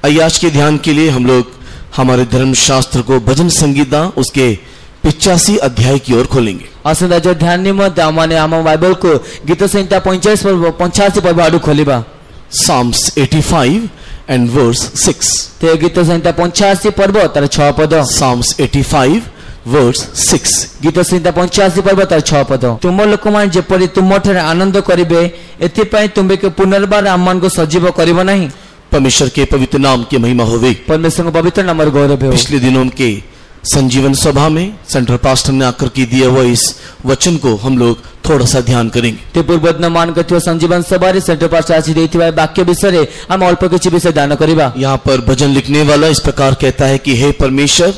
आइए आज के ध्यान के लिए हम लोग हमारे धर्मशास्त्र को भजन संगीता उसके 85 अध्याय की ओर खोलेंगे। आसंदा जो ध्यान निमित्त आमाने आम बाइबल को गीत संहिता 85 पर्व आडू खोलिबा। Psalms 85 and verse 6. ते गीत संहिता 85 पर्व तार 6 पद। Psalms 85 verse 6. गीत संहिता 85 पर्व तार 6 पद। तुम लोक मान जेपरि तुम ठारे आनंद करिवे एथि पई तुमे के पुनर्बार आमान को सजीव करिवो नहीं। परमेश्वर के पवित्र नाम की महिमा होवे। परमेश्वर का पवित्र नाम गौरव हो। पिछले दिनों के संजीवन सभा में सेंट्रल पास्टर ने आकर के दिया हुआ इस वचन को हम लोग थोड़ा सा ध्यान करेंगे। ते पूर्वदिन मान करथियो संजीवन सभा रे सेंट्रल पास्टर आछि देथिबा वाक्य विषय हम अल्प किछि विषय दान करिबा। यहाँ पर भजन लिखने वाला इस प्रकार कहता है कि हे परमेश्वर,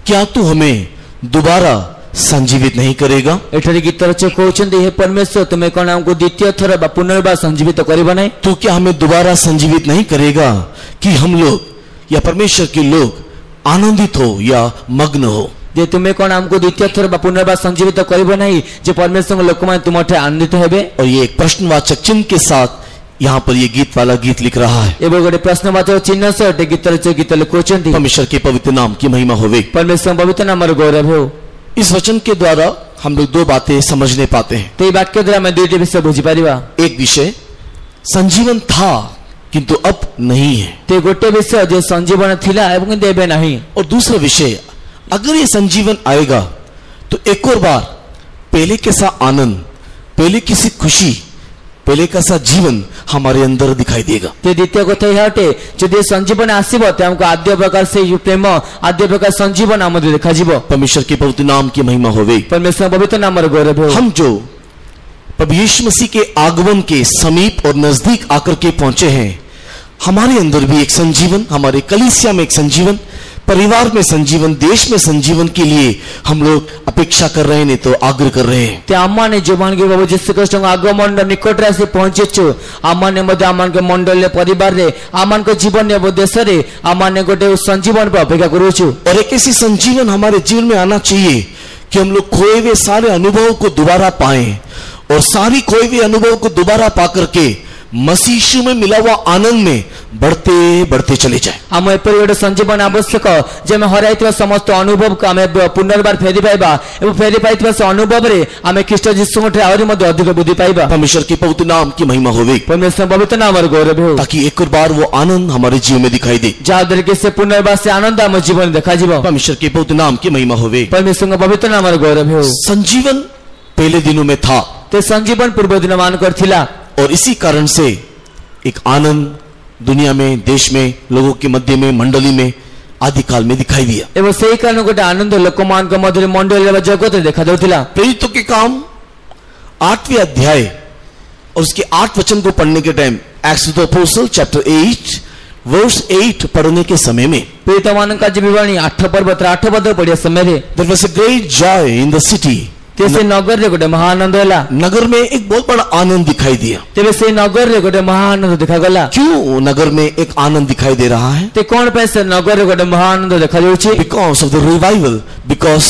क्या तू हमें दोबारा संजीवित नहीं करेगा? एठरी गीत रचक कहउछन्ती हे परमेश्वर तुमे कोन हमको द्वितीय थर बा पुनर्बार संजीवित करिबा नहीं? तू क्या हमें दोबारा संजीवित नहीं करेगा कि हम लोग या परमेश्वर के लोग आनंदित हो या मग्न हो? जे तुमे कोन हमको द्वितीय थर बा पुनर्बार संजीवित करिबा नहीं जे परमेश्वर लोक मान तुमठे आनंदित हेबे? और ये एक प्रश्नवाचक चिन्ह के साथ यहाँ पर ये गीत वाला गीत लिख रहा है। एबो गोटे प्रश्नवाचक चिन्ह से गीत रचक गीत लिखुछन्ती। परमेश्वर के पवित्र नाम की महिमा होवे। परमेश्वर पवित्र नाम रो गौरव हो। इस वचन के द्वारा हम लोग दो बातें समझने पाते हैं। ते वाक्य द्वारा मैं दुईटी विषय बुझी पारिबा। एक विषय संजीवन था किंतु अब नहीं है। ते गोटे विषय जे संजीवन थिला एवं देबे नहीं। और दूसरा विषय अगर ये संजीवन आएगा तो एक और बार पहले कैसा आनंद, पहले किसी खुशी, पहले कैसा जीवन हमारे अंदर दिखाई देगा। ते द्वितीय कथा हटे जदि संजीवन आसीबो ते हमको आद्य प्रकार से प्रेम आद्य प्रकार संजीवन हम देखा जीवो। परमेश्वर के पवित्र नाम की महिमा होवे। परमेश्वर पवित्र नाम रो गौरव हो। हम जो प्रभु यीशु मसीह के आगमन के समीप और नजदीक आकर के पहुंचे हैं, हमारे अंदर भी एक संजीवन, हमारे कलीसिया में एक संजीवन, परिवार में संजीवन, देश में संजीवन के लिए हम लोग अपेक्षा कर रहे हैं, नहीं तो आग्रह कर रहे हैं। ते आम्मा ने जो मान के बाबू जिस कृष्ण आगमन निकट रे पहुंचेछु आम्मा ने मध्य आमान के मंडल परिवार रे आमान को जीवन ने देश रे आमान ने गोटे संजीवन पर अपेक्षा करूछु। और एक ऐसी संजीवन हमारे जीवन में आना चाहिए कि हम लोग खोए हुए सारे अनुभव को दोबारा पाएं और सारी खोए हुए अनुभव को दोबारा पा करके मसीह यीशु में मिला हुआ आनंद में बढ़ते बढ़ते चले जाए। हम एपरि संजीवन आवश्यक जे में हराइतवा समस्त अनुभव को हमें पुनर्बार फेरी पाइबा एवं फेरी पाइतवा से अनुभव रे हमें ख्रीष्ट यीशु मठे और मध्य अधिक बुद्धि पाइबा। परमेश्वर के पवित्र नाम की महिमा होवे। परमेश्वर पवित्र नाम रो गौरव हो। ताकि एक और बार वो आनंद हमारे जीवन में दिखाई दे। जहाँ तरीके से पुनर्बार से आनंद हम जीवन देखा जीवन। परमेश्वर के पवित्र नाम की महिमा होवे। परमेश्वर का पवित्र नाम रो गौरव हो। संजीवन पहले दिनों में था ते संजीवन पूर्व दिन मान कर थिला और इसी कारण से एक आनंद दुनिया में, देश में, लोगों के मध्य में, मंडली में आदि काल में दिखाई दिया। एवं सही कारण गोटे आनंद लोकमान के मध्य मंडल जगत देखा जाउथिला। प्रेरितों के काम 8वें अध्याय और उसके 8 वचन को पढ़ने के time acts of the apostle chapter 8 verse 8 पढ़ने के समय में प्रेरितों का विवरणी 8 पर्व 8 पद पढ़िया समय रे there was a great joy in the city. तेसे नगर रे गोटे महाआनंद होला। नगर में एक बहुत बड़ा आनंद दिखाई दिया। तेबे से नगर रे गोटे महाआनंद देखा गला। क्यों नगर में एक आनंद दिखाई दे रहा है? ते कौन पे से नगर रे गोटे महाआनंद देखा जाउछि? Because of the revival, because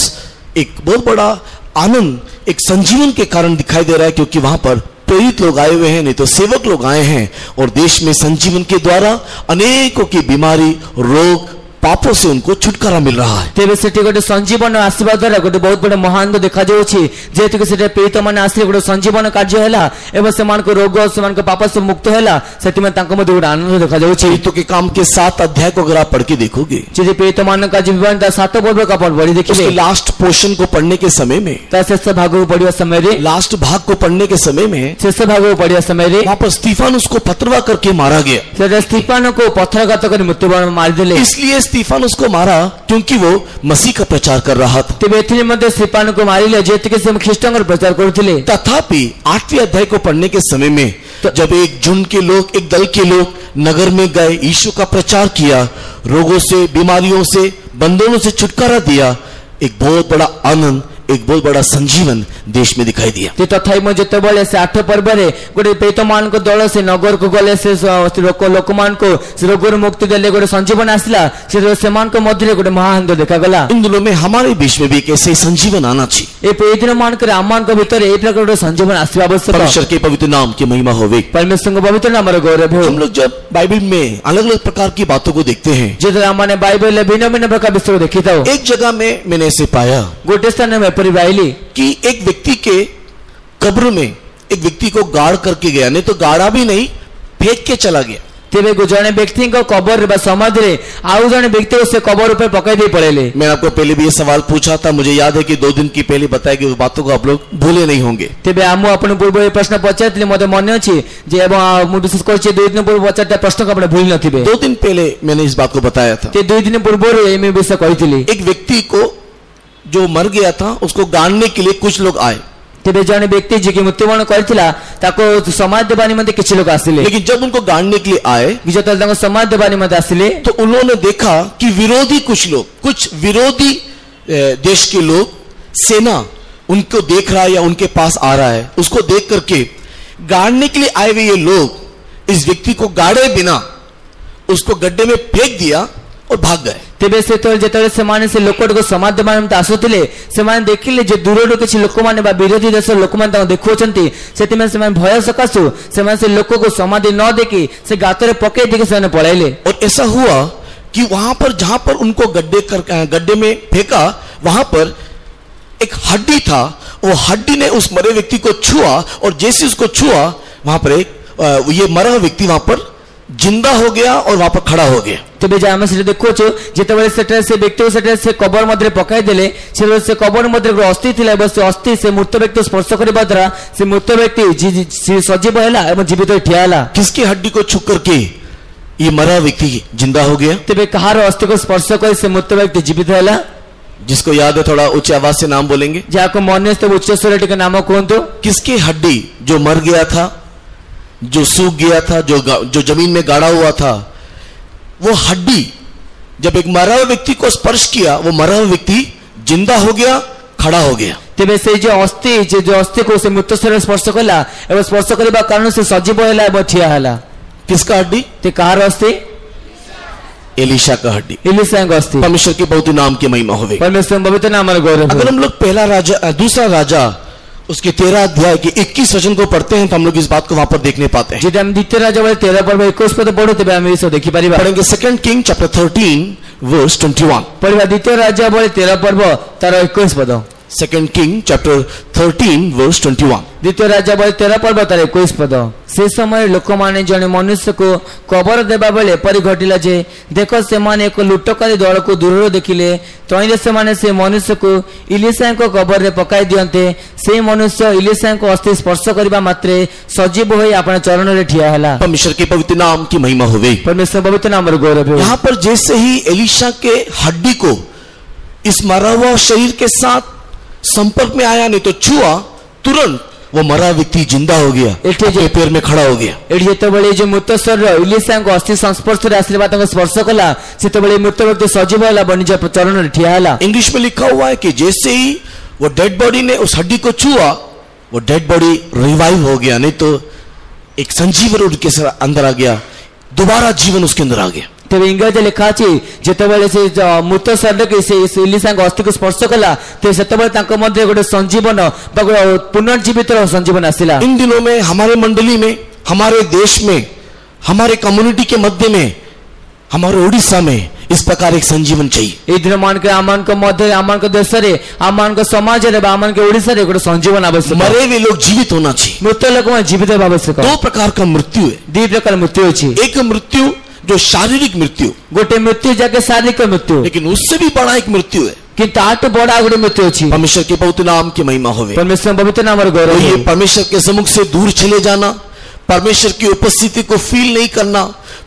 एक बहुत बड़ा आनंद एक संजीवन के कारण दिखाई दे रहा है, क्योंकि वहां पर प्रेरित लोग आए हुए हैं, नहीं तो सेवक लोग आए हैं और देश में संजीवन के द्वारा अनेकों की बीमारी, रोग, पापों से उनको छुटकारा मिल रहा है। तेबे सेठी गोटे संजीवन आशीर्वाद द्वारा गोटे बहुत बड़ा महान देखा जाउछि जेतु कि सेठी प्रेरित माने आसी गोटे संजीवन कार्य हैला एवं समान को रोग समान को पाप से मुक्त हैला। सेठी में तांको मधे गोटे आनंद देखा जाउछि। प्रेरितों के काम के 7 अध्याय को अगर आप पढ़ के देखोगे, जे प्रेरित मान का विवरण 7 पर्व का पढ़ देखिए, उसके लास्ट पोर्शन को पढ़ने के समय में, शेष भाग को पढ़िया समय रे, लास्ट भाग को पढ़ने के समय में, शेष भाग को पढ़िया समय रे वहां पर स्तिफानुस को पथरवा करके मारा गया। से स्तिफानुस को पथराघात कर मृत्युवरण मार दिले। इसलिए स्तिफानुस को मारा क्योंकि वो मसीह का प्रचार कर रहा था। तेबे एथिले मध्ये स्तिफानुस को मारिले जेतिके से ख्रीष्टन का प्रचार करथिले। तथापि 8वें अध्याय को पढ़ने के समय में जब एक झुंड के लोग, एक दल के लोग नगर में गए, यीशु का प्रचार किया, रोगों से, बीमारियों से, बंधनों से छुटकारा दिया, एक बहुत बड़ा आनंद, एक बहुत बड़ा संजीवन देश में दिखाई दिया। ते तथापि म जेतेबेले से 8 पर्व रे गोटे प्रेरित मान को दल से नगर को गले से लोक मान को से रोगर मुक्ति देले गोटे संजीवन आसला से मान को मध्य गोटे महानंद देखा गला। इन दिनों में हमारे बीच में भी एक ऐसे संजीवन आना चाहिए। ए प्रेरित मान करे आमान को भीतर ए प्रकार गोटे संजीवन आसीबा आवश्यक। परमेश्वर के पवित्र नाम की महिमा होवे। परमेश्वर को पवित्र नाम रे गौरव हो। हम लोग जब बाइबल में अलग-अलग प्रकार की बातों को देखते हैं, जे हमने बाइबल में भिन्न-भिन्न प्रकार विषय को देखिता हो। एक जगह में मैंने ऐसे पाया गोटे स्थान में परिवाइली कि एक व्यक्ति के कब्र में एक व्यक्ति को गाड़ करके गया, नहीं तो गाड़ा भी नहीं, फेंक के चला गया। तेरे जने व्यक्ति को कबर बा समाधि रे आउ जने व्यक्ति उसे कबर ऊपर पकाई दे पड़ेले। मैंने आपको पहले भी ये सवाल पूछा था, मुझे याद है कि 2 दिन की पहले बताया कि उस बातों को आप लोग भूले नहीं होंगे। तेबे आमु अपन पूर्व ये प्रश्न पचारथिले मते मन अछि जे एवं मु विशेष कर 2 दिन पूर्व पचारता प्रश्न को आपण भूल नथिबे। 2 दिन पहले मैंने इस बात को बताया था। ते 2 दिन पूर्व रे मैं विषय कहिथिली। एक व्यक्ति को जो मर गया था उसको गाड़ने के लिए कुछ लोग आए। तेबे जने व्यक्ति जे कि मृत्युवरण करथिला ताको समाज देवानी मते किछ लोग आसिले। लेकिन जब उनको गाड़ने के लिए आए, जतल ताको समाज देवानी मते आसिले तो उन्होंने देखा कि विरोधी कुछ विरोधी देश के लोग, सेना उनको देख रहा है या उनके पास आ रहा है। उसको देख करके गाड़ने के लिए आए हुए ये लोग इस व्यक्ति को गाड़े बिना उसको गड्ढे में फेंक दिया और भाग गए। तेबे से तो जेतले से माने से लोकट को समाज देवानी आसुतिले से माने देखिले जे दूरडो किछि लोक माने बा विरोधी देश लोक माने ता देखुचंती सेति में से माने भय सकासु से माने से लोक को समाधि न देखि से गातरे पके देखि से पळाइले। और ऐसा हुआ कि वहां पर जहां पर उनको गड्ढे में फेंका वहां पर एक हड्डी था। वो हड्डी ने उस मरे व्यक्ति को छुआ और जैसे उसको छुआ वहां पर एक ये मरा हुआ व्यक्ति वहां पर जिंदा हो गया और वहां पर खड़ा हो गया। तेबे जे आमे से देखोछु जेतेबेले सेटे से व्यक्ति सेटे से कबर मध्ये पकाई देले से कबर मध्ये अस्थि थिला बस अस्थि से मृत व्यक्ति स्पर्श करबा द्वारा से मृत व्यक्ति सजीव हैला एवं जीवित ठिया हैला। किसकी हड्डी को छू करके ये मरा व्यक्ति जिंदा हो गया? तेबे कहार अस्थि को स्पर्श कर से मृत व्यक्ति जीवित हैला। जिसको याद है थोड़ा उच्च आवाज से नाम बोलेंगे। जाको मन से उच्च स्वर टिके नाम कहंतो। किसकी हड्डी जो मर गया था, जो सूख गया था, जो जमीन में गाड़ा हुआ था, वो हड्डी जब एक मरा हुआ व्यक्ति को स्पर्श किया वो मरा हुआ व्यक्ति जिंदा हो गया, खड़ा हो गया। तेबे से जो अस्थि को से मृत शरीर स्पर्श कला एवं स्पर्श करबा कारण से सजीव हैला एवं ठिया हैला। किसका हड्डी? ते कहार अस्थि? एलीशा का हड्डी। एलीशा का अस्थि। परमेश्वर के पवित्र नाम की महिमा होवे। परमेश्वर पवित्र नाम रे गौरव। अगर हम लोग दूसरा राजा उसके 13 अध्याय के 21 वचन को पढ़ते हैं तो हम लोग इस बात को वहां पर देखने पाते हैं। जिते हम द्वितीय राजा वाले 13 पर्व 21 पद पढ़ो तबे हम इसे देखि परिबा। पढ़ेंगे 2 किंग चैप्टर 13 वर्स 21। परिबा द्वितीय राजा वाले 13 पर्व तार 21 पद। 2 किंग चैप्टर 13 वर्स 21। द्वितीय राजा वाले 13 पर्व तार 21 पद। से समय लोक माने जने मनुष्य को कबर देबा बेले परि घटिला जे देखो से माने एक लुटकारी दल को दूररो देखिले तइले से माने से मनुष्य को इलीशा को कबर रे पकाई दियंते से मनुष्य इलीशा को अस्थि स्पर्श करबा मात्रे सजीव होई आपन चरण रे ठिया हला। परमेश्वर के पवित्र नाम की महिमा होवे। परमेश्वर पवित्र नाम रे गौरव हो। यहां पर जैसे ही एलीशा के हड्डी को इस मरा हुआ शरीर के साथ संपर्क में आया, नहीं तो छुआ, तुरंत वो मरा व्यक्ति जिंदा हो गया, अपने पैर में खड़ा हो गया। एठी जेतेबेले जे मृत शरीर इलीशा को अस्थि संस्पर्श रे आशीर्वाद को स्पर्श कला सेतेबेले मृत व्यक्ति सजीव होला बनि जा चरण रे ठिया हला। इंग्लिश में लिखा हुआ है कि जैसे ही वो डेड बॉडी ने उस हड्डी को छुआ वो डेड बॉडी रिवाइव हो गया, नहीं तो एक संजीवन उनके अंदर आ गया, दोबारा जीवन उसके अंदर आ गया। तेरे इंग्रजी लिखा अछि जेतेबेले से मृत शरीर के से इलीशा को अस्थि को स्पर्श कला ते सेतेबेले तांको मध्ये गोटे संजीवन बा पुनर्जीवित संजीवन आसिला। इन दिनों में हमारे मंडली में, हमारे देश में, हमारे कम्युनिटी के मध्य में, हमारे ओडिशा में इस प्रकार एक संजीवन चाहिए। ए दिन मान के आमान को मध्य आमान को देश रे आमान को समाज रे आमान के ओडिशा रे गोटे संजीवन आवश्यक। मरे हुए लोग जीवित होना चाहिए। मृत लोग में जीवित आवश्यक। 2 प्रकार का मृत्यु है। 2 प्रकार मृत्यु अछि। एक मृत्यु जो शारीरिक मृत्यु, गोटे मृत्यु जाके शारीरिक मृत्यु, लेकिन उससे भी बड़ा एक मृत्यु है कि ताट बड़ा गोटे मृत्यु अछि। परमेश्वर के पवित्र नाम की महिमा होवे। परमेश्वर पवित्र नाम रे गौरव। ये परमेश्वर के सम्मुख से दूर चले जाना, परमेश्वर की उपस्थिति को फील नहीं करना,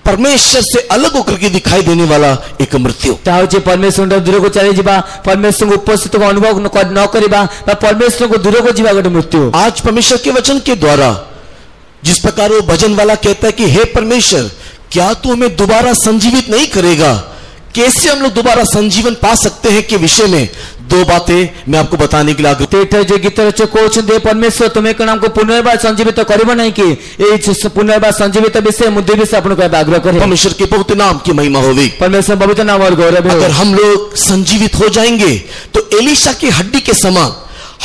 परमेश्वर से अलग होकर के दिखाई देने वाला एक मृत्यु। ताजे परमेश्वर दूर को चले जीवा, परमेश्वर उपस्थिति को अनुभव न करिबा, परमेश्वर को दूर को जीवा गोटे मृत्यु। आज परमेश्वर के वचन के द्वारा जिस प्रकार वो भजन वाला कहता है कि हे परमेश्वर क्या तू हमें दोबारा संजीवित नहीं करेगा, कैसे हम लोग दोबारा संजीवन पा सकते हैं के विषय में दो बातें मैं आपको बताने के लिए आग्रह। तेरे जो गीत रच कहते परमेश्वर तुम्हें कौन हमको पुनर्बार संजीवित करब नहीं कि पुनर्बार संजीवित विषय मुद्दे विषय आपको कहब आग्रह करें। परमेश्वर के पवित्र नाम की महिमा होगी। परमेश्वर पवित्र नाम और गौरव है। अगर हम लोग संजीवित हो जाएंगे तो एलीशा की हड्डी के समान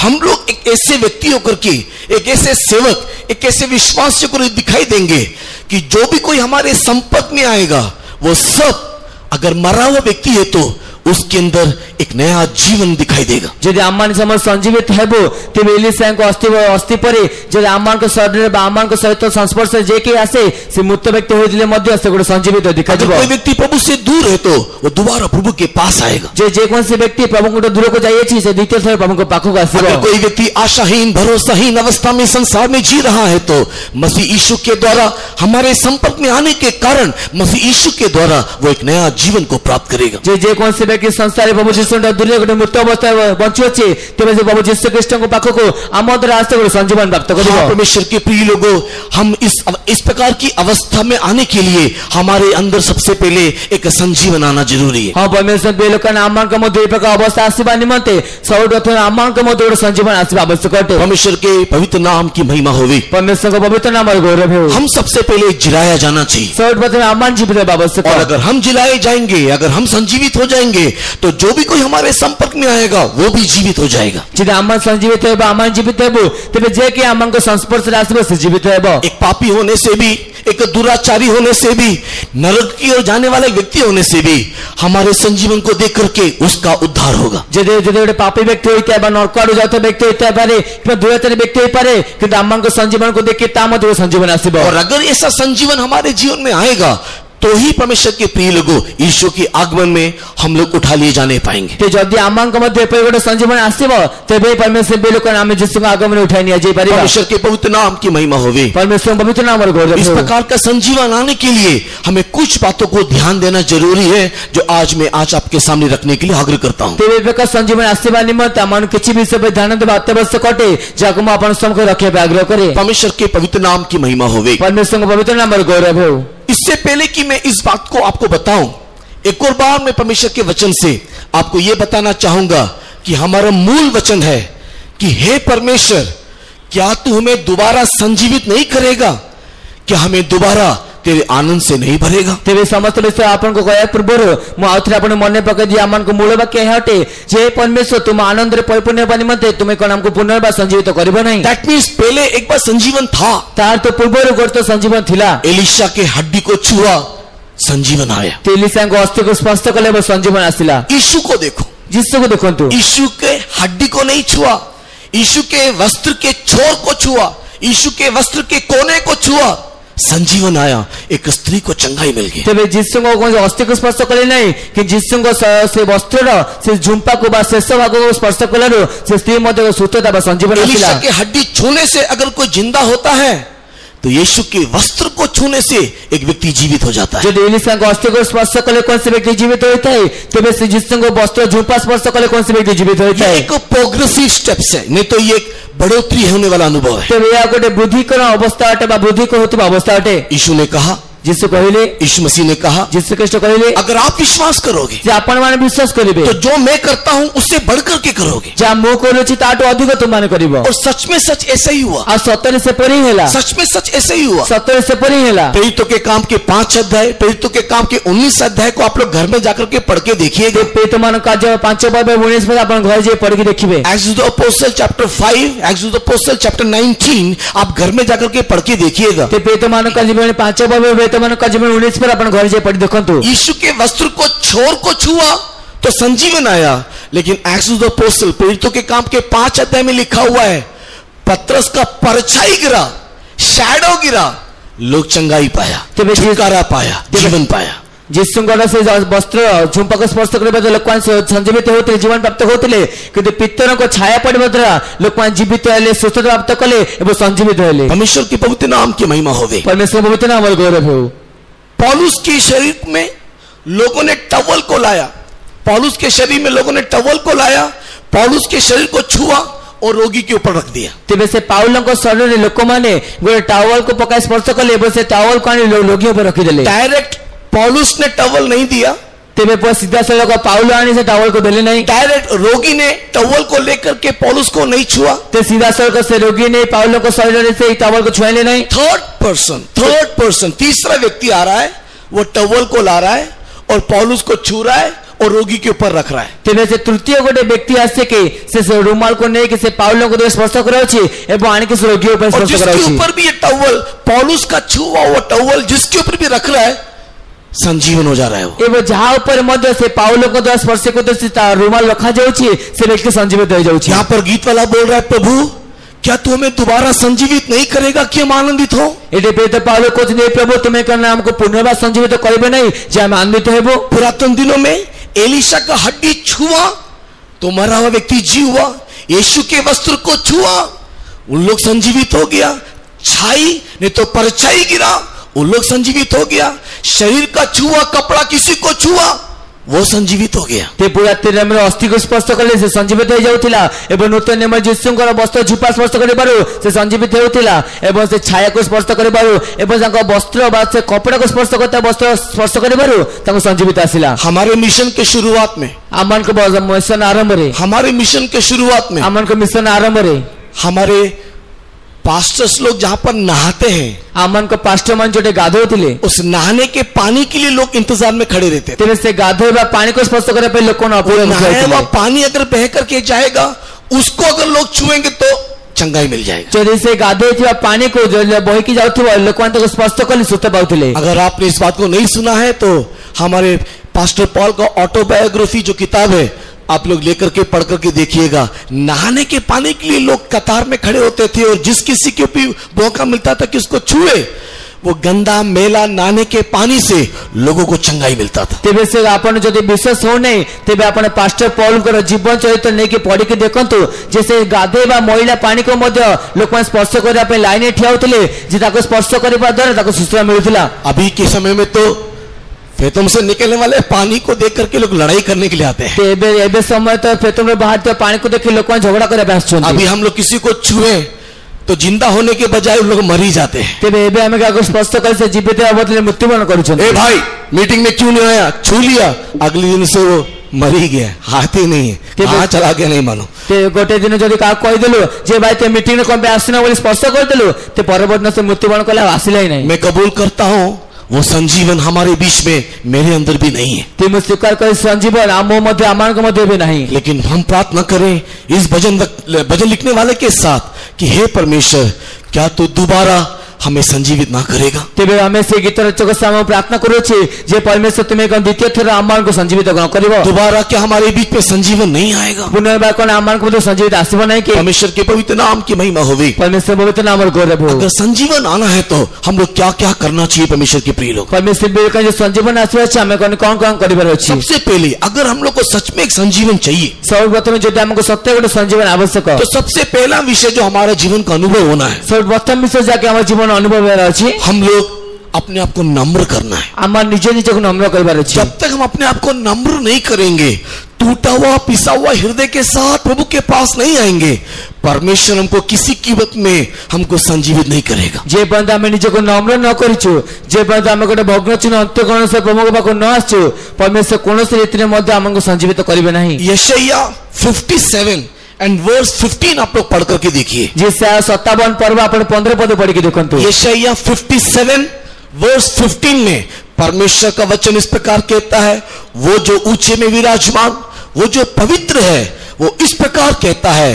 हम लोग एक ऐसे व्यक्ति होकर के, एक ऐसे सेवक, एक ऐसे विश्वासी को दिखाई देंगे कि जो भी कोई हमारे संपर्क में आएगा वो सब अगर मरा हुआ व्यक्ति है तो उसके अंदर एक नया जीवन दिखाई देगा। यदि आमान समय संजीवित हेबो तेबे एलीशा को अस्थि परे यदि आमान को शरीर बा आमान को सहित संस्पर्श जे के आसे से मृत व्यक्ति होई दिले मध्य से गोटे संजीवित दिखाई देबो। कोई व्यक्ति प्रभु से दूर है तो वो दोबारा प्रभु के पास आएगा। जे कौन से व्यक्ति प्रभु को दूर को जाइए छी से द्वितीय थर प्रभु को पाखो आसीबो। अगर कोई व्यक्ति आशाहीन भरोसाहीन अवस्था में संसार में जी रहा है तो मसीह यीशु के द्वारा हमारे संपर्क में आने के कारण मसीह यीशु के द्वारा वो एक नया जीवन को प्राप्त करेगा। जे कौन से व्यक्ति संसार प्रभु जीशु दूर गोटे मृत अवस्था बंचु अच्छे तेज प्रभु जीशु कृष्ण को पाखक आम द्वारा आस्ते गोटे संजीवन प्राप्त कर। परमेश्वर के प्रिय लोगों, हम इस प्रकार की अवस्था में आने के लिए हमारे अंदर सबसे पहले एक संजीवन आना जरूरी है। हाँ परमेश्वर आमान का मध्य प्रकार अवस्था आसवा निमंते सब आमान का मध्य गोटे संजीवन आसवा आवश्यक अटे। परमेश्वर के पवित्र नाम की महिमा होगी। परमेश्वर का पवित्र नाम और गौरव है। हम सबसे पहले जिलाया जाना चाहिए। सर्वप्रथम आमान जीवित आवश्यक। और अगर हम जिलाए जाएंगे, अगर हम संजीवित हो जाएंगे तो जो भी कोई हमारे संपर्क में आएगा वो भी जीवित हो जाएगा। यदि आमान संजीवित है आमान जीवित है तेरे जे के आमान को संस्पर्श आसबो से जीवित है। एक पापी होने से भी, एक दुराचारी होने से भी, नरक की ओर जाने वाले व्यक्ति होने से भी हमारे संजीवन को देख करके उसका उद्धार होगा। यदि गोटे पापी व्यक्ति होता है नरक आड़ जाता व्यक्ति होता है दुराचारी व्यक्ति हो पारे कि आमान को संजीवन को देख के संजीवन आसबो। और अगर ऐसा संजीवन हमारे जीवन में आएगा तो ही परमेश्वर के प्रिय लोगों यीशु के आगमन में हम लोग उठा लिए जाने पाएंगे। तो जदि आमान को मध्य गोटे संजीवन आसबो तेबे परमेश्वर बे लोक नाम यीशु के आगमन उठाई निया जाई परिबा। परमेश्वर के पवित्र नाम की महिमा होवे। परमेश्वर पवित्र नाम और गौरव। इस प्रकार का संजीवन आने के लिए हमें कुछ बातों को ध्यान देना जरूरी है जो आज मैं आपके सामने रखने के लिए आग्रह करता हूं। तेबे प्रकार संजीवन आसबा निमित्त आमान किछि विषय पर ध्यान देबा अत्यावश्यक अटे जाको हम अपन सम्मुख रखे आग्रह करे। परमेश्वर के पवित्र नाम की महिमा होवे। परमेश्वर का पवित्र नाम और गौरव हो। इससे पहले कि मैं इस बात को आपको बताऊं, एक और बार मैं परमेश्वर के वचन से आपको यह बताना चाहूंगा कि हमारा मूल वचन है कि हे परमेश्वर, क्या तू हमें दोबारा संजीवित नहीं करेगा? क्या हमें दोबारा तेरे आनंद से नहीं भरेगा? तेरे समस्त विषय आपन को कहया पूर्व मु आउथरे आपन मन पके दिया आमान को मूल वाक्य है हटे जे परमेश्वर तुम आनंद रे परिपूर्ण होबा निमंते तुम्हें कोन हमको पुनर्बार संजीवित करबो नहीं। दैट मींस पहले एक बार संजीवन था, तार तो पूर्व गोटे संजीवन थिला। एलीशा के हड्डी को छुआ, संजीवन आया। एलीशा को अस्थि को स्पर्श कले वो संजीवन आसिला। यीशु को देखो, यीशु को देखो, यीशु के हड्डी को नहीं छुआ, यीशु के वस्त्र के छोर को छुआ, यीशु के वस्त्र के कोने को छुआ, संजीवन आया, एक स्त्री को चंगाई मिल गई। तेरे यीशु को अस्थि को स्पर्श करे नहीं कि यीशु को से वस्त्र से झुंपा को बा शेष भाग को स्पर्श कलारो से स्त्री मध्य सुस्थता बा संजीवन आसिला। एलीशा के हड्डी छूने से अगर कोई जिंदा होता है तो यीशु के वस्त्र को छूने से एक व्यक्ति जीवित हो जाता है। यदि एलीशा को अस्थि को स्पर्श कले कौन से व्यक्ति जीवित होता है तेबे से यीशु को वस्त्र झुंपा स्पर्श कले कौन से व्यक्ति जीवित होता है। एक प्रोग्रेसिव स्टेप्स है, नहीं तो ये एक बढ़ोतरी होने वाला अनुभव है। तेबे या गोटे वृद्धिकरण अवस्था अटे बा वृद्धि को होती अवस्था अटे। यीशु ने कहा, यीशु कहले, यीशु मसीह ने कहा, यीशु कृष्ण कहले, अगर आप विश्वास करोगे जे आपण माने विश्वास करिवे तो जो मैं करता हूं उससे बढ़कर के करोगे। जे मो करूछि ताटो अधिक तुम माने करिवो। और सच में सच ऐसा ही हुआ। आ सत्य से परी हैला, सच में सच ऐसा ही हुआ। सत्य से परी हैला। प्रेरितों के काम के 5 अध्याय, प्रेरितों के काम के 19 अध्याय को आप लोग घर में जाकर के पढ़ के देखिएगा। प्रेरित मान का जो 5 बार 19 में अपन घर जे पढ़ के देखिबे। Acts of the apostle chapter 5, Acts of the apostle chapter 19 आप घर में जाकर के पढ़ के देखिएगा। ते प्रेरित मान का जीवन 5 बार प्रेरित मान का जीवन 19 पर अपन घर जे पढ़ देखंतु। यीशु के वस्त्र को छोर को छुआ तो संजीवन आया। लेकिन एक्ट्स ऑफ द अपोस्टल प्रेरितों के काम के 5 अध्याय में लिखा हुआ है पतरस का परछाई गिरा, शैडो गिरा, लोग चंगाई पाया, छुटकारा पाया, जीवन पाया। यीशु से वस्त्र झुंपा को स्पर्श करने लोक संजीवित होते जीवन प्राप्त होते किंतु पितर को छाया पड़ने द्वारा लोक जीवित हेले सुस्थता प्राप्त कले एवं संजीवित हेले। परमेश्वर के पवित्र नाम की महिमा होवे। परमेश्वर पवित्र नाम और गौरव हो। पौलुस के शरीर में लोगों ने टवल को लाया, पौलुस के शरीर में लोगों ने टवल को लाया, पौलुस के शरीर को छुआ और रोगी के ऊपर रख दिया। तेबे से पाउल को शरीर रे लोक माने गोटे टवल को पकाय स्पर्श कले एवं से टवल को आनी रोगी ऊपर रखी देले। डायरेक्ट पौलुस ने टवल नहीं दिया, तेबे पर सीधा सड़क पाउल आनी से टॉवल को देले नहीं। डायरेक्ट रोगी ने टॉवल को लेकर के पौलुस को नहीं छुआ। ते सीधा सड़क से रोगी ने पाउल को शरीर से टॉवल को छुए नहीं। थर्ड पर्सन तीसरा व्यक्ति आ रहा है, वो टॉवल को ला रहा है और पौलुस को छू रहा है और रोगी के ऊपर रख रहा है। तेबे से तृतीय गोटे व्यक्ति आसे के से रुमाल को नहीं कि से पाउल को स्पर्श कराउछि एवं आने के रोगी ऊपर स्पर्श कराउछि। जिसके ऊपर भी ये टॉवल पौलुस का छुआ वो टॉवल जिसके ऊपर भी रख रहा है संजीवन हो जा रहा है वो। एवं जहां ऊपर मध्य से पाउल को द्वारा स्पर्श को तो रुमाल रखा जाउछि से व्यक्ति संजीवित हो जाउछि। यहां पर गीत वाला बोल रहा है, प्रभु क्या तू हमें दोबारा संजीवित नहीं करेगा कि हम आनंदित हो। एटे पेत पाउल को नहीं प्रभु तुम्हें करना हमको पुनर्बार संजीवित करबे नहीं जे हम आनंदित हेबो। पुरातन दिनों में एलिशा का हड्डी छुआ तो मरा हुआ व्यक्ति जी हुआ, यीशु के वस्त्र को छुआ उन लोग संजीवित हो गया, छाई नहीं तो परछाई गिरा उन लोग संजीवित हो गया, शरीर का छुआ कपड़ा किसी को छुआ वो संजीवित हो गया। ते पुरातन नियम अस्थि को स्पर्श करले से संजीवित हो जाउथिला एवं नूतन नियम यीशुଙ୍କର वस्त्र झुपा स्पर्श करिबारु से संजीवित हेउथिला एवं से छाया को स्पर्श करिबारु एवं तांको वस्त्र बा से कपड़ा को स्पर्श करता वस्त्र स्पर्श करिबारु तांको संजीवित आसिला। हमारे मिशन के शुरुआत में आमन को मिशन आरंभ रे हमारे मिशन के शुरुआत में आमन को मिशन आरंभ रे हमारे पास्टर्स लोग जहां पर नहाते हैं आमन को पास्टर मन जोटे गाधोथिले उस नहाने के पानी के लिए लोग इंतजार में खड़े रहते थे। तेरे से गाधोबा पानी को स्पर्श करे पे लोगों ने अपूर्ण पानी अगर बह करके जाएगा उसको अगर लोग छुएंगे तो चंगाई मिल जाएगा। यदि से गाधे पानी को जो बह की जाउथिबो लोगों को स्पर्श करले सुत पाउथिले। अगर आपने इस बात को नहीं सुना है तो हमारे पास्टर पॉल का ऑटोबायोग्राफी जो किताब है आप लोग लेकर के पढ़ करके देखिएगा। नहाने के पानी के लिए लोग कतार में खड़े होते थे और जिस किसी को भी मौका मिलता था कि उसको छुए वो गंदा मेला नहाने के पानी से लोगों को चंगाई मिलता था। तेबे से आपन जदि विश्वास हो नहीं तेबे आपन पास्टर पॉल को जीवन चरित्र नहीं कि पढ़ी के देखंतु जैसे गाधेबा महिला पानी को मध्य लोक स्पर्श करबा पे लाइन ठियाउथिले जे ताको स्पर्श करबा द्वारा ताको सुस्थ मिलुथिला। अभी के समय में तो फेतुम से निकलने वाले पानी को देख करके लोग लड़ाई करने के लिए आते हैं। एबे समय तो फेतुम में बाहर तो पानी को देख लोग झगड़ा करे आछन। अभी हम लोग किसी को छुए तो जिंदा होने के बजाय लोग मर ही जाते हैं। तेबे एबे हमें क्या स्पष्ट कर से जीवित बदले मृत्युवरण करूछन। ए भाई मीटिंग में क्यों नहीं आया, छू लिया अगले दिन से वो मर ही गया, हाथ ही नहीं है, कहां चला गया नहीं मानो। ते गोटे दिन जदि का कहि देलु जे भाई ते मीटिंग में कम आसना बोली स्पष्ट कर देलु ते परवर्तन से मृत्युवरण कला आसिला ही नहीं। मैं कबूल करता हूं वो संजीवन हमारे बीच में मेरे अंदर भी नहीं है। तुम स्वीकार कर संजीवन आमो मध्य आमान के मध्य भी नहीं। लेकिन हम प्रार्थना करें इस भजन लिखने वाले के साथ कि हे परमेश्वर क्या तू दोबारा हमें संजीवित ना करेगा। तेबे हमें से गीत रचक सामने प्रार्थना करो छे जे परमेश्वर तुम्हें कौन द्वितीय थर आमान को संजीवित न करिवो। दोबारा क्या हमारे बीच में संजीवन नहीं आएगा, पुनर्बार कौन आमान को संजीवित आसीबो नहीं के। परमेश्वर के पवित्र नाम की महिमा होवे। परमेश्वर पवित्र नाम और गौरव हो। अगर संजीवन आना है तो हम लोग क्या क्या करना चाहिए परमेश्वर के प्रिय लोग। परमेश्वर का जो संजीवन आसीबो छे हमें कौन कौन करिबार अछि। सबसे पहले अगर हम लोग को सच में एक संजीवन चाहिए, सर्वप्रथम जो हमको सत्य गोटे संजीवन आवश्यक तो सबसे पहला विषय जो हमारा जीवन का अनुभव होना है, सर्वप्रथम विषय जाके हमारे जीवन अनुभव अछि हम लोग अपने आप को नम्र करना है। हमारे निजे निजे को नम्र करिबार अछि। जब तक हम अपने आप को नम्र नहीं करेंगे टूटा हुआ पिसा हुआ हृदय के साथ प्रभु के पास नहीं आएंगे, परमेश्वर हमको किसी कीमत में हमको संजीवित नहीं करेगा। जे पर्यंत हमें निजे को नम्र न करिछु, जे पर्यंत हमें गोटे भग्न चिन्ह अंत्यकरण से प्रभु के पास न आछु, परमेश्वर कोनोसी रीति मध्य हमको संजीवित करिवे नहीं। यशायाह 57 एंड वर्स 15 आप लोग पढ़ करके देखिए। यशायाह 57 पर्व आप 15 पद पढ़ के देखंतु। यशायाह 57 वर्स 15 में परमेश्वर का वचन इस प्रकार कहता है, वो जो ऊंचे में विराजमान, वो जो पवित्र है, वो इस प्रकार कहता है,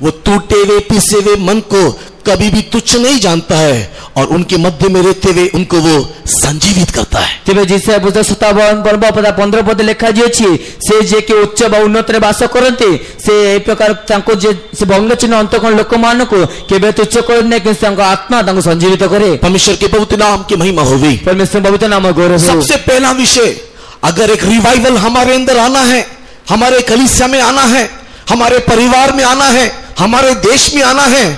वो टूटे हुए पिसे हुए मन को कभी भी तुच्छ नहीं जानता है और उनके मध्य में रहते हुए उनको वो संजीवित करता है। तेबे जिसे बुझ 57 पर्व पद 15 पद लिखा जे छी से जे के उच्च बा उन्नत रे वास करते से ए प्रकार तांको जे से भंग चिन्ह अंतकोण लोक मान को केबे तुच्छ करने कि तांको आत्मा तांको संजीवित करे। परमेश्वर के पवित्र नाम की महिमा होवे। परमेश्वर पवित्र नाम गौरव हो। सबसे पहला विषय, अगर एक रिवाइवल हमारे अंदर आना है, हमारे कलीसिया में आना है, हमारे परिवार में आना है, हमारे देश में आना है,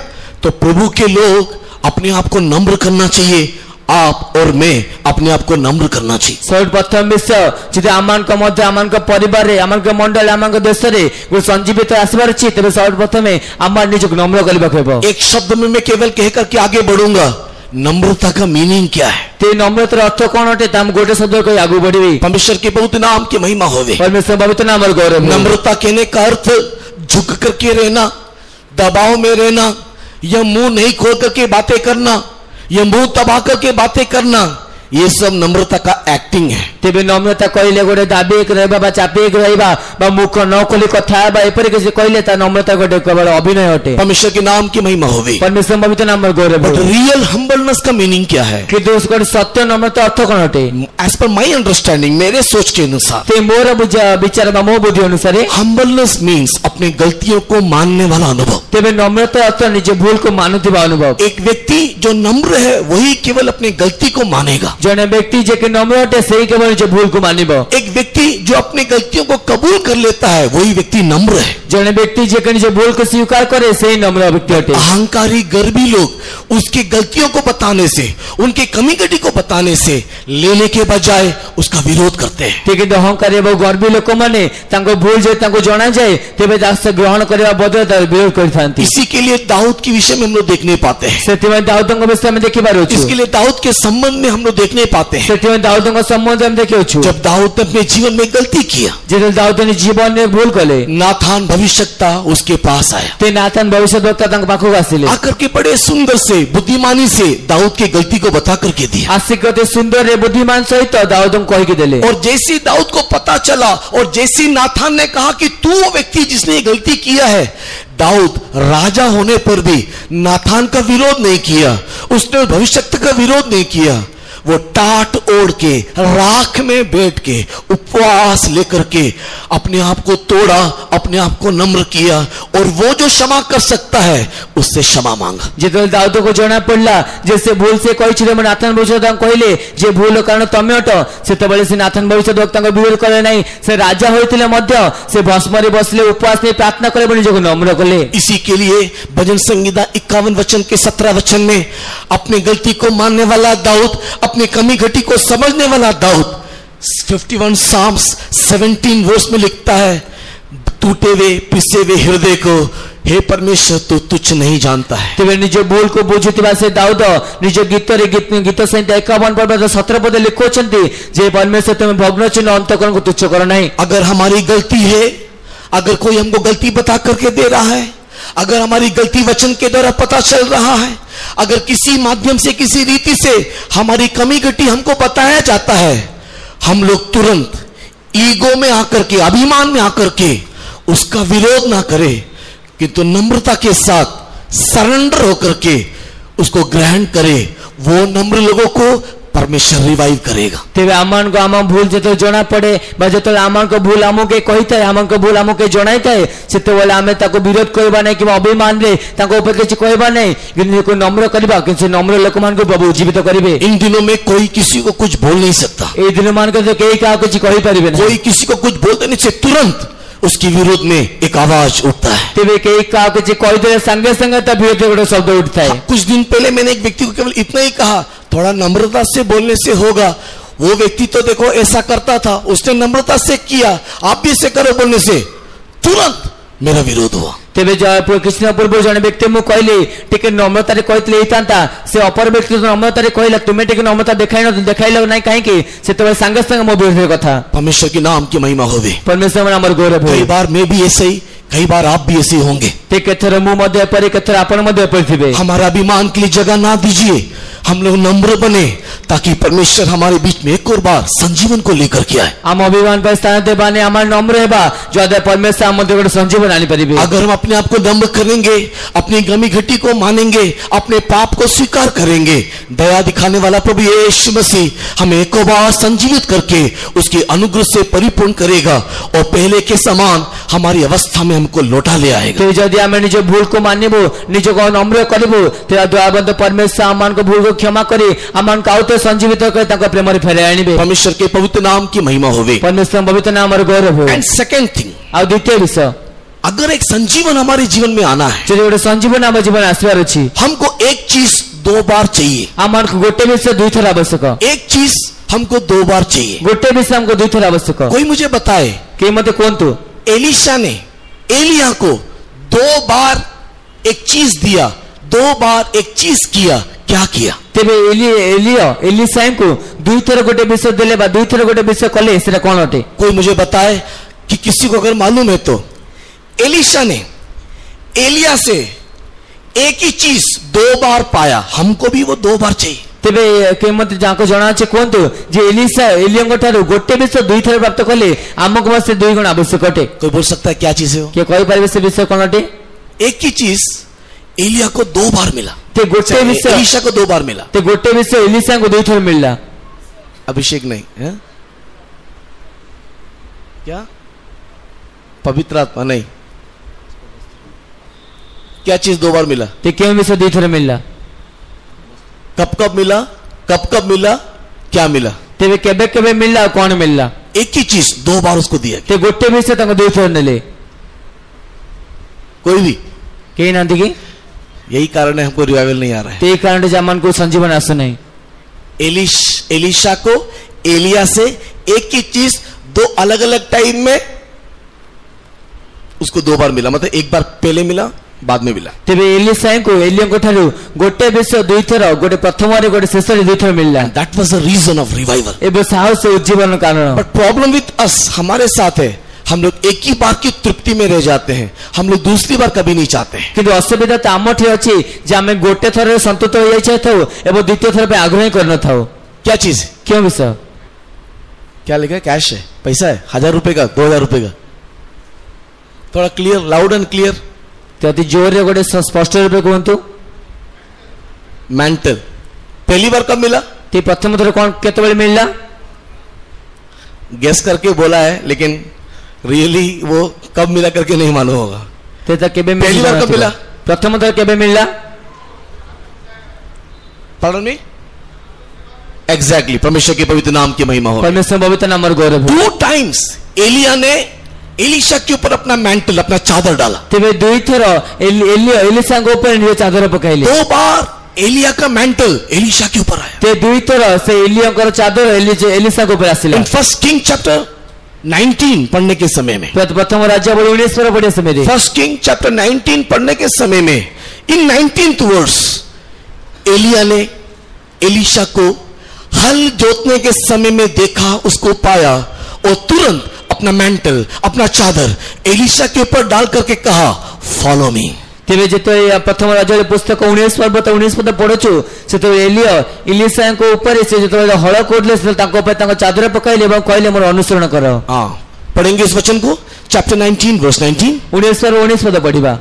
तो प्रभु के लोग अपने आप को नम्र करना चाहिए। आप और मैं अपने आप को नम्र करना चाहिए। सर्वप्रथम विषय जिते आमान का मध्य आमान का परिवार रे आमान का मंडल आमान का देश रे वो संजीवित आसबार छी, तबे सर्वप्रथम आमान निज को नम्र करबा कहबो। एक शब्द में मैं केवल कहकर के आगे बढ़ूंगा, नम्रता का मीनिंग क्या है? ते नम्रतार अर्थ कोन अटे ताम गोटे शब्द कहि आगु बढ़िबे। परमेश्वर के पवित्र नाम की महिमा होवे। परमेश्वर पवित्र नाम और गौरव। नम्रता कहने का अर्थ झुक करके रहना, दबाव में रहना, या मुंह नहीं खोल करके बातें करना, या मुंह दबा करके बातें करना, ये सब नम्रता का एक्टिंग है। तेबे नम्रता कहले गोटे दाबी रहबा बा चापी रहबा बा मुख न खोली कथा बा एपरि के कहले ता नम्रता गोटे केवल अभिनय अटे। परमेश्वर के नाम की महिमा होवे। परमेश्वर पवित्र नाम और गौरव। बट रियल हम्बलनेस का मीनिंग क्या है? कि दोस्त सत्य नम्रता अर्थ कोन अटे? एज पर माय अंडरस्टैंडिंग, मेरे सोच के अनुसार, ते मोर विचार बा मो बुद्धि अनुसार हम्बलनेस मीन्स अपने गलतियों को मानने वाला अनुभव। तेबे नम्रता अर्थ निज भूल को मानुथिबा अनुभव। एक व्यक्ति जो नम्र है वही केवल अपनी गलती को मानेगा। जने व्यक्ति जे के नम्र अटे सेही केवल निज भूल को मानिबो। एक व्यक्ति जो अपनी गलतियों को कबूल कर लेता है वही व्यक्ति नम्र है। जने व्यक्ति जे के निज भूल को स्वीकार करे सेही नम्र व्यक्ति अटे। अहंकारी गर्वी लोग उसकी गलतियों को बताने से, उनकी कमी कटी को बताने से लेने के बजाय उसका विरोध करते हैं। ठीक है, अहंकारी एवं गर्वी लोक माने तांको भूल जे तांको जणा जाए तेबे दास ग्रहण करबा बदले तार विरोध करथांती। इसी के लिए दाऊद के विषय में हम लोग देखने पाते हैं। सेतिमे दाऊदଙ୍କ विषय में देखि पारो छु। इसके लिए दाऊद के संबंध में हम लोग देखने पाते हैं। सेतिमे दाऊदଙ୍କ संबंध में देखियो छु। जब दाऊद ने अपने जीवन में गलती किया, जे दाऊद ने जीवन में भूल कले, नाथान भविष्यवक्ता उसके पास आया। ते नाथान भविष्यवक्ता तांको पाखो आसिले। आकर के बड़े सुंदर से बुद्धिमानी से दाऊद की गलती को बता करके दिया। आसिकते सुंदर रे बुद्धिमान सहित दाऊदଙ୍କୁ कहि के देले। और जैसे दाऊद को पता चला और जैसे नाथान ने कहा कि तू वो व्यक्ति जिसने गलती किया है, दाऊद राजा होने पर भी नाथान का विरोध नहीं किया, उसने भविष्यवक्ता का विरोध नहीं किया। वो टाट ओढ़ के राख में बैठ के उपवास लेकर के अपने आप को तोड़ा, अपने आप को नम्र किया, और वो जो क्षमा कर सकता है उससे क्षमा मांगा। जेतले दाऊद को जना पड़ला जैसे भूल से कहि छिले नाथान भविष्यवक्ता कहले जे भूल कारण तमे अट, सेतबेले से नाथान भविष्यवक्ता को विरोध करे नहीं। से राजा होइतिले मध्य से भस्मरे बसले उपवास में प्रार्थना करे बनि जो नम्र कले। इसी के लिए भजन संहिता 51 वचन के 17 वचन में अपनी गलती को मानने वाला दाऊद, अपनी कमी घटी को समझने वाला दाऊद 51 साम्स 17 वर्ष में लिखता है, टूटे हुए पिसे हुए हृदय को हे परमेश्वर तू तुच्छ नहीं जानता है। तेबे निज भूल को बुझुतिबा से दाऊद निज गीत संहिता 51 पद 17 पद लिखोचंती जे परमेश्वर तुम भग्न चिन्ह अंतकरण को तुच्छ करो नहीं। अगर हमारी गलती है, अगर कोई हमको गलती बता करके दे रहा है, अगर हमारी गलती वचन के द्वारा पता चल रहा है, अगर किसी माध्यम से किसी रीति से हमारी कमी घटी हमको बताया जाता है, हम लोग तुरंत ईगो में आकर के, अभिमान में आकर के उसका विरोध ना करें, किंतु नम्रता के साथ सरेंडर होकर के उसको ग्रहण करें। वो नम्र लोगों को परमेश्वर रिवाइव करेगा। तेबे आमान को आम भूल जतो जना पड़े बा जतो आमान को भूल आमो के कहिता है, आमान को भूल आमो के जणाई थाए, सेते बोले आमे ताको विरोध करबा नै कि अभिमान रे ताको ऊपर किछ कहबा नै, किंतु को नम्र करबा कि नम्र लोक मान को प्रभु जीवित करिवे। इन दिनों में कोई किसी को कुछ बोल नहीं सकता। ए दिन मान के केई का कुछ कहि परिबे नै, कोई किसी को कुछ बोलते नहीं से तुरंत उसके विरोध में एक आवाज उठता है। तेबे केई का कुछ कहि दे संगे संगे तब विरोध के शब्द उठता है। कुछ दिन पहले मैंने एक व्यक्ति को केवल इतना ही कहा, थोड़ा नम्रता से बोलने से होगा। वो व्यक्ति तो देखो ऐसा करता था, उसने नम्रता से किया, आप भी ऐसे करो बोलने से तुरंत मेरा विरोध हुआ। तेबे कृष्ण पूर्व जन व्यक्ति मु कहली टिके नम्रता रे कहतले एतांता से अपर व्यक्ति नम्रता रे कहला तुमे टिके नम्रता देखाइलो नै काहे कि से तो संगे संगे मो विरोध कथा। परमेश्वर के नाम की महिमा होवे। परमेश्वर नाम गौरव हो। कई बार मैं भी ऐसे ही, कई बार आप भी ऐसे होंगे। ते केथर मु मध्य पर केथर आपण मध्य पर थिबे। हमारा अभिमान के लिए जगह ना दीजिए, हम लोग नम्र बने ताकि परमेश्वर हमारे बीच में एक और बार संजीवन को लेकर के आए। हम अभिमान पर स्थान देबाने हमार नम्र हेबा जो परमेश्वर हम मध्य संजीवन आनी परिबे। अगर हम अपने आप को नम्र करेंगे, अपनी गमी घटी को मानेंगे, अपने पाप को स्वीकार करेंगे, दया दिखाने वाला प्रभु यीशु मसीह हमें एक और बार संजीवित करके उसके अनुग्रह से परिपूर्ण करेगा और पहले के समान हमारी अवस्था में हमको लौटा ले आएगा। तो यदि हम निज भूल को मानिबो, निज को नम्र करिबो, तेरा दयाबंद परमेश्वर आमान को भूल को क्षमा करे, आमान का आउते संजीवित करे ताका प्रेम रे फेरे आनिबे। परमेश्वर के पवित्र नाम की महिमा होवे। परमेश्वर पवित्र नाम और गौरव हो। एंड सेकंड थिंग, और द्वितीय विषय, अगर एक संजीवन हमारे जीवन में आना है, जो गोटे संजीवन हम जीवन आसवार अछि, हमको एक चीज 2 बार चाहिए। आमान को गोटे विषय 2 थर आवश्यक। एक चीज हमको 2 बार चाहिए। गोटे विषय हमको 2 थर आवश्यक। कोई मुझे बताए कि मते कोंतु एलीशा ने एलिया को 2 बार एक चीज दिया, 2 बार एक चीज किया, क्या क्या किया? तेबे एलिशा को दुई थर गोटे विषय देले बा दुई थर गोटे विषय कले सेटा कोन अटे? कोई मुझे बताए कि किसी को अगर मालूम है तो एलिशा ने एलिया से एक ही चीज 2 बार पाया, हमको भी वो 2 बार चाहिए। तेबे के मत जाको जणा अछि कोंतु जे एलिशा एलियंग ठारो गोटे विषय दुई थर प्राप्त कले हमको बस 2 गुण आवश्यक अटे। कोई बोल सकता है क्या चीज है वो? के कहि परिबे से विषय कोन अटे? एक ही चीज एलिया को 2 बार मिला, ते गोटे विषय एलिशा को 2 बार मिला, ते गोटे विषय एलिशा को 2 थर मिलला। अभिषेक नहीं है? क्या? पवित्र आत्मा नहीं, क्या चीज 2 बार मिला? ते क्यों विषय 2 थर मिलला? कब मिला? कब मिला? क्या मिला? तेबे केबे केबे मिलला कोन मिलला? एक ही चीज 2 बार उसको दिया। ते गोटे विषय तंग 2 थर नेले कोई भी के नांदी की? यही कारण है हमको रिवाइवल नहीं आ रहा है। ते कारण जमान को संजीवन आस नहीं। एलिशा को एलिया से एक ही चीज 2 अलग अलग टाइम में उसको 2 बार मिला, मतलब एक बार पहले मिला बाद में मिला। तेबे एलिशा को एलियन को ठारू गोटे विषय 2 थर गोटे प्रथम रे गोटे शेष रे 2 थर मिलला। That was the reason of revival. एबे साहस उज्जीवन कारण। बट प्रॉब्लम विद अस, हमारे साथ है, हम लोग एक ही बार की तृप्ति में रह जाते हैं, हम लोग दूसरी बार कभी नहीं चाहते हैं। किंतु असुविधा तो आम ठी अछि जे हमें गोटे थर संतुष्ट हो जाय थाउ एवं द्वितीय थर पे आग्रह करन थाउ। क्या चीज है? क्यों विषय? क्या लिखा है? कैश है, पैसा है, 1000 रुपए का, 2000 रुपए का? थोड़ा क्लियर, लाउड एंड क्लियर, तो अति जोर रे गोटे स्पष्ट रूप कहतु। मैंटल पहली बार कब मिला? ते प्रथम थर कौन केतबेले मिलला? गेस करके बोला है, लेकिन रियली वो कब मिला करके नहीं मालूम होगा। ते त केबे पहली बार कब मिला? प्रथम थर केबे मिलला? Pardon me? एग्जैक्टली, परमेश्वर के पवित्र नाम की महिमा हो। परमेश्वर पवित्र नाम और गौरव। 2 टाइम्स एलिया ने एलिशा के ऊपर अपना मैंटल, अपना चादर डाला। तेबे 2 थर एलिशा के ऊपर निजे चादर पकाइले। 2 बार एलिया का मैंटल एलिशा के ऊपर आया। ते 2 थर से एलिया का चादर एलिशा के ऊपर आसिला। इन 1 किंग चैप्टर 19 पढ़ने के समय में, प्रथम राज्यावली 19 पर पढ़े समय में, 1 किंग चैप्टर 19 पढ़ने के समय में, इन 19th वर्स एलिया ने एलिशा को हल जोतने के समय में देखा, उसको पाया और तुरंत अपना मैंटल, अपना चादर एलिशा के ऊपर डाल करके कहा, फॉलो मी। तेबे जेते प्रथम राज्य पुस्तक 19 पर्वत 19 पद पढछु से तो एलिशा को ऊपर से जेते हळ कोडले से ताको पे ताको चादर पकाइले एवं कहले मोर अनुसरण करो। हां, पढ़ेंगे इस वचन को, चैप्टर 19 वर्स 19, 19 पद पढ़िबा।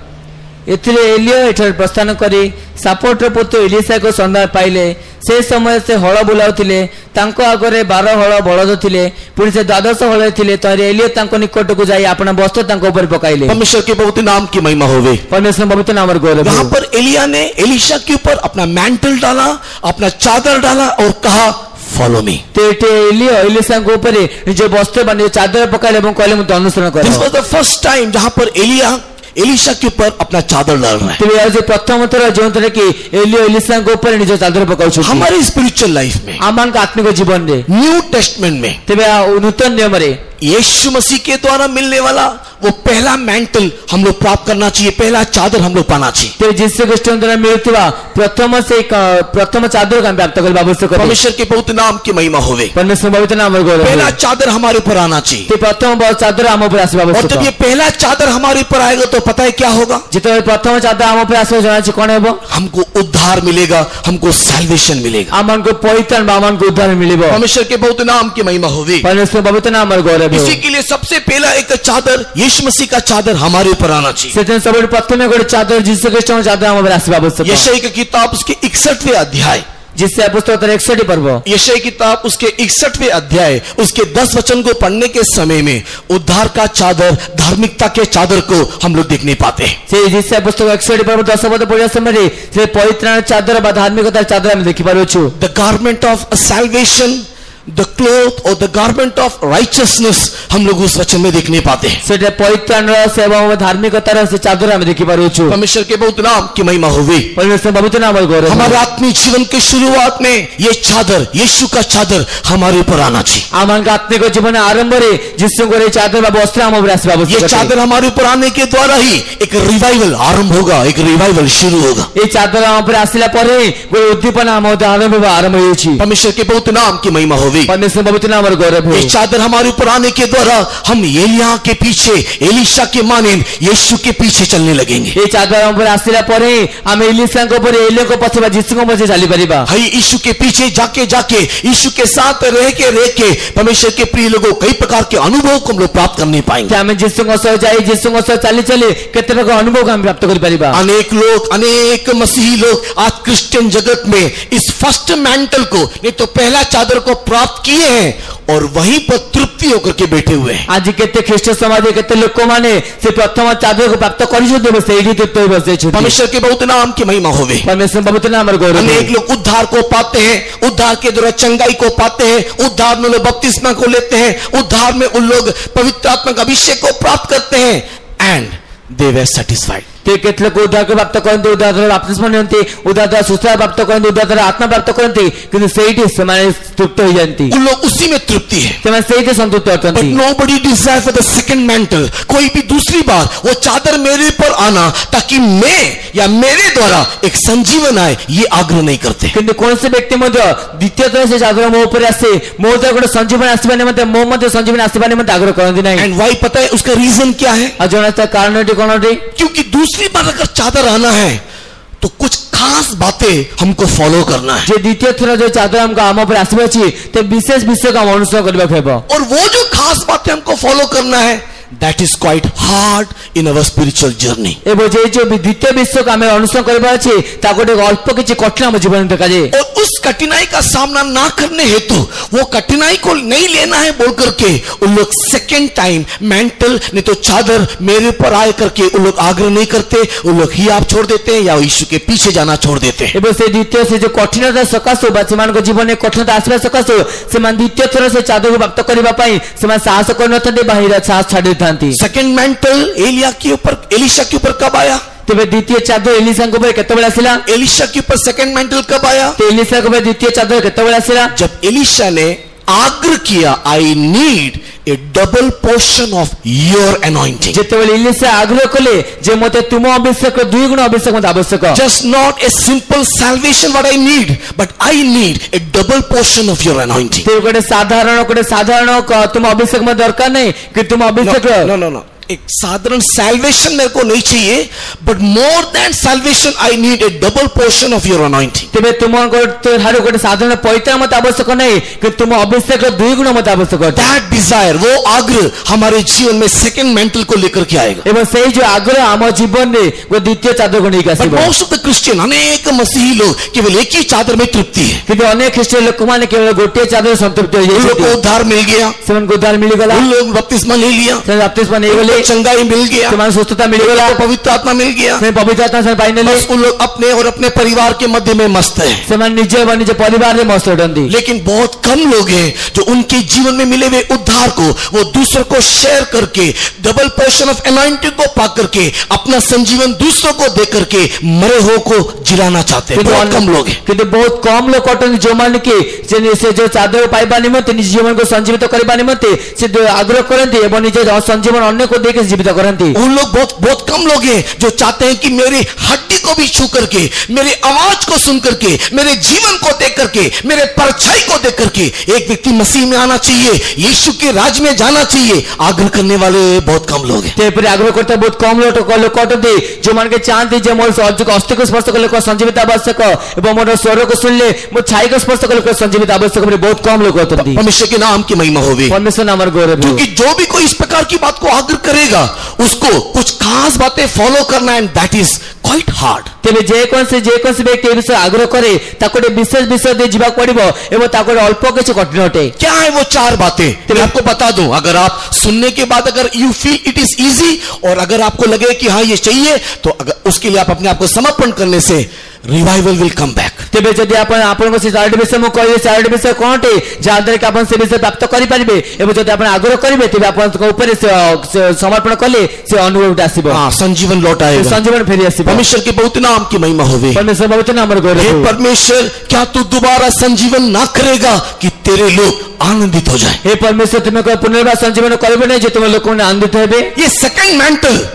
एथिरे एलिया एठर प्रस्थान करी सापोटर पुत्र एलिशा को संधान पाइले। से समय से हळ बुलाउथिले, तांको आगरे 12 हळ बळद थिले, पुनि से 12 हळ थिले। तरे एलिया तांको निकट को जाई आपना वस्त्र तांको ऊपर पकाइले। परमेश्वर के पवित्र नाम की महिमा होवे। परमेश्वर पवित्र नाम और गौरव। यहां पर एलिया ने एलिशा के ऊपर अपना मैंटल डाला, अपना चादर डाला और कहा, follow me. Tete Elia Elisha को ऊपर जो वस्त्र बने चादर पकाइले एवं कहले मुझे अनुसरण करो। This was the first time जहां पर एलिया एलिशा के ऊपर अपना चादर डाल रहा है। तेबे आज प्रथम थर जो तरह की एलिया एलिशा के ऊपर निज चादर पकाउछ। हमारे स्पिरिचुअल लाइफ में, आमान का आत्मिक जीवन रे, न्यू टेस्टमेंट में, तेबे नूतन नियम रे यीशु मसीह के द्वारा मिलने वाला वो पहला मैंटल हम लोग प्राप्त करना चाहिए, पहला चादर हम लोग पाना चाहिए। तेबे जिस कृष्ण द्वारा मिलतिवा प्रथम चादर का प्राप्त करबा आवश्यक है। परमेश्वर के पवित्र नाम की महिमा होवे। परमेश्वर पवित्र नाम और गौरव। पहला चादर हमारे ऊपर आना चाहिए। ते प्रथम चादर हम ऊपर आसीबा आवश्यक। और जब ये पहला चादर हमारे ऊपर आएगा तो पता है क्या होगा? जिते प्रथम चादर हम ऊपर आसीबा जाना कोन हेबो? हमको उद्धार मिलेगा, हमको सैल्वेशन मिलेगा, आमान को परित्राण, आमान को उद्धार मिलेबो। परमेश्वर के पवित्र नाम की महिमा होवे। परमेश्वर पवित्र नाम और गौरव। इसी के लिए सबसे पहला एक चादर, यीशु मसीह का चादर हमारे ऊपर आना चाहिए। सेतन सबसे प्रथम गोटे चादर जिस कृष्ण चादर हम ऊपर आसीबा आवश्यक। यशायाह की किताब उसके 61वें अध्याय, जिससे पुस्तक 61 पर्व, यशायाह की किताब उसके 61वें अध्याय उसके 10 वचन को पढ़ने के समय में उद्धार का चादर, धार्मिकता के चादर को हम लोग देख नहीं पाते। से जिससे पुस्तक 61 पर्व 10 पद पढ़िया समय से परित्राण चादर बा धार्मिकता चादर हम देखि पारो छु। The garment of salvation the cloth or the garment of righteousness हम लोग उस वचन में देख नहीं पाते हैं। ସେଟା ପବିତ୍ରାର ସେବା धार्मिकतार से चादर ଆମେ देखि पारुछु। परमेश्वर के बहुत नाम की महिमा होवे। परमेश्वर पवित्र नाम गौरव। हमारे आत्मिक जीवन के शुरुआत में ये चादर, यीशु का चादर हमारे ऊपर आना चाहिए। आमान आत्मिक जीवन आरंभ रे जिसु को चादर बा वस्त्र हम ऊपर आसीबा आवश्यक। ये चादर हमारे ऊपर आने के द्वारा ही एक रिवाइवल आरंभ होगा, एक रिवाइवल शुरू होगा। ये चादर हम ऊपर आसिला परे कोई उद्दीपना हम आरंभ होइछि। परमेश्वर के बहुत नाम की महिमा होवे। परमेश्वर पवित्र नाम गौरव। ये चादर हमारे ऊपर आने के द्वारा हम एलिया के पीछे, एलीशा के मानेन यीशु के पीछे चलने लगेंगे। ये चादर हम ऊपर आसिला परे हम एलीशा को ऊपर एलिया को पछे जिसु को पछे चली परिबा। हाय यीशु के पीछे जाके जाके यीशु के साथ रह के परमेश्वर के प्रिय लोगों कई प्रकार के अनुभव को हम लोग प्राप्त कर नहीं पाएंगे। हमें जिसु को सह जाई, जिसु को सह चली चली केते प्रकार अनुभव हम प्राप्त कर परिबा। अनेक लोग, अनेक मसीही लोग आज क्रिश्चियन जगत में इस फर्स्ट मैंटल को, नहीं तो पहला चादर को प्राप्त किए हैं और वहीं पर तृप्ति होकर के बैठे हुए हैं। आज केते ख्रीष्ट समाज केते लोक माने से प्रथम चादर को प्राप्त करिसो देबे सेही तृप्त होई बसे छै। परमेश्वर के बहुत नाम की महिमा होवे। परमेश्वर पवित्र नाम गौरव। अनेक लोग उद्धार को पाते हैं, उद्धार के द्वारा चंगाई को पाते हैं, उद्धार में लोग बपतिस्मा को लेते हैं, उद्धार में उन लोग पवित्र आत्मा का अभिषेक को प्राप्त करते हैं एंड दे वर सेटिस्फाइड। ते केतले को उद्धार को प्राप्त करते, उद्धार द्वारा बपतिस्मा नियंती, उद्धार द्वारा सुस्था प्राप्त करते, उद्धार द्वारा आत्मा प्राप्त करते, किंतु सेही समाने तृप्त हो जाती। उन लोग उसी में तृप्ति है। ते सेही संतुष्ट होते हैं। But nobody desire for the second mantle. कोई भी दूसरी बार वो चादर मेरे पर आना ताकि मैं या मेरे द्वारा एक संजीवन आए, ये आग्रह नहीं करते। किंतु कौन से व्यक्ति मध्य द्वितीय तरह से चादर मो ऊपर आसे, मो द्वारा गोटे संजीवन आसीबा निमंते, मो मध्य संजीवन आसीबा निमंते आग्रह करନ୍ତି नहीं। एंड व्हाई पता है उसका रीजन क्या है? अजनता कारणटी कोनटी? क्योंकि दूसरी बार अगर चादर आना है तो कुछ खास बातें हमको फॉलो करना है। जे द्वितीय थर जो चादर हमको आम ऊपर आसीबा छी ते विशेष विषय का अनुसरण करबा हेबो। और वो जो खास बातें हमको फॉलो करना है, that is quite hard in our spiritual journey. एबो जे जो द्वितीय विषय का हमें अनुसरण करबा अछि ता गोटे अल्प किछि कठिन हम जीवन देखा जाए। और उस कठिनाई का सामना ना करने हेतु वो कठिनाई को नहीं लेना है बोल करके उन लोग सेकेंड टाइम मेंटल, नहीं तो चादर मेरे पर आए करके उन लोग आग्रह नहीं करते। उन लोग ही आप छोड़ देते हैं या यीशु के पीछे जाना छोड़ देते हैं। एबो से द्वितीय से जो कठिनता सकाशो बा सेमान को जीवन में कठिनता आसबा सकाशो सेमान द्वितीय थर से चादर को प्राप्त करबा पई सेमान साहस करनथते बाहिर साहस छाडी थांती। सेकेंड मेंटल एलिया के ऊपर, एलीशा के ऊपर कब आया? तेरे द्वितीय चादर एलीशा के ऊपर केतेबेला आसिला? एलीशा के ऊपर सेकेंड मेंटल कब आया? तो एलीशा के ऊपर द्वितीय चादर केतेबेला आसिला? जब एलीशा ने आग्रह किया, I need a double portion of your anointing. जेतेबेले एलीशा आग्रह कले जे मते तुम अभिषेक दुई गुण अभिषेक मते आवश्यक। Just not a simple salvation what I need, but I need a double portion of your anointing. ते गोटे साधारण तुम अभिषेक में दरकार नहीं कि तुम अभिषेक नो एक साधारण सैल्वेशन मेरे को नहीं चाहिए, but more than salvation I need a double portion of your anointing. तेबे तुम गोटे साधारण पवित्र मत आवश्यक नहीं कि तुम अभिषेक दुई गुण मत आवश्यक। दैट डिजायर, वो आग्रह हमारे जीवन में सेकंड मेंटल को लेकर के आएगा। एवं सही जो आग्रह हम जीवन में वो द्वितीय चादर को लेकर आसीबो। मोस्ट ऑफ द क्रिश्चियन, अनेक मसीही लोग केवल एक ही चादर में तृप्ति है। किंतु अनेक ख्रिस्टियन लोक माने केवल गोटे चादर संतुष्ट हो जाय। उन लोग को उद्धार मिल गया, सेवन को उद्धार मिल गला। उन लोग बपतिस्मा ले लिया, से बपतिस्मा ले गले, चंगाई मिल गया, सेवन सुस्थता मिल गला, पवित्र आत्मा मिल गया, से पवित्र आत्मा से फाइनली उन लोग अपने और अपने परिवार के मध्य में मस्त है। सेवन निजे व निजे परिवार में मस्त होंदी। लेकिन बहुत कम लोग हैं जो उनके जीवन में मिले हुए उद्धार को वो दूसरों को शेयर करके डबल पोर्शन ऑफ अनॉइंटिंग को पा करके अपना संजीवन दूसरों को दे करके मरे हो को जिलाना चाहते हैं। बहुत कम लोग हैं। किंतु बहुत कम लोग अटन जो मान के से जो चादर पाइबा निमंते निज जीवन को संजीवित करबा निमंते से आग्रह करते एवं निज संजीवन अन्य को देके जीवित करते। उन लोग बहुत कम लोग हैं जो चाहते हैं कि मेरी हड्डी को भी छू करके, मेरी आवाज को सुन करके, मेरे जीवन को देख करके, मेरे परछाई को देख करके एक व्यक्ति मसीह में आना चाहिए, यीशु के राज में जाना चाहिए। आग्रह करने वाले बहुत कम लोग हैं। तेरे आग्रह करते बहुत कम लोग कहते जो मान के चाहते जे मोर अस्थि को स्पर्श कले संजीवित आवश्यक एवं मोर स्वर को सुनले मोर छाई को स्पर्श कले संजीवित आवश्यक बहुत कम लोग कहते। परमेश्वर के नाम की महिमा होवे। परमेश्वर नाम गौरव। क्योंकि जो भी कोई इस प्रकार की बात को आग्रह करेगा उसको कुछ खास बातें फॉलो करना, and that is quite hard. तेरे जे कौन से व्यक्ति ए विषय आग्रह करे ताको विशेष विषय दे जीवा पड़िबो एवं ताको अल्प किछ कठिन अटे। क्या है वो चार बातें? मैं आपको बता दूं, अगर आप सुनने के बाद अगर you feel it is easy और अगर आपको लगे कि हाँ ये चाहिए, तो अगर उसके लिए आप अपने आप को समर्पण करने से रिवाइवल विल कम बैक। तेबे जदि आपण आपन से चारोटी विषय मु कहले चारोटी विषय कोनटे जादर के आपण से विषय प्राप्त करि परिबे एवं जदि आपण आग्रह करिवे तेबे आपण को ऊपर से समर्पण कले से अनुभव आसीबो। हां, संजीवन लौट आएगा, संजीवन फेरी आसीबो। परमेश्वर के पवित्र नाम की महिमा होवे। परमेश्वर पवित्र नाम रो गौरव। हे परमेश्वर, क्या तू दोबारा संजीवन ना करेगा कि तेरे लोग आनंदित हो जाए? हे परमेश्वर, तुम को पुनर्वास संजीवन करबे नहीं जे तुम लोगों ने आनंदित हेबे। ये second mantle,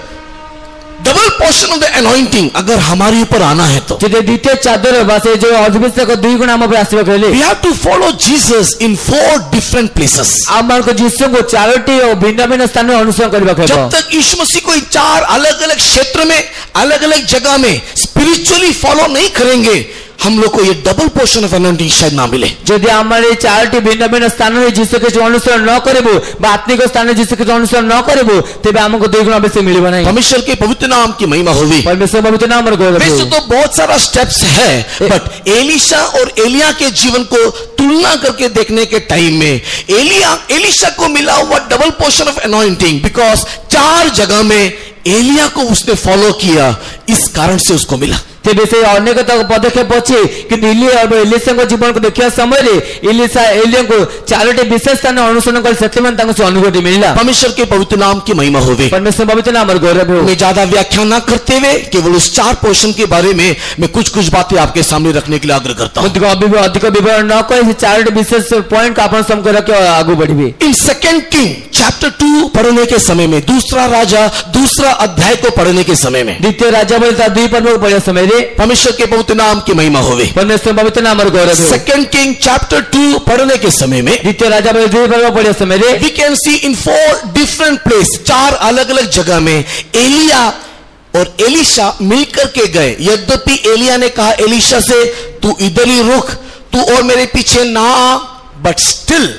double portion of the anointing अगर हमारे ऊपर आना है तो जे द्वितीय चादर बासे जो अभिषेक दुई गुण हम पे आसीबा कहले we have to follow Jesus in 4 different places. आमान को यीशु को चारोटी और भिन्न-भिन्न स्थान में अनुसरण करबा कहबो। जब तक यीशु मसीह को 4 अलग-अलग क्षेत्र में, अलग-अलग जगह में स्पिरिचुअली फॉलो नहीं करेंगे, हम लोग को ये डबल पोर्शन ऑफ अनॉइंटिंग शायद ना मिले। यदि हमारे चारोटी भिन्न-भिन्न स्थान में यीशु के अनुसरण न करबो बा आत्मिक स्थान में यीशु के अनुसरण न करबो तेबे हमको दुई गुण अभिषेक मिलबो नहीं। परमेश्वर के पवित्र नाम की महिमा होवी। परमेश्वर पवित्र नाम रो गौरव। वैसे तो बहुत सारा स्टेप्स है, बट एलिशा और एलिया के जीवन को तुलना करके देखने के टाइम में एलिशा को मिला हुआ double portion of anointing because 4 जगह में एलिया को उसने फॉलो किया, इस कारण से उसको मिला। तेबे से अनेक पदक्षेप अच्छे कि एलिशा को जीवन को देखिया समय रे एलिया को चारोटी विशेष स्थान अनुसरण कर सेतमन तांको से अनुभूति मिला। परमेश्वर के पवित्र नाम की महिमा होवे। परमेश्वर पवित्र नाम और गौरव हो। मैं ज्यादा व्याख्या ना करते हुए केवल उस 4 पोर्शन के बारे में मैं कुछ बातें आपके सामने रखने के लिए आग्रह करता हूं। अधिक विवरण न कहि चारोटी विशेष पॉइंट का अपन सम कर के आगू बढ़िबे। इन 2 किंग चैप्टर 2 पढ़ने के समय में, दूसरा राजा 2 अध्याय को पढ़ने के समय में, द्वितीय राजा बोलता 2 पर्व को पढ़े समय रे परमेश्वर के पवित्र नाम की महिमा होवे। परमेश्वर पवित्र नाम और गौरव हो। 2 किंग चैप्टर 2 पढ़ने के समय में, द्वितीय राजा बोले 2 पर्व पढ़े समय रे we can see in 4 different place, 4 अलग-अलग जगह में एलिया और एलिशा मिलकर के गए। यद्यपि एलिया ने कहा एलिशा से तू इधर ही रुक, तू और मेरे पीछे ना आ, बट स्टिल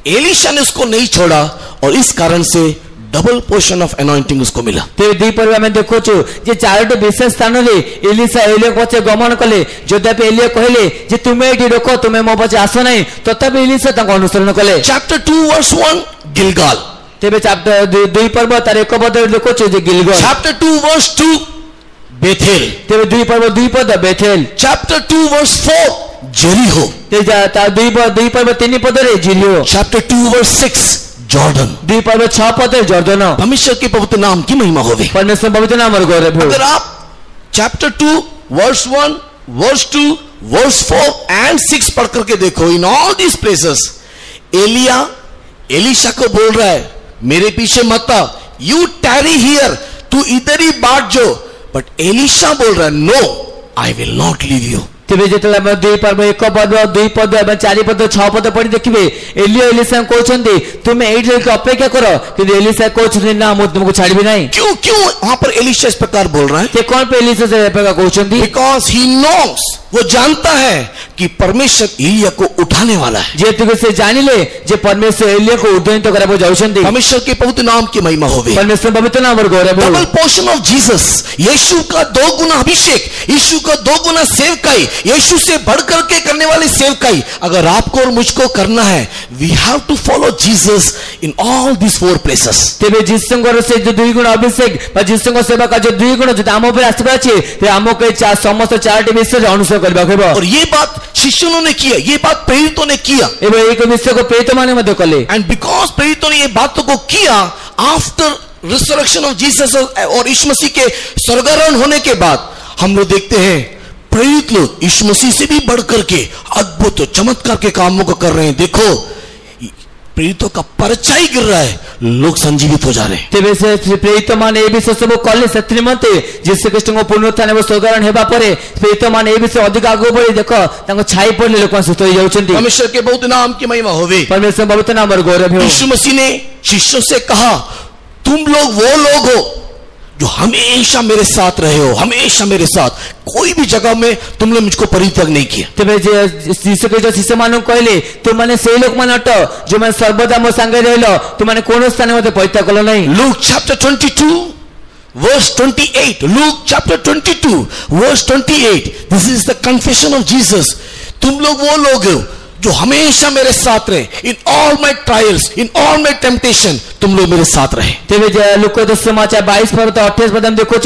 एलिशा ने उसको नहीं छोड़ा और इस कारण से डबल पोर्शन ऑफ अनॉइंटिंग उसको मिला। ते दी पर्व में देखो छु जे चारोटी विशेष स्थान रे एलिशा एलिया पछे गमन कले। यद्यपि एलिया कहले जे तुमे एठी रोको, तुमे मो पछे आसो नहीं, तथापि एलिशा ताको अनुसरण कले। Chapter 2 verse 1 Gilgal. तेबे चैप्टर 2 पर्व तार एक पद देखो छु जे गिलगाल। Chapter 2 verse 2 Bethel. तेबे 2 पर्व 2 पद बेथेल। Chapter 2 verse 4 जेरिहो। ते ता 2 पर्व 3 पद रे जेरिहो। Chapter 2 verse 6 Jordan. 2 पर्व 6 पद जॉर्डन। परमेश्वर के पवित्र नाम की महिमा होवे। परमेश्वर पवित्र नाम और गौरव हो। अगर आप chapter 2 verse 1 verse 2 verse 4 and 6 पढ़ करके देखो, इन ऑल दीज प्लेसेस एलिया एलिशा को बोल रहा है मेरे पीछे मत आ, यू टैरी हियर, तू इधर ही बाट जो, बट एलिशा बोल रहा है no, I will not leave you. तेबे जेतला 2 पर्व 1 पद 2 पद एवं 4 पद 6 पद पढ़ी देखिबे एलिया एलिशा कहछन्ती तुमे एठी रह के अपेक्षा करो, कि एलिशा कहछन्ती ना मु तुमको छाड़बी नहीं। क्यों वहां पर एलिशा इस प्रकार बोल रहा है? ते कौन पे एलिशा से अपेक्षा कहछन्ती? बिकॉज ही नोस, वो जानता है कि परमेश्वर एलिया को उठाने वाला है। जेतु से जानिले जे परमेश्वर एलिया को उद्धारित करबो जाउछन्ती। परमेश्वर के पवित्र नाम की महिमा होवे। परमेश्वर पवित्र नाम और गौरव हो। डबल पोर्शन ऑफ जीसस, यीशु का 2 गुना अभिषेक, यीशु का 2 गुना सेवकाई, यीशु से बढ़कर के करने वाली सेवकाई अगर आपको और मुझको करना है, we have to follow Jesus in all this 4 places. तेबे जीसुंगर से जो 2 गुण अभिषेक बा जीसुंग सेवा का जो 2 गुण जो आम ऊपर आसीबा अछि ते हमको समस्त 4टी विषय अनुसरण करबा हेबो। और ये बात शिष्यों ने किया, ये बात प्रेरितों ने किया, एवं एक विषय को प्रेरित माने मध्य कले। एंड बिकॉज प्रेरितों ने ये बातों को किया आफ्टर रिसरेक्शन ऑफ जीसस और यीशु मसीह के स्वर्गारोहण होने के बाद, हम लोग देखते हैं प्रेरित लोग यीशु मसीह से भी बढ़कर के अद्भुत चमत्कार के कामों को कर रहे हैं। देखो प्रेरितों का परचा ही गिर रहा है, लोग संजीवित हो जा रहे हैं। तेबे से प्रेरित माने ए विषय सब कले सत्रिमते जीसस कृष्ण को पुनरुत्थान एवं स्वर्गारोहण हेबा परे प्रेरित माने ए विषय अधिक आगो बढ़ी देखो तांको छाई पड़ले लोक सुस्त हो जाउछन्ती। परमेश्वर के बहुत नाम की महिमा होवे। परमेश्वर पवित्र नाम और गौरव हो। यीशु मसीह ने शिष्यों से कहा तुम लोग वो लोग हो जो हमेशा मेरे साथ रहे हो, हमेशा मेरे साथ, कोई भी जगह में तुमने मुझको परित्याग नहीं किया। तेबे जे यीशु के जो शिष्य मानु कहले तुम माने से लोक मान अट जो मैं सर्वदा मो संगे रहलो, तुम माने कोन स्थान मते परित्याग कलो नहीं। Luke chapter 22 verse 28, Luke chapter 22 verse 28, this is the confession of Jesus। तुम लोग वो लोग हो जो हमेशा मेरे साथ रहे, in all my trials, in all my temptation, तुम लोग मेरे साथ रहे। तेरे लुका समाचार 22 पद 28 पद हम देखो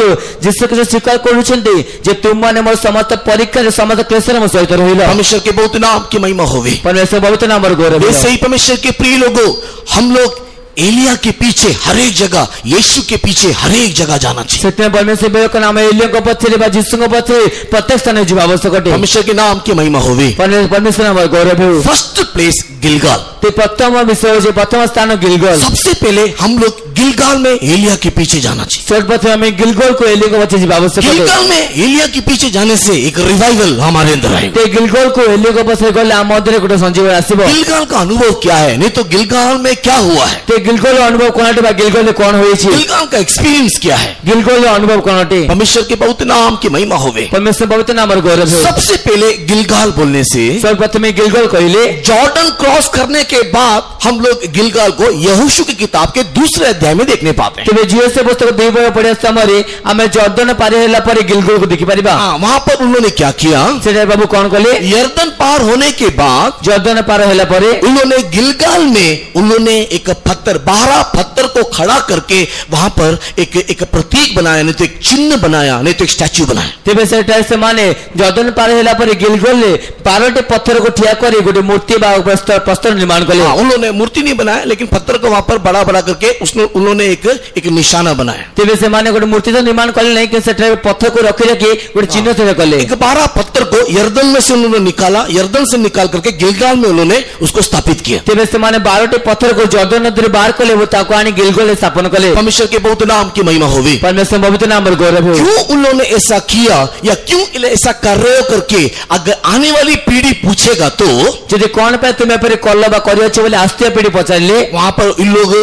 जिससे कि स्वीकार करुछंती जे तुम माने मोर समस्त परीक्षा समस्त क्लेशर में सहित रहिला। परमेश्वर के बहुत नाम की महिमा होवे। परमेश्वर बहुत नाम और गौरव। वैसे ही परमेश्वर के प्रिय लोगों, हम लोग एलिया के पीछे हर एक जगह, यीशु के पीछे हर एक जगह जाना चाहिए। सत्य परमेश्वर बेयो का नाम एलिया को पछरे बा यीशु को पछरे प्रत्येक स्थान जीव आवश्यक है। परमेश्वर के नाम की महिमा होवे। परमेश्वर नाम और गौरव है। First place Gilgal. ते प्रथम विषय जे प्रथम स्थान गिलगाल। सबसे पहले हम लोग गिलगाल में एलिया के पीछे जाना चाहिए। सर्वप्रथम हमें गिलगाल को एलिया को पछरे जीव आवश्यक है। गिलगाल में एलिया के पीछे जाने से एक रिवाइवल हमारे अंदर आएगा। ते गिलगाल को एलिया को पछरे गले हम अंदर गोटे संजीवन आसीबो। गिलगाल का अनुभव क्या है? नहीं तो गिलगाल में क्या हुआ है? ते गिलगाल अनुभव कोनटे बा गिलगाल कौन होईछि? गिलगाल का एक्सपीरियंस क्या है? गिलगाल अनुभव कोनटे? परमेश्वर के बहुत नाम की महिमा होवे। परमेश्वर बहुत नाम और गौरव है। सबसे पहले गिलगाल बोलने से सर्वप्रथम गिलगाल कहले जॉर्डन क्रॉस करने के बाद हम लोग गिलगाल को यहोशू की किताब के दूसरे अध्याय में देखने पाते हैं। तेरे जीव से पुस्तक देव पढ़े समय हमें जॉर्डन पार हेला पर गिलगाल को देखि परिबा। वहां पर उन्होंने क्या किया? सेठे बाबू कौन कहले? यरदन पार होने के बाद, जॉर्डन पार हेला पर उन्होंने गिलगाल में उन्होंने एक पत्थर, 12 पत्थर को खड़ा करके वहां पर एक प्रतीक बनाया, नहीं तो एक चिन्ह बनाया, नहीं तो एक स्टैच्यू बनाया। तेरे सेठे से माने जॉर्डन पार हेला पर गिलगाल ले 12 पत्थर को ठिया कर गोटे मूर्ति बा प्रस्तर निर्माण कले। उन्होंने मूर्ति नहीं बनाया, लेकिन पत्थर को वहां पर बड़ा बड़ा करके उन्होंने एक निशाना बनाया। तेरे से माने गोटे मूर्ति तो निर्माण कले नहीं कि सेठे पत्थर को रखी रखी गोटे चिन्ह से कले। 12 पत्थर को यरदन में से उन्होंने निकाला, यरदन से निकाल करके गिलगाल में उन्होंने उसको स्थापित किया। तेरे से माने 12 पत्थर को जॉर्डन नदी बाहर कले वो ताको आनी गिलगाल स्थापन कले। परमेश्वर के बहुत नाम की महिमा होवे। परमेश्वर बहुत नाम और गौरव है। क्यों उन्होंने ऐसा किया या क्यों ऐसा कर रहे हो करके अगर आने वाली पीढ़ी पूछेगा तो यदि कौन पे तुम्हें पर कल्लबा करियो छ बोले आस्ते पीढ़ी पचारले वहां पर इन लोग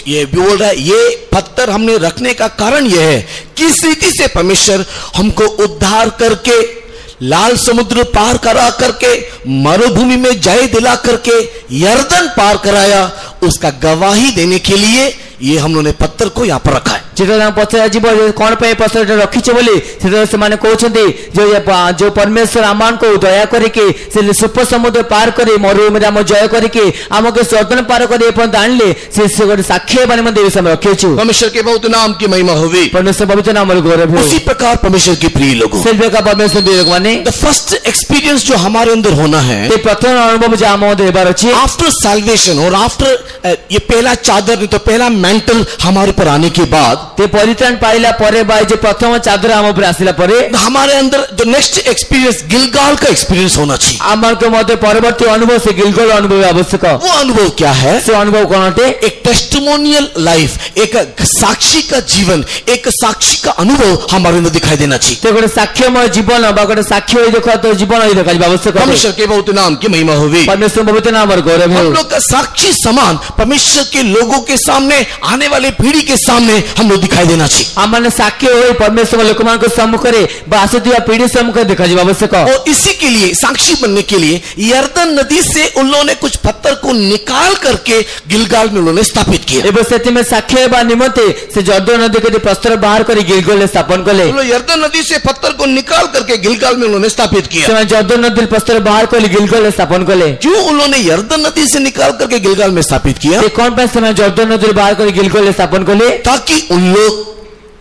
ये बोल रहा है, ये पत्थर हमने रखने का कारण यह है किस रीति से परमेश्वर हमको उद्धार करके लाल समुद्र पार करा करके मरुभूमि में जय दिला करके यरदन पार कराया, उसका गवाही देने के लिए ये हम लोगों ने पत्थर को यहाँ पर रखा है। पचार कौन पे पत्थर रखी बोली से माने कहते जो परमेश्वर आमान को दया करके से सुपर समुद्र पार करे मरुभूमि आम जय करके आमके जॉर्डन पार कर आणले से गोटे साक्षी बने मन समय रखे। परमेश्वर के बहुत नाम की महिमा होवे। परमेश्वर बहुत नाम गौरव। उसी प्रकार परमेश्वर के प्रिय लोगों, परमेश्वर प्रिय लोग माने द फर्स्ट एक्सपीरियंस जो हमारे अंदर होना है, प्रथम अनुभव जो आम हेबार अछि आफ्टर सैल्वेशन और आफ्टर ये पहला चादर नहीं तो पहला मेंटल हमारे पर आने के बाद ते परित्राण पाइला परे बा जे प्रथम चादर हम ऊपर आसिला परे हमारे अंदर जो नेक्स्ट एक्सपीरियंस गिलगाल का एक्सपीरियंस होना चाहिए। आमार के मध्य परवर्ती अनुभव से गिलगाल अनुभव आवश्यक। वो अनुभव क्या है? से अनुभव कोनटे? एक टेस्टिमोनियल लाइफ, एक साक्षी का जीवन, एक साक्षी का अनुभव हमारे अंदर दिखाई देना चाहिए। ते गोटे साक्ष्यमय जीवन बा गोटे साक्ष्य होई देखो तो जीवन होई देखा आवश्यक। परमेश्वर के बहुत नाम की महिमा होवे। परमेश्वर बहुत नाम और गौरव है। हम लोग का साक्षी समान परमेश्वर के लोगों के सामने, आने वाले पीढ़ी के सामने हम लोग दिखाई देना चाहिए। आमने साक्ष्य होई परमेश्वर लोक मान को सम्मुख रे आसुथिया पीढ़ी सम्मुख देखा आवश्यक। और इसी के लिए साक्षी बनने के लिए यरदन नदी से उन्होंने कुछ पत्थर को निकाल करके गिलगाल में उन्होंने स्थापित किया। एबे सेति में साक्ष्य बा निमते से जॉर्डन नदी के प्रस्तर बाहर कर गिलगाल स्थापन कले। यरदन नदी से पत्थर को निकाल करके गिलगाल में उन्होंने स्थापित किया। से जॉर्डन नदी प्रस्तर बाहर कर गिलगाल स्थापन कले। क्यों उन्होंने यरदन नदी से निकाल करके गिलगाल में स्थापित किया? कौन पे समय जॉर्डन नदी बाहर कर गिलगाल स्थापन कले? ताकि उन लोग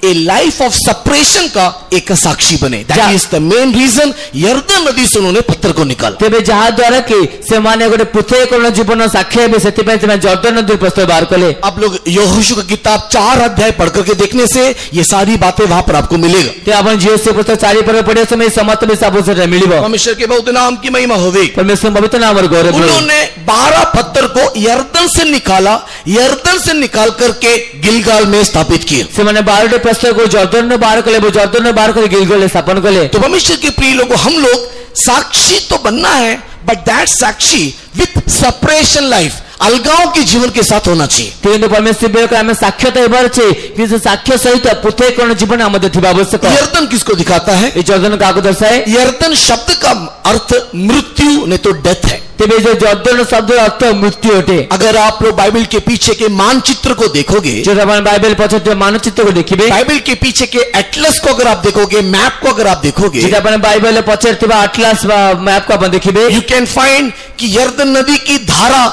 ए लाइफ ऑफ सेपरेशन का एक साक्षी बने। That is the main reason यरदन नदी से उन्होंने पत्थर को निकाला। तेबे जहां द्वारा कि से माने गोटे पृथककरण जीवन साक्षी हेबे सेति पे से जॉर्डन नदी प्रस्तर बाहर कले। आप लोग यहोशू की किताब 4 अध्याय पढ़ करके देखने से ये सारी बातें वहां पर आपको मिलेगा। ते अपन जीव से पुस्तक 4 पर पढ़े समय समस्त में सब से मिलिबो। परमेश्वर के बहुत नाम की महिमा होवे। परमेश्वर बहुत नाम और गौरव। उन्होंने 12 पत्थर को यरदन से निकाला, यरदन से निकाल करके गिलगाल में स्थापित किए। से माने 12 प्रस्तर को जॉर्डन ने बाहर कले, वो जॉर्डन ने बाहर कर गिलगाल स्थापन कले। तो परमेश्वर के प्रिय लोगों, हम लोग साक्षी तो बनना है, but that Sakshi with separation life, अलगाव के जीवन के साथ होना चाहिए। किंतु परमेश्वर हमें साक्ष्यता हेबार छे कि साक्ष्य सहित पृथककरण जीवन हम थिबा आवश्यक। यरदन किसको दिखाता है? ये जॉर्डन का दर्शाए। यरदन शब्द का अर्थ मृत्यु नहीं तो डेथ है। तेबे जो जर्दन शब्द अर्थ मृत्यु अटे। अगर आप लोग बाइबल के पीछे के मानचित्र को देखोगे, जो अपन बाइबल पछते मानचित्र को देखिबे, बाइबल के पीछे के एटलस को अगर आप देखोगे, मैप को अगर आप देखोगे, जो अपन बाइबल पछते एटलस व मैप को अपन देखिबे, यू कैन फाइंड कि यर्दन नदी की धारा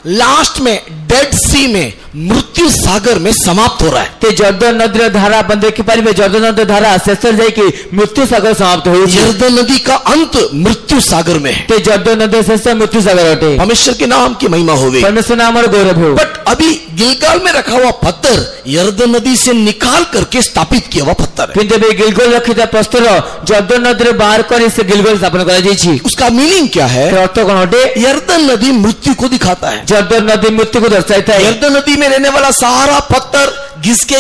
लास्ट में डेड सी में मृत्यु सागर में समाप्त हो रहा है। ते जर्दन नदी धारा अपन देखि पारिबे, जर्दन नदी धारा शेष जाय कि मृत्यु सागर समाप्त होई। यर्दन नदी का अंत मृत्यु सागर में है। ते जर्दन नदी शेष मृत्यु सागर अटे। परमेश्वर के नाम की महिमा होवे। परमेश्वर नाम और गौरव हो। बट अभी गिलगाल में रखा हुआ पत्थर यर्दन नदी से निकाल करके स्थापित किया हुआ पत्थर है। किंतु बे गिलगाल रखिता प्रस्तर जर्दन नदी रे बाहर करी से गिलगाल स्थापन करा जायछि। उसका मीनिंग क्या है? अर्थ कोन अटे? यर्दन नदी मृत्यु को दिखाता है। जर्दन नदी मृत्यु को दर्शाता है। यर्दन नदी में रहने वाला सारा पत्थर घिसके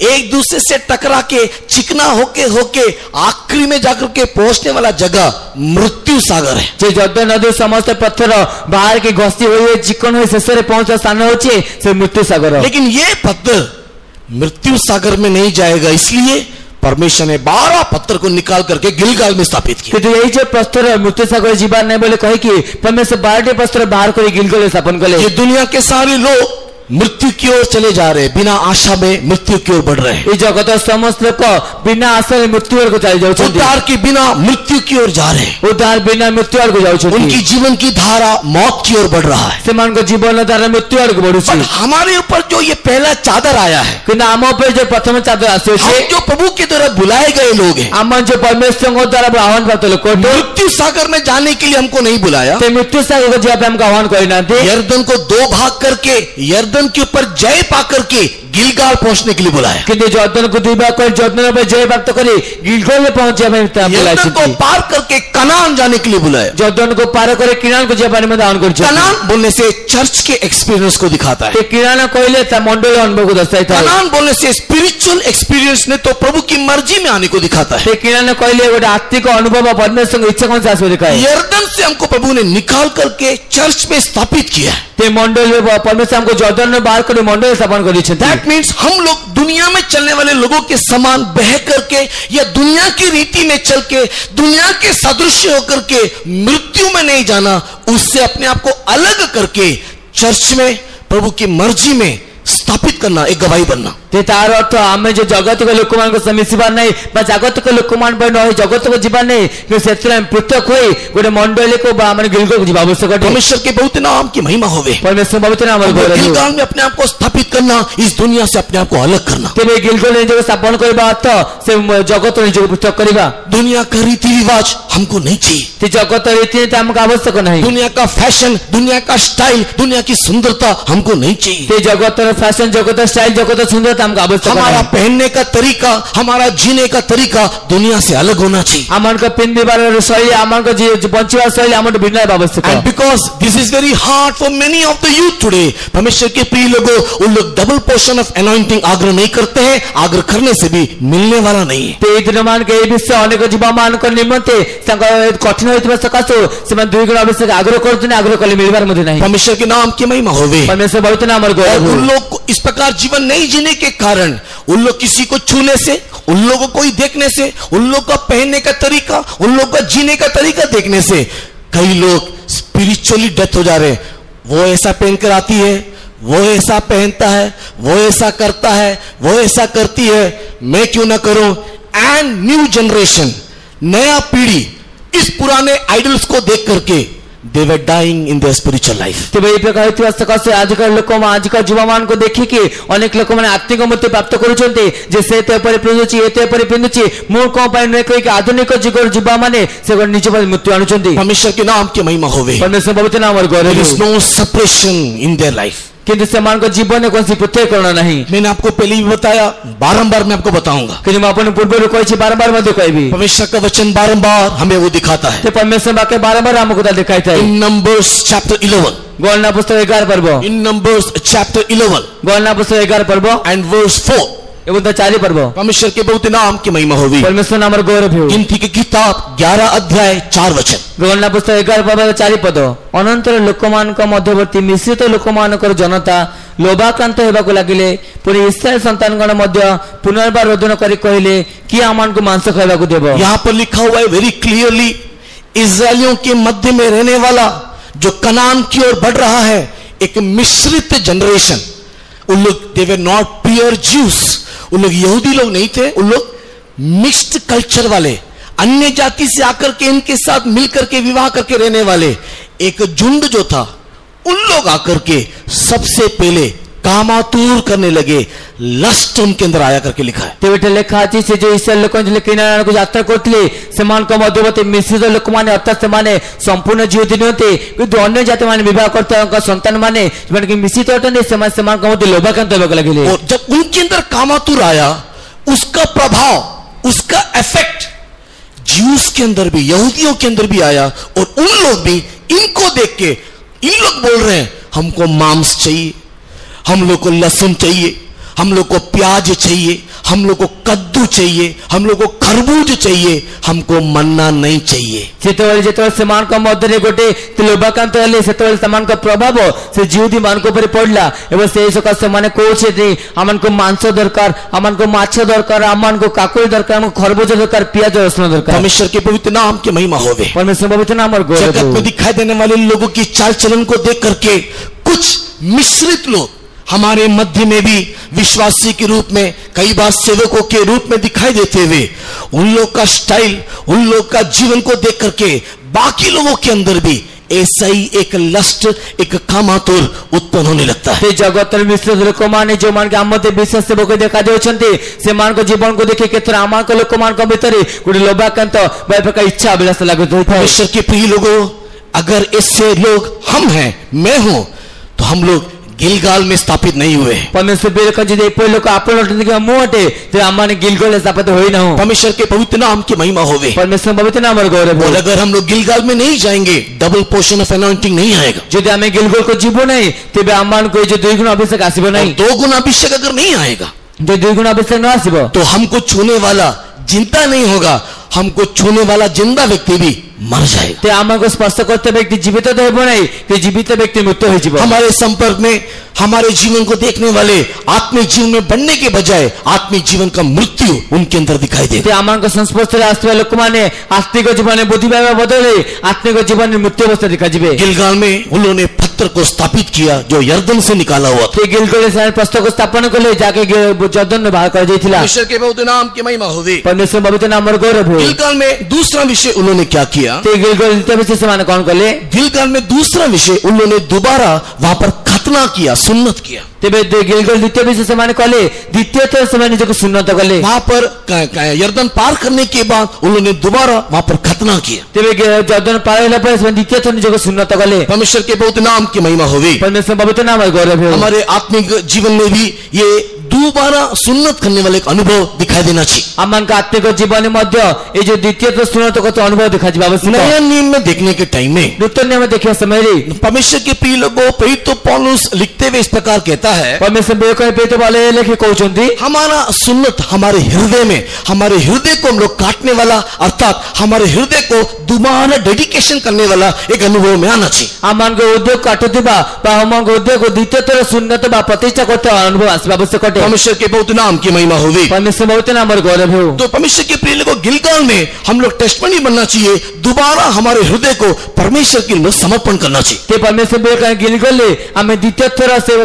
एक दूसरे से टकरा के चिकना होके आखिरी में जाकर के पहुंचने वाला जगह मृत्यु सागर है। जे जर्दन नदी समस्त पत्थर बाहर की घसी हुई चिकन हुई शेष रे पहुंचा स्थान होचे से मृत्यु सागर। लेकिन ये पत्थर मृत्यु सागर में नहीं जाएगा, इसलिए परमेश्वर ने 12 पत्थर को निकाल करके गिलगाल में स्थापित किया। तो यही जो पत्थर मृत्यु सागर जीवन नहीं बोले कहे कि परमेश्वर 12 पत्थर बाहर कर गिलगाल स्थापन कले। ये दुनिया के सारे लोग मृत्यु की ओर चले जा रहे, बिना आशा में मृत्यु की ओर बढ़ रहे हैं। इस जगत समस्त लोग बिना आशा में मृत्यु ओर को चले जाउछथि। उद्धार के बिना मृत्यु की ओर जा रहे हैं। उद्धार बिना मृत्यु ओर को जाउछथि। उनकी जीवन की धारा मौत की ओर बढ़ रहा है। सेमान को जीवन धारा मृत्यु ओर को बढ़ुछि। पर हमारे ऊपर जो ये पहला चादर आया है, कि नाम पे जो प्रथम चादर आसे हम जो प्रभु के द्वारा बुलाए गए लोग हैं, हम जो परमेश्वर को द्वारा आह्वान प्राप्त लोग को मृत्यु सागर में जाने के लिए हमको नहीं बुलाया। ते मृत्यु सागर को जब हमको आह्वान करिना थे, यर्दन को 2 भाग करके यर्दन के ऊपर जय पा करके गिलगाल पहुंचने के लिए बुलाया। किंतु जर्दन को 2 भाग कर जर्दन पर जय प्राप्त करे गिलगाल में पहुंचे हमें यर्दन को पार करके कनान जाने के लिए बुलाया। जर्दन को पार करे किनान को जब में दान कर। कनान बोलने से चर्च के एक्सपीरियंस को दिखाता है। किनान कहले ता मंडल अनुभव को दर्शाता है। कनान बोलने से स्पिरिचुअल एक्सपीरियंस ने तो प्रभु की मर्जी में आने को दिखाता है। किनान कहले गोटे आत्मिक अनुभव परमेश्वर इच्छा कौन सा दिखाए। यर्दन से हमको प्रभु ने निकाल करके चर्च में स्थापित किया है। ते मंडल में परमेश्वर हमको जर्दन में बाहर कर मंडल स्थापन करी छथि। दैट मींस हम लोग दुनिया में चलने वाले लोगों के समान बह करके या दुनिया की रीति में चल के दुनिया के सदृश्य होकर के मृत्यु में नहीं जाना, उससे अपने आप को अलग करके चर्च में प्रभु की मर्जी में स्थापित करना, एक गवाही बनना। ते तार अर्थ आमे जो जगत के लोक मान को समिसिबार नहीं बा जगत के लोक मान पर नहीं जगत को जीवन नहीं कि सेत्र पृथक होई गोटे मंडली को बा माने गिलगाल को जीवा आवश्यक है। परमेश्वर के बहुत नाम की महिमा होवे। परमेश्वर पवित्र नाम और गौरव। गिलगाल में अपने आप को स्थापित करना, इस दुनिया से अपने आप को अलग करना। तेरे गिलगाल ने जो स्थापन करबा अर्थ से जगत ने जो पृथक करबा। दुनिया का रीति रिवाज हमको नहीं चाहिए। ते जगत रीति ते हमको आवश्यक नहीं। दुनिया का फैशन, दुनिया का स्टाइल, दुनिया की सुंदरता हमको नहीं चाहिए। ते जगत फैशन, जगत स्टाइल, जगत सुंदरता हमको आवश्यक है। हमारा पहनने का तरीका, हमारा जीने का तरीका दुनिया से अलग होना चाहिए। आमन का पिंदिबार शैली, आमन का जो बंचिबार शैली आमन भिन्न आवश्यक है। And because this is very hard for many of the youth today, परमेश्वर के प्रिय लोगों, उन लोग डबल पोर्शन ऑफ एनॉइंटिंग आग्रह नहीं करते हैं। आग्रह करने से भी मिलने वाला नहीं है। ते दिन मान के विषय अनेक जीवा मान कर निमंते संग कठिन होइतबा सकासो सेमान 2 गुण आवश्यक आग्रह करते आग्रह कले मिलबार मध्ये नहीं। परमेश्वर के नाम की महिमा होवे। परमेश्वर बहुत नाम और गौरव। उन लोग को इस प्रकार जीवन नहीं जीने के कारण उन लोग किसी को छूने से, उन लोगों को ही देखने से, उन लोग का पहनने का तरीका, उन लोग का जीने का तरीका देखने से कई लोग स्पिरिचुअली डेथ हो जा रहे हैं। वो ऐसा पहनकर आती है, वो ऐसा पहनता है, वो ऐसा करता है, वो ऐसा करती है, मैं क्यों ना करूं। एंड न्यू जनरेशन, नया पीढ़ी इस पुराने आइडल्स को देख करके they were dying in their spiritual life। तो भाई प्रकार इतिवा सकासे आजकल लोक आजकल युवा मान को देखि कि अनेक लोक माने आत्मिक मुक्ति प्राप्त करूछन्ते जे से ते पर पिंदुची एते पर पिंदुची मु को पाइ नै कहि आधुनिक जुगर युवा माने से निज पर मृत्यु आणुछन्ते। परमेश्वर के नाम की महिमा होवे। परमेश्वर पवित्र नाम और गौरव। there is no separation in their life। किंतु समान को जीवन में कौन सी पृथककरण नहीं। मैंने आपको पहले भी बताया, बारंबार मैं आपको बताऊंगा। कि मैं अपन पूर्व कोई बारंबार मध्य कहबी। परमेश्वर का वचन बारंबार हमें वो दिखाता है। तो परमेश्वर वाक्य बारंबार हमको दिखाता है। इन नंबर्स चैप्टर 11, गणना पुस्तक 11 पर्व। इन नंबर्स चैप्टर 11, गणना पुस्तक 11 पर्व एंड वर्स 4 एवं 4 पर्व। परमेश्वर के बहुत नाम की महिमा होगी। परमेश्वर नाम और गौरव हो। गिनती की किताब 11 अध्याय 4 वचन। गणना पुस्तक 11 पर्व 4 पद। अनंतर लोकमान का मध्यवर्ती मिश्रित लोकमान जनता लोभाक्रांत होगा लगिले। पुणी इस्राएल संतानगण मध्य पुनर्बार रोदन कर कहले कि आमान को मांस खावा देव। यहाँ पर लिखा हुआ है वेरी क्लियरली, इजरायलियों के मध्य में रहने वाला जो कनान की ओर बढ़ रहा है, एक मिश्रित जनरेशन। उन लोग दे वर नॉट प्योर ज्यूस, उन लोग यहूदी लोग नहीं थे, उन लोग मिक्स्ड कल्चर वाले, अन्य जाति से आकर के इनके साथ मिलकर के विवाह करके रहने वाले एक झुंड जो था, उन लोग आकर के सबसे पहले कामातुर करने लगे, लस्ट उनके अंदर आया करके लिखा है। तेबेटे लेखा अछि से जो इस्राएल लोक जे केनान को यात्रा करथिले समान को मध्यवर्ती मिश्रित लोक माने अर्थात माने संपूर्ण जीवित नते किंतु अन्य जाति माने विवाह करता संतान माने जन के मिश्रित होते समान को मध्य लोभाकांत होबे लगिले। और जब उनके अंदर कामातुर आया, उसका प्रभाव, उसका इफेक्ट ज्यूस के अंदर भी, यहूदियों के अंदर भी आया। और उन लोग भी इनको देख के, इन लोग बोल रहे हैं हमको मांस चाहिए, हम लोग को लहसुन चाहिए, हम लोग को प्याज चाहिए, हम लोग को कद्दू चाहिए, हम लोग को खरबूज चाहिए, हमको मन्ना नहीं चाहिए। जेतବେଳେ समान का मध्य गोटे लोभाकांत हेले सेतବେଳେ समान का प्रभाव से जीवदी मान को ऊपर पड़ला एवं से सका से माने कोछे हमन को मांस दरकार, हमन को माछ दरकार, हमन को काकुड़ी दरकार, हमको खरबूज दरकार, प्याज रसून दरकार। परमेश्वर के पवित्र नाम की महिमा होवे। परमेश्वर पवित्र नाम और गौरव। जगत में दिखाई देने वाले लोगों की चाल चलन को देख करके कुछ मिश्रित लोग हमारे मध्य में भी विश्वासी के रूप में, कई बार सेवकों के रूप में दिखाई देते हुए, उन लोग का स्टाइल, उन लोग का जीवन को देख करके बाकी लोगों के अंदर भी ऐसा ही एक लस्ट, एक कामातुर उत्पन्न होने लगता है। जगत मिश्रित लोक माने जो मान के आमते विश्वास सेवक देखा जाउछन्ते से मान को जीवन को देखे केतर आमा को लोक मान को भीतर गुडी लोभाकांत बय प्रकार इच्छा अभिलाष लागत होता है। परमेश्वर के प्रिय लोगों, अगर ऐसे लोग हम हैं, मैं हूं, तो हम लोग गिलगाल में स्थापित नहीं हुए। परमेश्वर बेलका जे पहिलो को आपण के मोटे ते आमाने गिलगाल स्थापित होई ना हो। परमेश्वर के पवित्र नाम की महिमा होवे। परमेश्वर पवित्र नाम और गौरव। और अगर हम लोग गिलगाल में नहीं जाएंगे, डबल पोर्शन ऑफ अनॉइंटिंग नहीं आएगा। यदि हमें गिलगाल को जीवो नहीं तेबे आमान को जो द्विगुण अभिषेक आसीबो नहीं। दो गुण अभिषेक अगर नहीं आएगा, जो द्विगुण अभिषेक न आसीबो, तो हमको छूने वाला जिंदा नहीं होगा, हमको छूने वाला जिंदा व्यक्ति भी मर जाएगा। ते आमा को स्पर्श करते व्यक्ति जीवित तो हेबो नहीं, ते जीवित व्यक्ति मृत्यु हो जीवो। हमारे संपर्क में हमारे जीवन को देखने वाले आत्मिक जीवन में बढ़ने के बजाय आत्मिक जीवन का मृत्यु उनके अंदर दिखाई देगा। ते आमा को संस्पर्श रे आस्ते लोक माने आत्मिक जीवन में बुद्धि भाव बदले आत्मिक जीवन में मृत्यु अवस्था दिखा जिबे। गिलगाल में उन्होंने पत्थर को स्थापित किया जो यर्दन से निकाला हुआ था। ते गिलगाल से पत्थर को स्थापन करले जाके यर्दन में बाहर कर जाइथिला। परमेश्वर के पवित्र नाम की महिमा होवे। परमेश्वर पवित्र नाम और गौरव हो। गिलगाल में दूसरा विषय उन्होंने क्या किया? ते गिलगाल द्वितीय विषय से माने कौन करले? गिलगाल में दूसरा विषय उन्होंने दोबारा वहां पर खतना किया, सुन्नत किया। तेबे गिलगाल द्वितीय विषय से माने कहले द्वितीय तो समय निज को सुन्नत करले। वहां पर यर्दन पार करने के बाद उन्होंने दोबारा वहां पर खतना किया। तेबे यर्दन पार होला पर द्वितीय तो निज को सुन्नत करले। परमेश्वर के पवित्र नाम की महिमा होवे। परमेश्वर पवित्र नाम और गौरव हो। हमारे आत्मिक जीवन में भी ये दोबारा सुन्नत करने वाले का अनुभव दिखाई देना चाहिए। अमन का आत्मिक जीवन मध्य ये जो द्वितीय तो सुन्नत को तो अनुभव दिखा जिबा आवश्यक। नया नियम में देखने के टाइम में, नूतन नियम में देखिए समय रे परमेश्वर के प्रिय लोगों, पवित्र पौलुस लिखते हुए इस प्रकार कहता है, परमेश्वर बेको पेट वाले लेखे कहउछंती हमारा सुन्नत हमारे हृदय में, हमारे हृदय को हम लोग काटने वाला, अर्थात हमारे हृदय को दोबारा डेडिकेशन करने वाला एक अनुभव में आना चाहिए। अमन को उद्योग काटुतिबा बा हम को उद्योग को द्वितीय तो सुन्नत बा प्रतिष्ठा करते अनुभव आसीबा आवश्यक है। परमेश्वर के पवित्र नाम की महिमा होवे। परमेश्वर पवित्र नाम और गौरव हो। तो परमेश्वर के प्रिय लोगों, गिलगाल में हम लोग टेस्टमनी बनना चाहिए, दोबारा हमारे हृदय को परमेश्वर के लिए समर्पण करना चाहिए। ते परमेश्वर बेको गिलगाल हमें द्वितीय थोड़ा से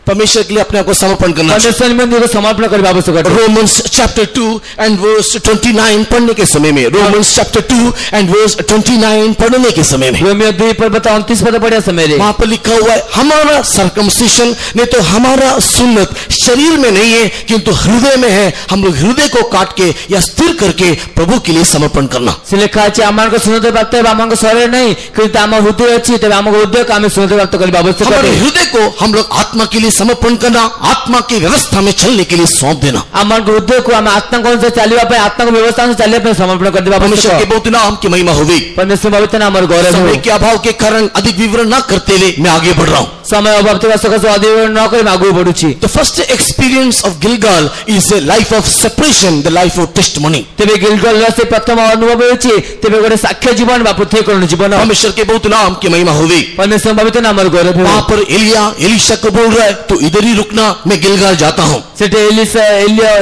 परमेश्वर के लिए अपने आप को समर्पण करना चाहिए। परमेश्वर मंदिर को समर्पण करने आवश्यक है। रोमन्स चैप्टर 2 एंड वर्स 29 पढ़ने के समय में, रोमन्स चैप्टर 2 एंड वर्स 29 पढ़ने के समय में, रोमियो 2 पर 29 पद पढ़े समय रे वहां पर लिखा हुआ है, हमारा सर्कमसिशन नहीं तो हमारा सुन्नत शरीर में नहीं है किंतु हृदय में है। हम लोग हृदय को काट के या स्थिर करके प्रभु के लिए समर्पण करना। से लिखा है आमान को सुन्नत प्राप्त है, आमान को शरीर नहीं किंतु आम हृदय अच्छी तब आम हृदय को आम सुन्नत प्राप्त करने आवश्यक है। हमारे हृदय को हम लोग आत्मा के लिए समर्पण करना, आत्मा की व्यवस्था में चलने के लिए सौंप देना। आमान को हृदय को हम आत्मा को से चलवा पे, आत्मा को व्यवस्था से चलने पे समर्पण कर देना। परमेश्वर के पवित्र नाम की महिमा होवे। परमेश्वर पवित्र नाम और गौरव हो। समय के अभाव के कारण अधिक विवरण न करते हुए मैं आगे बढ़ रहा हूं। समय अभाव ଥିବା ସକାଶେ ଅଧିକ ନ କରି ଆଗକୁ ବଢୁଛି। The first experience of Gilgal is a life of separation, the life of testimony. ତେବେ ଗିଲଗଲର ସେ ପ୍ରଥମ ଅନୁଭବ ହେଉଛି ତେବେ ଗୋଟେ ସାକ୍ଷ୍ୟ ଜୀବନ ବା ପୃଥକୀକରଣ ଜୀବନ। परमेश्वर के बहुत नाम की महिमा हो गई। परमेश्वर पवित्र नामର गौरव वहां पर एलिया एलीशा को बोल रहा है तू इधर ही रुकना, मैं गिलगाल जाता हूं। ସେଠି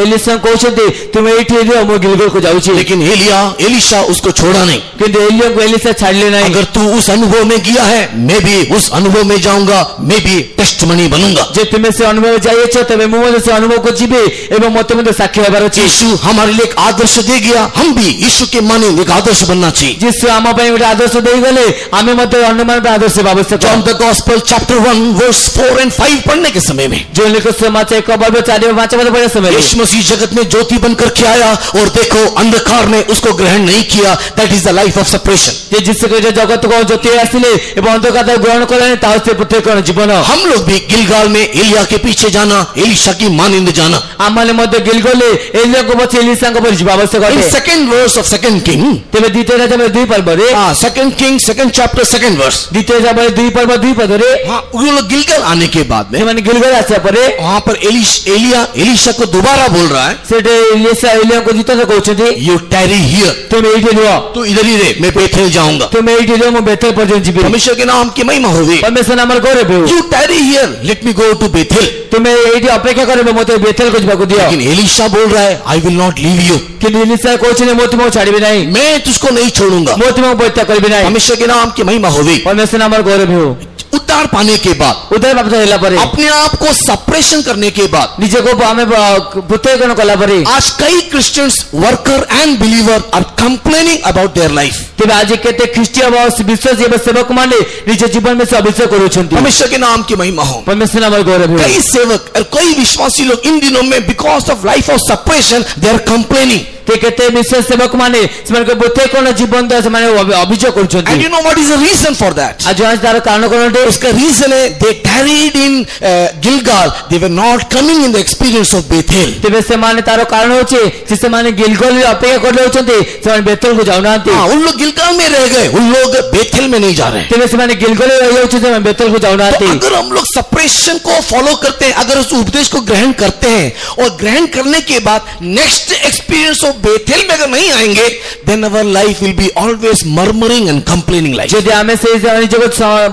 ଏଲିଶା କହୁଛନ୍ତି ତୁମେ ଏଇଠି ରୁହ ମୁଁ ଗିଲଗଲକୁ ଯାଉଛି। लेकिन एलिया एलीशा उसको छोड़ा नहीं। କିନ୍ତୁ ଏଲିयाକୁ ଏଲିଶା ଛାଡ଼ିଲେ ନାହିଁ। अगर तू उस अनुभव में गया है, मैं भी उस अनुभव में जाऊंगा, मैं भी टेस्टमनी बनूंगा। ଯେ ତୁମେ ସେ ଅନୁଭବ ଯାଇଛ ତେବେ ମୁଁ ମଧ୍ୟ ସେ ଅନୁଭବକୁ ଯିବି ଏବଂ ମୋତେ ମଧ୍ୟ ସାକ୍ଷୀ ହେବାର ଅଛି। यीशु हमारे लिए एक आदर्श दे गया, हम भी यीशु के माने एक आदर्श बनना चाहिए। ଯୀଶୁ ଆମ ପାଇଁ ଗୋଟେ ଆଦର୍ଶ ଦେଇଗଲେ ଆମେ ମଧ୍ୟ ଅନ୍ୟମାନଙ୍କ ପାଇଁ ଆଦର୍ଶ ହେବା ଆବଶ୍ୟକ। John the gospel chapter 1 verse 4 and 5 पढ़ने के समय में जो लिखो सुसमाचार 1:4-5 पढ़ने समय में यीशु मसीह जगत में ज्योति बनकर के आया और देखो अंधकार ने उसको ग्रहण नहीं किया। That is the life of separation. ଯେ ଯୀଶୁ ଖ୍ରୀଷ୍ଟ ଜଗତକୁ ଜ୍ୟୋତି ଆସିଲେ ଏବଂ ଅନ୍ଧକାର ଗ୍ରହଣ କଲେଣି ତାହା ସେ ପୃଥକୀକରଣ ଜୀବନ। हम लोग भी गिलगाल में एलिया के पीछे जाना, एलीशा की मानिंद जाना। ଆମମାନେ ମଧ୍ୟ ଗିଲଗଲରେ ଏଲିयाକୁ ପଛେ ଏଲିଶାଙ୍କ ପରି ଯିବା ଆବଶ୍ୟକ In ଅଟେ। second verse of second king, ତେବେ ଦ୍ୱିତୀୟ ରାଜାବଳୀ 2 ପର୍ବରେ second king second chapter second verse, ଦ୍ୱିତୀୟ ରାଜାବଳୀ 2 ପର୍ବ 2 ପଦରେ हाँ वो लोग गिलगाल आने के बाद में ସେମାନେ ଗିଲଗଲ ଆସିବା ପରେ वहां पर एलिया एलीशा को दोबारा बोल रहा है ସେଠି ଏଲିୟାଙ୍କୁ ଦ୍ୱିତୀୟ କହୁଛନ୍ତି यू टैरी हियर, ତୁମେ ଏଇଠି ରୁହ, तू इधर ही रहे, मैं बेथेल जाऊंगा। ତୁମେ ଏଇଠି ରୁହ ମୁଁ ବେଥେଲ ପର୍ଯ୍ୟନ୍ତ ଯିବି। परमेश्वर के नाम की महिमा होगी। परमेश्वर नामର ଗୌରବ ହେଉ। You tarry here, let me go to Bethel. ତୁମେ ଏଇଠି ଅପେକ୍ଷା କରିବ ମୋତେ ବେଥେଲକୁ ଯିବାକୁ ଦିଅ। लेकिन एलीशा बोल रहा है आई विल नॉट लीव यू, କିନ୍ତୁ ଏଲିଶା କହୁଛନ୍ତି ମୁଁ ତୁମକୁ ଛାଡ଼ିବି ନାହିଁ, मैं तुझको नहीं छोड़ूंगा। ମୁଁ ତୁମକୁ ପରିତ୍ୟାଗ କରିବି ନାହିଁ। परमेश्वर के नाम की महिमा होगी। परमेश्वर नामର ଗୌରବ ହେଉ। उद्धार पाने के बाद, ଉଦ୍ଧାର ପ୍ରାପ୍ତ ହେଲା ପରେ, अपने आप को सेपरेशन करने के बाद, ନିଜକୁ ଆମେ ପୃଥକୀକରଣ କଲା ପରେ आज कई Christians worker and believer are complaining about their life. ତେବେ ଆଜି କେତେ ଖ୍ରୀଷ୍ଟୀୟ ବିଶ୍ୱାସୀ ଏବଂ ସେବକମାନେ ନିଜ ଜୀବନ ବିଷୟ ଅଭିଯୋଗ କରୁଛନ୍ତି। परमेश्वर के नाम की महिमा हो। परमेश्वर नामର ଗୌରବ ହେଉ। कई सेवक और कई विश्वासी लोग इन दिनों में because of life of separation they are complaining. କେତେ ବିଶ୍ୱାସ ସେବକମାନେ ସେମାନଙ୍କ ପୃଥକୀକରଣ ଜୀବନ ଦ୍ୱାରା ସେମାନେ ଅଭିଯୋଗ କରୁଛନ୍ତି। And you know what is the reason for that? ଆଜି ତାର କାରଣ କଣ ଅଟେ? उसका रीजन है they tarried in Gilgal, they were not coming in the experience of Bethel। ତେବେ ସେମାନେ ତାର କାରଣ ହେଉଛି ଯେ ସେମାନେ ଗିଲଗଲରେ ଅପେକ୍ଷା କରି ରହିଛନ୍ତି, ସେମାନେ ବେଥେଲକୁ ଯାଉନାହାନ୍ତି। उन लोग गिलगाल में रह गए, उन लोग बेथेल में नहीं जा रहे। ତେବେ ସେମାନେ ଗିଲଗଲରେ ରହିଯାଉଛନ୍ତି, ସେମାନେ ବେଥେଲକୁ तो ଯାଉନାହାନ୍ତି। अगर हम लोग सेपरेशन को फॉलो करते हैं, अगर उस उपदेश को ग्रहण करते हैं और ग्रहण करने के बाद नेक्स्ट एक्सपीरियंस ऑफ बेथेल में अगर नहीं आएंगे, then our life will be always murmuring and complaining life। ଯଦି ଆମେ ସେଇ ନିଜକୁ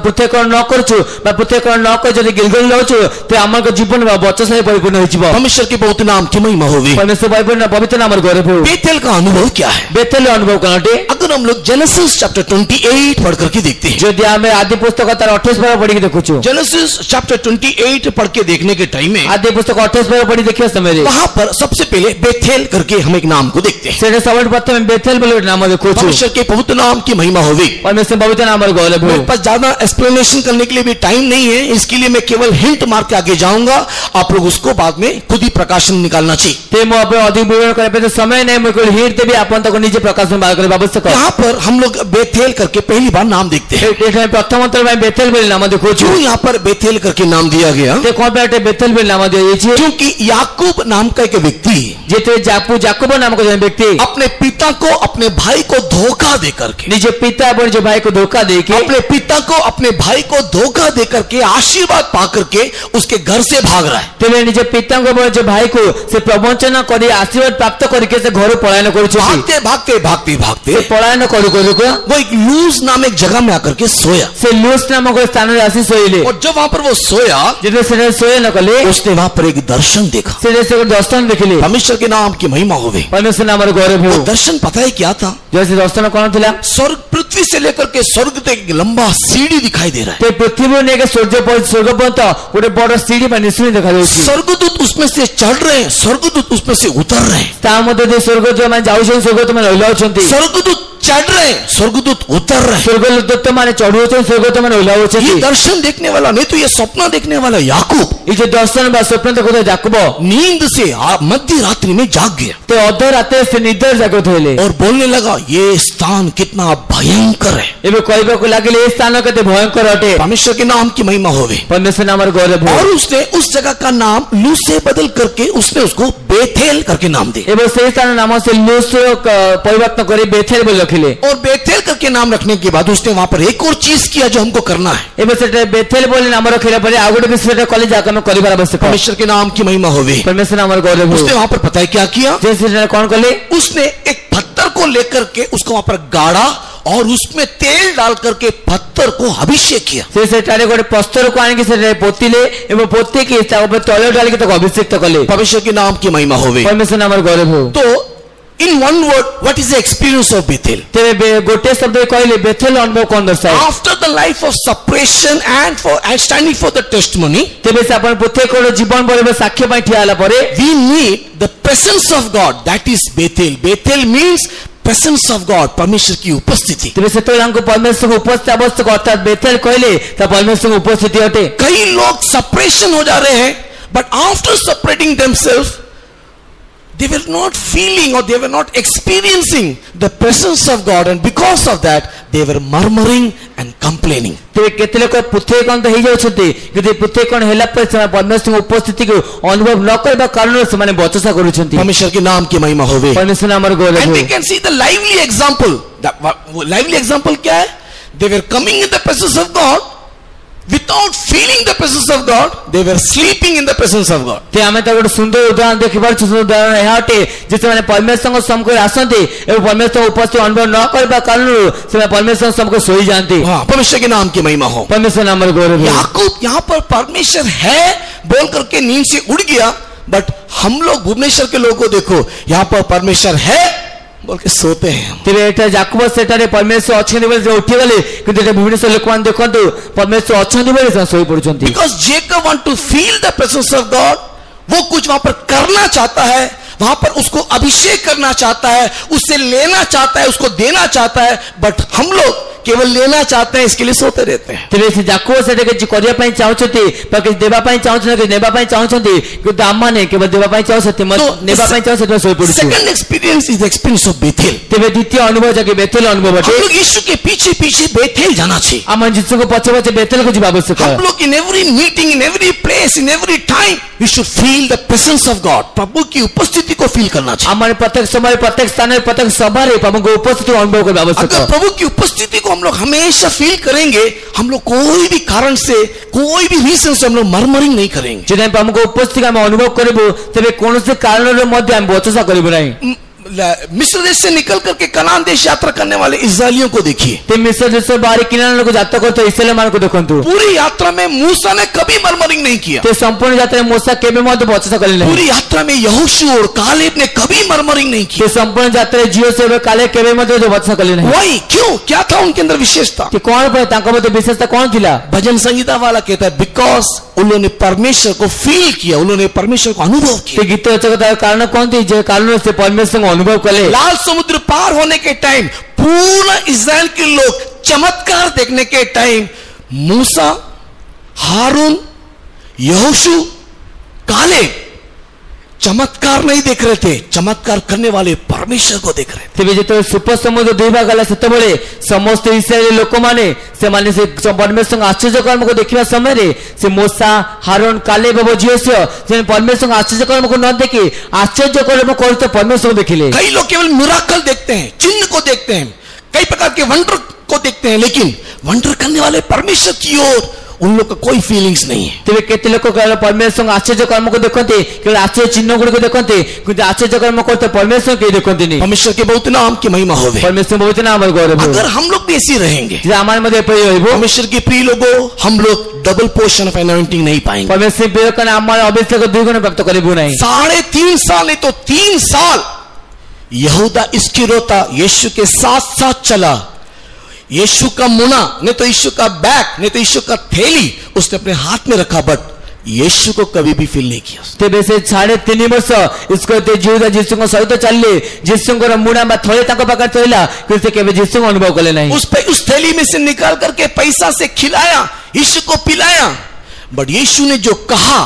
ପୃଥକୀକରଣ ନ କରୁଛୁ ବା ପୃଥକୀକରଣ ନ କରି ଯଦି ଗିଲଗଲ ଯାଉଛୁ ତେବେ ଆମର ଜୀବନ ବଚସାରେ ପରିପୂର୍ଣ୍ଣ ହୋଇଯିବ। परमेश्वर के बहुत नाम की महिमा होगी। परमेश्वर पवित्र नामର ଗୌରବ ହେଉ। बेथेल का अनुभव क्या है? ବେଥେଲ ଅନୁଭବ କଣ ଅଟେ? अगर हम लोग जेनेसिस चैप्टर 28 पढ़ करके देखते हैं, ଯଦି ଆମେ ଆଦି ପୁସ୍ତକ ତାର 28 ପଦ ପଢିକି ଦେଖୁଛୁ, जेनेसिस चैप्टर 28 पढ़ के देखने के टाइम में ଆଦି पुस्तक 28 ପଦ ପଢି ଦେଖିବା ସମୟରେ वहां पर सबसे पहले बेथेल करके हम एक नाम को देखते हैं। ସେଟା ସବୁଠୁ ପ୍ରଥମେ ବେଥେଲ ବୋଲି ଗୋଟେ ନାମ ଦେଖୁଛୁ। परमेश्वर के पवित्र नाम की महिमा होगी। परमेश्वर पवित्र नामର ଗୌରବ मेरे ହେଉ। पास ज्यादा एक्सप्लेनेशन करने के लिए भी टाइम नहीं है, इसके लिए मैं केवल हिंट मार के आगे जाऊंगा, आप लोग उसको बाद में खुद ही प्रकाशन निकालना चाहिए। ते ମୋ ଉପରେ ଅଧିକ ବିବରଣ କରିବା ପାଇଁ ସମୟ ନାହିଁ, ମୁଁ କେବଳ ହିଣ୍ଟ ଦେବି, ଆପଣ ତାକୁ ନିଜେ ପ୍ରକାଶନ ବାହାର କରିବା ଆବଶ୍ୟକ। यहाँ पर हम लोग बेथेल करके पहली बार नाम देखते हैं। ଏଠାରେ ପ୍ରଥମ ଥର ପାଇଁ ବେଥେଲ ବୋଲି ନାମ ଦେଖୁଛୁ। क्यों यहाँ पर बेथेल करके नाम दिया गया? ते କଣ ପାଇଁ ଏଠି ବେଥେଲ ବୋଲି ନାମ ଦିଆଯାଇଛି? क्योंकि याकूब नाम का एक व्यक्ति ଯେତେ ଯାକୁବ ନାମକ ଜଣେ ବ୍ୟକ୍ତି अपने पिता को अपने भाई को धोखा दे करके, ନିଜ ପିତା ଏବଂ ନିଜ ଭାଇକୁ ଧୋକା ଦେଇକି, अपने पिता को अपने भाई को धोखा दे करके आशीर्वाद पा करके उसके घर से भाग रहा है। ତେବେ ନିଜ ପିତାଙ୍କୁ ଏବଂ ନିଜ ଭାଇକୁ ସେ ପ୍ରବଞ୍ଚନା କରି ଆଶୀର୍ବାଦ ପ୍ରାପ୍ତ କରିକି ସେ ଘରୁ ପଳାୟନ କରୁଛନ୍ତି। भागते भागते भागते भागते ସେ ପଳାୟନ କରୁ କରୁ वो एक लूज नाम एक जगह में आकर के सोया, ସେ ଲୁସ୍ ନାମକ ସ୍ଥାନରେ ଆସି ଶୋଇଲେ। और जब वहां पर वो सोया ଯେତେବେଳେ ସେଠାରେ ଶୋୟନ କଲେ उसने वहां पर एक दर्शन देखा। ସେଠାରେ ସେ ଗୋଟେ ଦର୍ଶନ ଦେଖିଲେ। परमेश्वर के नाम की महिमा होवे। परमेश्वर नामର ଗୌରବ वो ହେଉ। दर्शन पता है क्या था? जो ସେ ଦର୍ଶନ କଣ ଥିଲା? स्वर्ग पृथ्वी से लेकर के स्वर्ग तक एक लंबा सीढ़ी दिखाई दे रहा है। ते पृथ्वीରୁ ନେଇକି ସ୍ୱର୍ଗ ପର୍ଯ୍ୟନ୍ତ ଗୋଟେ ବଡ ସିଡି ବା ନିଶୁଣି ଦେଖାଯାଉଛି। स्वर्गदूत उसमें से चढ़ रहे हैं, स्वर्गदूत उसमें से उतर रहे हैं। ତା ମଧ୍ୟରେ ସ୍ୱର୍ଗ ଯୋଉମାନେ ଯାଉଛନ୍ତି ସ୍ୱର୍ଗ ମାନେ ଓହ୍ଲାଉଛନ୍ତି। स्वर्गदूत चढ़ रहे हैं, स्वर्गदूत उतर रहे हैं। ସ୍ୱର୍ଗଦୂତ ମାନେ ଚଢୁଛନ୍ତି ସ୍ୱର୍ଗଦୂତ ମାନେ ଓହ୍ଲାଉଛନ୍ତି। ये दर्शन देखने वाला नहीं तो ये स्वप्न देखने वाला याकूब ଏଇ ଯେ ଦର୍ଶନ ବା ସ୍ୱପ୍ନ ଦେଖୁଥିବା ଯାକୁବ नींद से मध्य रात्रि में जाग गया ते ଅଧ ରାତିରେ ସେ ନିଦରେ ଜାଗ୍ରତ ହେଲେ और बोलने लगा ये स्थान कितना भयंकर है। ଏବେ କହିବାକୁ ଲାଗିଲେ ଏ ସ୍ଥାନ କେତେ ଭୟଙ୍କର ଅଟେ। परमेश्वर के नाम की महिमा होवे। परमेश्वर नामର ଗୌରବ ହେଉ। और उसने उस जगह का नाम लू से बदल करके उसने उसको बेथेल करके नाम दिया। ଏବେ ସେଇ ସ୍ଥାନ ନାମ ସେ ଲୁସ୍ ପରିବର୍ତ୍ତନ କରି ବେଥେଲ ବୋଲି ରଖିଲେ। देखिले और बेथेल करके नाम रखने के बाद उसने वहां पर एक और चीज किया जो हमको करना है। एबे सेटा बेथेल बोले नाम रखिला परे आ गोटे विषय कॉलेज जाकर में करिबार आवश्यक। परमेश्वर के नाम की महिमा होवे। परमेश्वर नाम गौरव उसने वहां पर पता है क्या किया? जैसे कौन कले उसने एक पत्थर को लेकर के उसको वहां पर गाड़ा और उसमें तेल डाल करके पत्थर को अभिषेक किया। से सेटारे गोटे पत्थर को आने के से पोतीले एवं पोते के तले डाल के तो अभिषेक कले। परमेश्वर के नाम की महिमा होवे। परमेश्वर नाम गौरव हो। तो in one word, what is the experience of Bethel? तेरे गोटे शब्द कहले बेथेल अनुभव कौन दर्शाए? After the life of separation and standing for the testimony, तेबे से अपन पुथे को जीवन बरे साक्ष्य पई ठिया आला परे we need the presence of God. That is Bethel. Bethel means presence of God. परमेश्वर की उपस्थिति। तेबे से तो हमको परमेश्वर की उपस्थिति आवश्यक अर्थात बेथेल कहले त परमेश्वर की उपस्थिति हटे। कई लोग separation हो जा रहे हैं, but after separating themselves they were not feeling or they were not experiencing the presence of God, and because of that they were murmuring and complaining. तेबे केते लोक पुथे कोन तो हे जाउछथि कि पुथे कोन हेला पर से परमेश्वर की उपस्थिति को अनुभव न करबा कारण से माने बचसा करूछथि। परमेश्वर के नाम की महिमा होवे। परमेश्वर नाम गौरव हो। And we can see the lively example. Lively example क्या है? They were coming in the presence of God without feeling the presence of God. They were sleeping in the presence of God. ते हमें तो गोटे सुंदर उदाहरण देखिबार सुंदर उदाहरण है हटे जिसे माने परमेश्वर को सम्मुख आसंती एवं परमेश्वर उपस्थिति अनुभव न करबा कारण से परमेश्वर सम्मुख सोई जानती। हां, परमेश्वर के नाम की महिमा हो। परमेश्वर नाम गौरव। याकूब यहाँ पर परमेश्वर है बोल करके नींद से उड़ गया, बट हम लोग भुवनेश्वर के लोगों को देखो, यहाँ पर परमेश्वर है बोल के सोते हैं। तेरे एटा याकूब सेटारे परमेश्वर अछंदी बोले जे उठी गले किंतु एटा भुवनेश्वर लोकमान देखंतु परमेश्वर अछंदी बोले से सोई पड़छंती। Because Jacob want to feel the presence of God, वो कुछ वहां पर करना चाहता है, वहां पर उसको अभिषेक करना चाहता है, उससे लेना चाहता है, उसको देना चाहता है, बट हम लोग केवल लेना चाहते हैं, इसके लिए सोते रहते हैं। तेरे से जाको सेटे के करिया पई चाहछथि पर के देबा पई चाहछथि के नेबा पई चाहछथि कि दामा ने केवल देबा पई चाहछथि मत नेबा पई चाहछथि सोई पड़छ। Second experience is the experience of Bethel. तेबे द्वितीय अनुभव जाके बेथेल अनुभव बटे। हम लोग यीशु के पीछे पीछे बेथेल जाना चाहिए। हम यीशु को पछे पछे बेथेल को जीवा आवश्यक है। हम लोग in every meeting, in every place, in every time we should feel the presence of God. प्रभु की उपस्थिति को फील करना चाहिए। हमारे प्रत्येक समय प्रत्येक स्थान प्रत्येक सभा रे प्रभु को उपस्थिति अनुभव करना आवश्यक है। अगर प्रभु की उपस्थिति को हम लोग हमेशा फील करेंगे, हम लोग कोई भी कारण से, कोई भी रीजन से हम लोग मर्मरिंग नहीं करेंगे। जदि प्रभु को उपस्थिति हम अनुभव करबो तबे कोन से कारण रे मध्य हम बचसा करबो नहीं। मिस्र देश से निकल करके कनान देश यात्रा करने वाले इस्राएलियों को देखिए। ते मिस्र देश से बाहर किनारे को यात्रा करते इस्राएल मान को देखंतु। पूरी यात्रा में मूसा ने कभी मर्मरिंग नहीं किया। ते संपूर्ण यात्रा में मूसा केबे मध्य बचसा करले नहीं। पूरी यात्रा में यहोशू और कालेब ने कभी मर्मरिंग नहीं किया। ते संपूर्ण यात्रा जियो से काले केबे मध्य बचसा करले नहीं। वही क्यों? क्या था उनके अंदर विशेषता? कि कौन पे ताको मध्य विशेषता कौन थिला? भजन संगीता वाला कहता है बिकॉज उन्होंने परमेश्वर को फील किया, उन्होंने परमेश्वर को अनुभव किया। ते गीत रचक कारण कौन थी? जे कारण से परमेश्वर को अनुभव कले। लाल समुद्र पार होने के टाइम पूरा इस्राएल के लोग चमत्कार देखने के टाइम मूसा, हारून, यहोशू, कालेब चमत्कार नहीं देख रहे थे, चमत्कार करने वाले परमेश्वर को देख रहे थे। तेबे जेतो सुपर समुद्र दुई भाग गला सेते बेले समस्त इस्राएली लोक माने से माने से परमेश्वर आश्चर्य कर्म को देखिबा समय रे से मूसा, हारून, कालेब और जियोसिया जे परमेश्वर आश्चर्य कर्म को न देखि आश्चर्य कर्म करते परमेश्वर देखिले। कई लोग केवल मिराकल देखते हैं, चिन्ह को देखते हैं, कई प्रकार के वंडर को देखते हैं, लेकिन वंडर करने वाले परमेश्वर की ओर उन लोग का कोई फीलिंग्स नहीं है। तेरे केते लोक केवल परमेश्वर आश्चर्य कर्म को देखते, केवल आश्चर्य चिन्ह गुड को देखते, किंतु आश्चर्य कर्म करते परमेश्वर के देखते नहीं। परमेश्वर के बहुत नाम की महिमा होवे। परमेश्वर बहुत नाम गौरव। अगर हम लोग भी ऐसे रहेंगे, जे हमारे मध्य परमेश्वर के प्रिय लोगों, हम लोग डबल पोर्शन ऑफ एनॉइंटिंग नहीं पाएंगे। परमेश्वर प्रिय कने हमारे अभिषेक को द्विगुण प्राप्त करेबो नहीं। 3.5 साल नहीं तो 3 साल यहूदा इस्करियोता यीशु के साथ साथ चला। यीशु का मुना नहीं तो यीशु का बैग नहीं तो यीशु का थैली उसने अपने हाथ में रखा, बट यीशु को कभी भी फील नहीं किया। तेबे से 3.5 वर्ष इसको ते जीवदा यीशु को सहित चलले, यीशु को मुना में थोड़े तक पकड़ चला किसे केबे यीशु को अनुभव करले नहीं। उस थैली में से निकाल करके पैसा से खिलाया, यीशु को पिलाया, बट यीशु ने जो कहा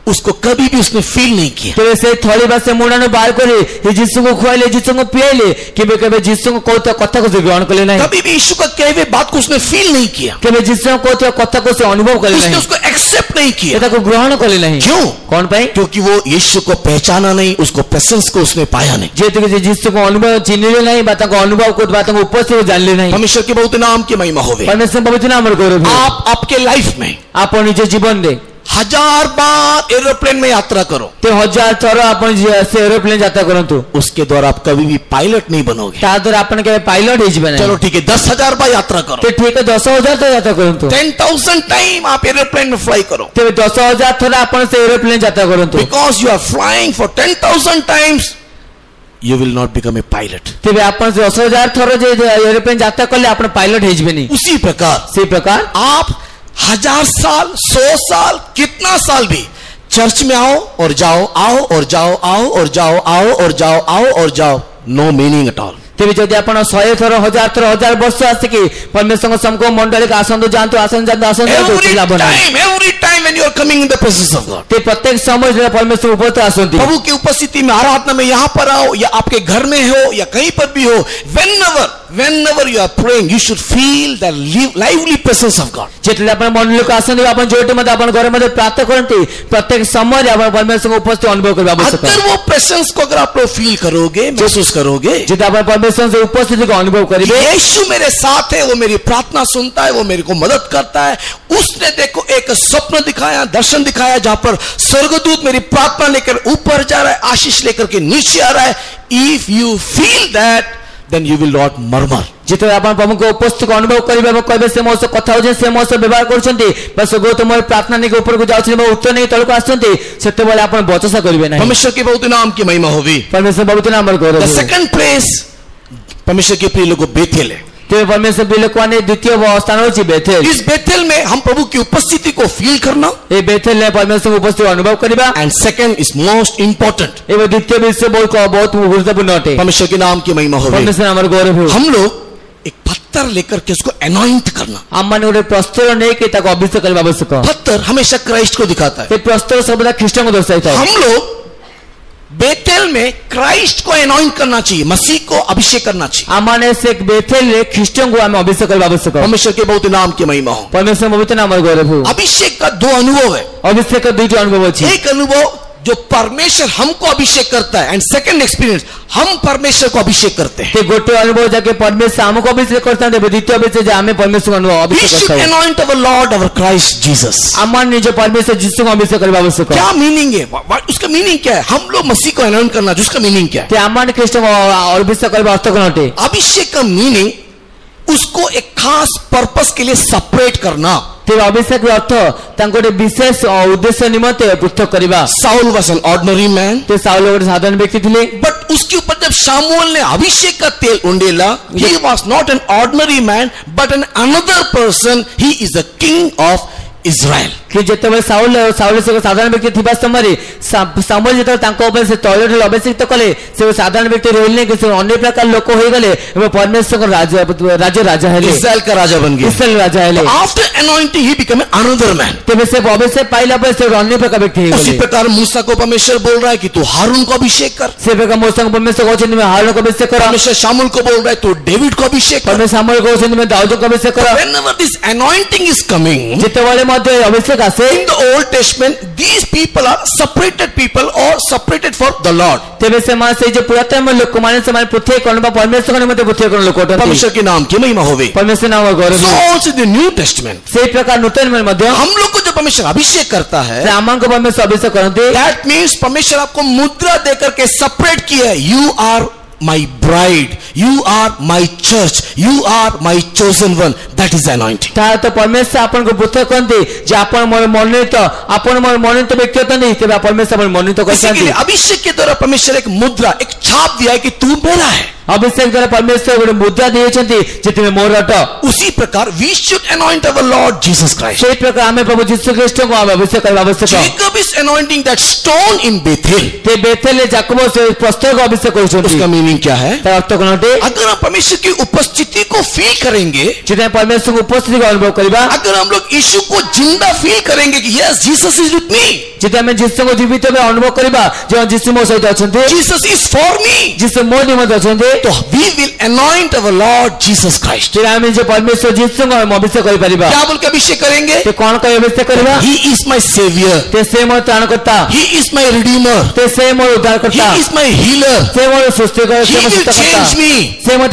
उसको कभी भी उसने फील नहीं किया। तेरे से थोड़ी बात से मुंडा बाहर करे ये यीशु को खुआले यीशु को पियाले केबे केबे यीशु को कहता कथा को ग्रहण करे नहीं। कभी भी यीशु का कहे हुए बात को उसने फील नहीं किया। केबे यीशु को कहता कथा को से अनुभव करे नहीं। उसने उसको एक्सेप्ट नहीं किया। एटा को ग्रहण करे नहीं। क्यों? कौन पाई? क्योंकि वो यीशु को पहचाना नहीं, उसको प्रेजेंस को उसने पाया नहीं। जेते के यीशु को अनुभव चिन्हले नहीं, बात को अनुभव को बात को उपस्थित जानले नहीं। परमेश्वर के बहुत नाम की महिमा होवे। परमेश्वर पवित्र नाम गौरव। आप आपके लाइफ में आप निज जीवन दे 1000 बार एरोप्लेन में यात्रा करो ते 1000 थर आपण से एरोप्लेन यात्रा करंतु, उसके द्वारा आप कभी भी पायलट नहीं बनोगे। ता द्वारा आपण के पायलट ही जीवन। चलो ठीक है 10,000 बार यात्रा करो। ते ठीक है 10,000 तो यात्रा करंतु। 10,000 टाइम आप एरोप्लेन में फ्लाई करो। ते 10,000 थर आपण से एरोप्लेन यात्रा करंतु। Because you are flying for 10,000 times you will not become a pilot। तेरे आपण 10,000 थर जे एरोप्लेन यात्रा करले आपण पायलट हे जीवनी। उसी प्रकार आप 1000 साल 100 साल कितना साल भी चर्च में आओ और जाओ, आओ और जाओ, आओ और जाओ, आओ और जाओ, आओ और जाओ, नो मीनिंग एट ऑल। तेरे जदि आपण 100 थर 1000 थर 1000 वर्ष आसिकी परमेश्वर समको मंडली का आसंदो जानतो every time when you are coming in the presence of God। ते प्रत्येक समय जब परमेश्वर उपस्थित आसंती प्रभु की उपस्थिति में आराधना में यहां पर आओ या आपके घर में हो या कहीं पर भी हो, whenever you are praying you should feel the lively presence of God। जेतले आपण मंडली का आसंदो आपण जोटे मध्ये आपण घर मध्ये प्रार्थना करंती प्रत्येक समय आपण परमेश्वर को उपस्थित अनुभव करबा आवश्यक। अगर वो प्रेजेंस को अगर आप लोग फील करोगे, महसूस करोगे, जब आपण परमेश्वर से उपस्थिति का अनुभव करेंगे, यीशु मेरे साथ है, वो मेरी प्रार्थना सुनता है, वो मेरे को मदद करता है। उसने देखो एक स्वप्न दिखाया, दर्शन दिखाया जहां पर स्वर्गदूत मेरी प्रार्थना लेकर ऊपर जा रहा है, आशीष लेकर के नीचे आ रहा है। If you feel that then you will not murmur। जिते आपण प्रभु को उपस्थित अनुभव करिबे कहबे से मोस कथा हो जे से मोस व्यवहार करछंती बस गो तुम प्रार्थना ने के ऊपर को जाउछ ने उत्तर नहीं तळको आछंती सेते बेले आपण बचसा करिबे नहीं। परमेश्वर के बहुत नाम की महिमा होवी। परमेश्वर बहुत नाम गौरव। द सेकंड प्लेस परमेश्वर के प्रिय लोगों बेथेल है। ते परमेश्वर बिलकवाने द्वितीय स्थान होची बेथेल। इस बेथेल में हम प्रभु की उपस्थिति को फील करना, ए बेथेल ने परमेश्वर उपस्थिति अनुभव करिबा। And second is most important, ए द्वितीय विषय बहुत गुरुत्वपूर्ण अटे। परमेश्वर के नाम की महिमा होवे। परमेश्वर नाम गौरव। हम लोग एक पत्थर लेकर के उसको अनॉइंट करना, अम्मा ने प्रस्तर ने के ताको अभिषेक करबा आवश्यक। पत्थर हमेशा क्राइस्ट को दिखाता है। ते प्रस्तर सर्वदा ख्रिस्ट को दर्शाता है। हम लोग बेथेल में क्राइस्ट को अनॉइंट करना चाहिए, मसीह को अभिषेक करना चाहिए। आमाने से बेथेल में ख्रिस्टियन को हमें अभिषेक करना आवश्यक है। परमेश्वर के बहुत नाम की महिमा हो। परमेश्वर पवित्र नाम गौरव हो। अभिषेक का 2 अनुभव है। अभिषेक का 2 अनुभव है। एक अनुभव जो परमेश्वर हमको अभिषेक करता है, एंड सेकंड एक्सपीरियंस हम परमेश्वर को अभिषेक करते हैं। ते गोटे अनुभव जाके परमेश्वर हमको अभिषेक करता है, द्वितीय अभिषेक जे हमें परमेश्वर को अनुभव अभिषेक करता है। We should anoint our Lord our Christ Jesus। अमान ने जो परमेश्वर यीशु को अभिषेक करना आवश्यक है। क्या मीनिंग है? उसका मीनिंग क्या है? हम लोग मसीह को अनाउंस करना, जिसका मीनिंग क्या है? ते अमान ख्रिस्ट को अभिषेक करना आवश्यक है। अभिषेक का मीनिंग उसको एक खास पर्पस के लिए सेपरेट करना। तेरे अभिषेक अर्थ तांकोटे विशेष उद्देश्य निमित्त पृथक करिबा। Saul was an ordinary man. ते साउल एक साधारण व्यक्ति थे, बट उसके ऊपर जब शमूएल ने अभिषेक का तेल उंडेला, he was not an ordinary man but an another person। he is the king of Israel। कि जेतबे साउल से साधारण व्यक्ति थिबा समय सामुएल जेतबे तांको ऊपर से तैलठे अभिषेक कले, से साधारण व्यक्ति रहले कि से अन्य प्रकार लोक हो गले एवं परमेश्वर का राजा हेले, इस्राएल का राजा बन गया। इस्राएल राजा हेले। After anointing he become another man. तबे से अभिषेक पाइला पर से अन्य प्रकार व्यक्ति हो गले। उसी प्रकार मूसा को परमेश्वर बोल रहा है कि तू हारून को अभिषेक कर। से प्रकार मूसा को परमेश्वर कहते हैं हारून को अभिषेक कर। परमेश्वर शामुएल को बोल रहा है तू डेविड को अभिषेक कर। परमेश्वर शामुएल को कहते हैं दाऊद को अभिषेक कर। Whenever this anointing is coming, जेतबे मध्य अभिषेक आसे, in the Old Testament these people are separated people or separated for the Lord। तेरे से मां से जो पुरातन में लोग माने से माने पृथक करने परमेश्वर के मध्य पृथक करने लोग होते। परमेश्वर के नाम की महिमा होवे। परमेश्वर नाम गौरव। So also the New Testament से प्रकार नूतन में मध्य हम लोग को जब परमेश्वर अभिषेक करता है, रामन को परमेश्वर अभिषेक करते, that means परमेश्वर आपको मुद्रा देकर के सेपरेट किया है। You are my bride, you are my church, you are my chosen one। that is anointing। ता तो परमेश्वर आपन को पृथक करते जे आपन मोर मनोनीत व्यक्ति होते नहीं, तबे परमेश्वर अपन मनोनीत करते हैं। अभिषेक के द्वारा परमेश्वर एक मुद्रा, एक छाप दिया है कि तू मेरा है। अभिषेक द्वारा परमेश्वर गोटे मुद्रा दिएछंती जे तुमे मोर अट उसी प्रकार we should anoint our Lord Jesus Christ. सेही प्रकार आमे प्रभु यीशु ख्रीष्ट को आमे अभिषेक करबा आवश्यक Jacob is anointing that stone in Bethel. ते बेथेल याकूब से पत्थर को अभिषेक करछंती उसका मीनिंग क्या है? तार अर्थ कोन होते अगर हम परमेश्वर की उपस्थिति को फील करेंगे, जिते परमेश्वर की उपस्थिति का अनुभव करबा अगर हम लोग यीशु को जिंदा फील करेंगे कि yes Jesus is with me, जिते हमें यीशु को जीवित में अनुभव करबा जो यीशु मो सहित अछंती जीसस इज फॉर मी, यीशु मो निमित्त अछंती तो we will anoint our Lord Jesus Christ. जे हमें जो परमेश्वर यीशु को हम अभिषेक करि परिबा क्या बोल के अभिषेक करेंगे? ते कोन को अभिषेक करबा He is my savior. ते से मो त्राणकर्ता He is my redeemer. ते से मो He उद्धारकर्ता is my healer. से मो सुस्थिकर He से मो will सुस्थिकर्ता change me. से मो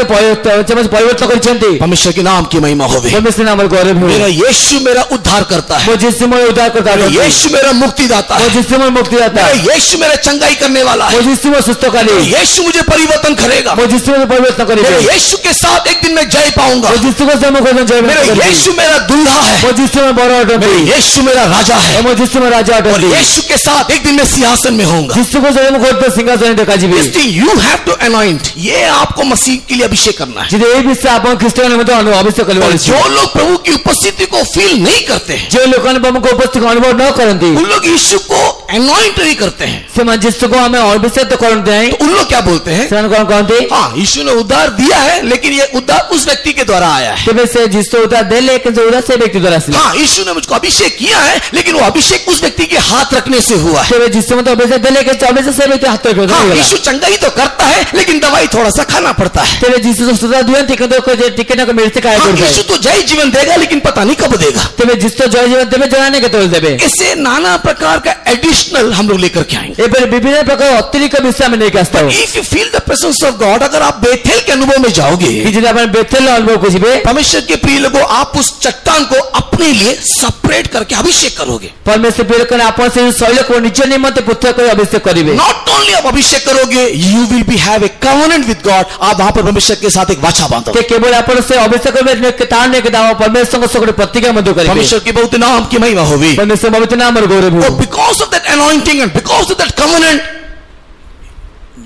परिवर्तन करिसेंती परमेश्वर के नाम की महिमा होवे. परमेश्वर नाम गौरव हो मेरा यीशु मेरा उद्धार करता है. वो यीशु मो उद्धारकर्ता मेरा है यीशु मेरा मुक्तिदाता वो है. यीशु मो मुक्तिदाता है मेरा यीशु मेरा चंगाई करने वाला वो है. यीशु मो सुस्थकारी यीशु मुझे परिवर्तन करेगा. वो यीशु मो परिवर्तन मेरे करेगा यीशु के साथ एक दिन मैं जय पाऊंगा. वो यीशु को जन्म को जय मेरा करेगा यीशु मेरा दुल्हा है. वो यीशु में बड़ा मेरा अटंती यीशु मेरा राजा है. वो यीशु में राजा और अटंती यीशु के साथ एक दिन मैं सिंहासन में होऊंगा. यीशु को जन्म करते सिंहासन देखा जीवे This thing you have to anoint. ये आपको मसीह के लिए अभिषेक करना है. जिदे ए विषय आपण ख्रिस्टियन में तो अभिषेक करबा और जो लोग प्रभु की उपस्थिति को फील नहीं करते हैं, जो लोग प्रभु को उपस्थित अनुभव न करंती उन लोग यीशु को anoint नहीं करते हैं. से मन यीशु को हमें अभिषेक तो करते हैं तो उन लोग क्या बोलते हैं? सन कौन कहते हाँ, यीशु ने उद्धार दिया है, लेकिन ये उद्धार उस व्यक्ति के द्वारा आया है. तबे से यीशु उद्धार दे लेकिन जो उद्धार से व्यक्ति द्वारा आसी हाँ, यीशु ने मुझको अभिषेक किया है, लेकिन वो अभिषेक उस व्यक्ति के हाथ रखने से हुआ है. तबे यीशु में तो अभिषेक दे लेकिन 24 से व्यक्ति हाथ रखे हाँ, यीशु चंगाई तो करता है, लेकिन दवाई थोड़ा सा खाना पड़ता है. तबे यीशु तो सुधा दुआन टिकट को टिकट को मिलते काय हाँ, करता है यीशु तो जय जीवन देगा, लेकिन पता नहीं कब देगा. तबे यीशु जय जीवन देबे जनाने के तोल देबे इससे नाना प्रकार का एडिशनल हम लोग लेकर के आएंगे. ए पर विभिन्न प्रकार अतिरिक्त विषय में नहीं कहता हो if you feel the presence of God, अगर आप बेथेल के अनुभव में जाओगे, कि जिदे अपन बेथेल अनुभव को जीवे परमेश्वर के प्रिय लोगों, आप उस चट्टान को अपने लिए सेपरेट करके अभिषेक करोगे. परमेश्वर प्रेरित कर अपन से शैल को निज निमित्त पृथक कर अभिषेक करिवे नॉट ओनली आप अभिषेक करोगे, you will be have a covenant with God. आप वहां पर परमेश्वर के साथ एक वाचा बांधोगे. ते केवल अपन से अभिषेक करबे के ताने के दाव परमेश्वर को सगळे प्रतिज्ञा मध्य करिवे परमेश्वर के बहुत नाम की महिमा होगी. परमेश्वर पवित्र नाम और गौरव हो because of that anointing and because of that covenant,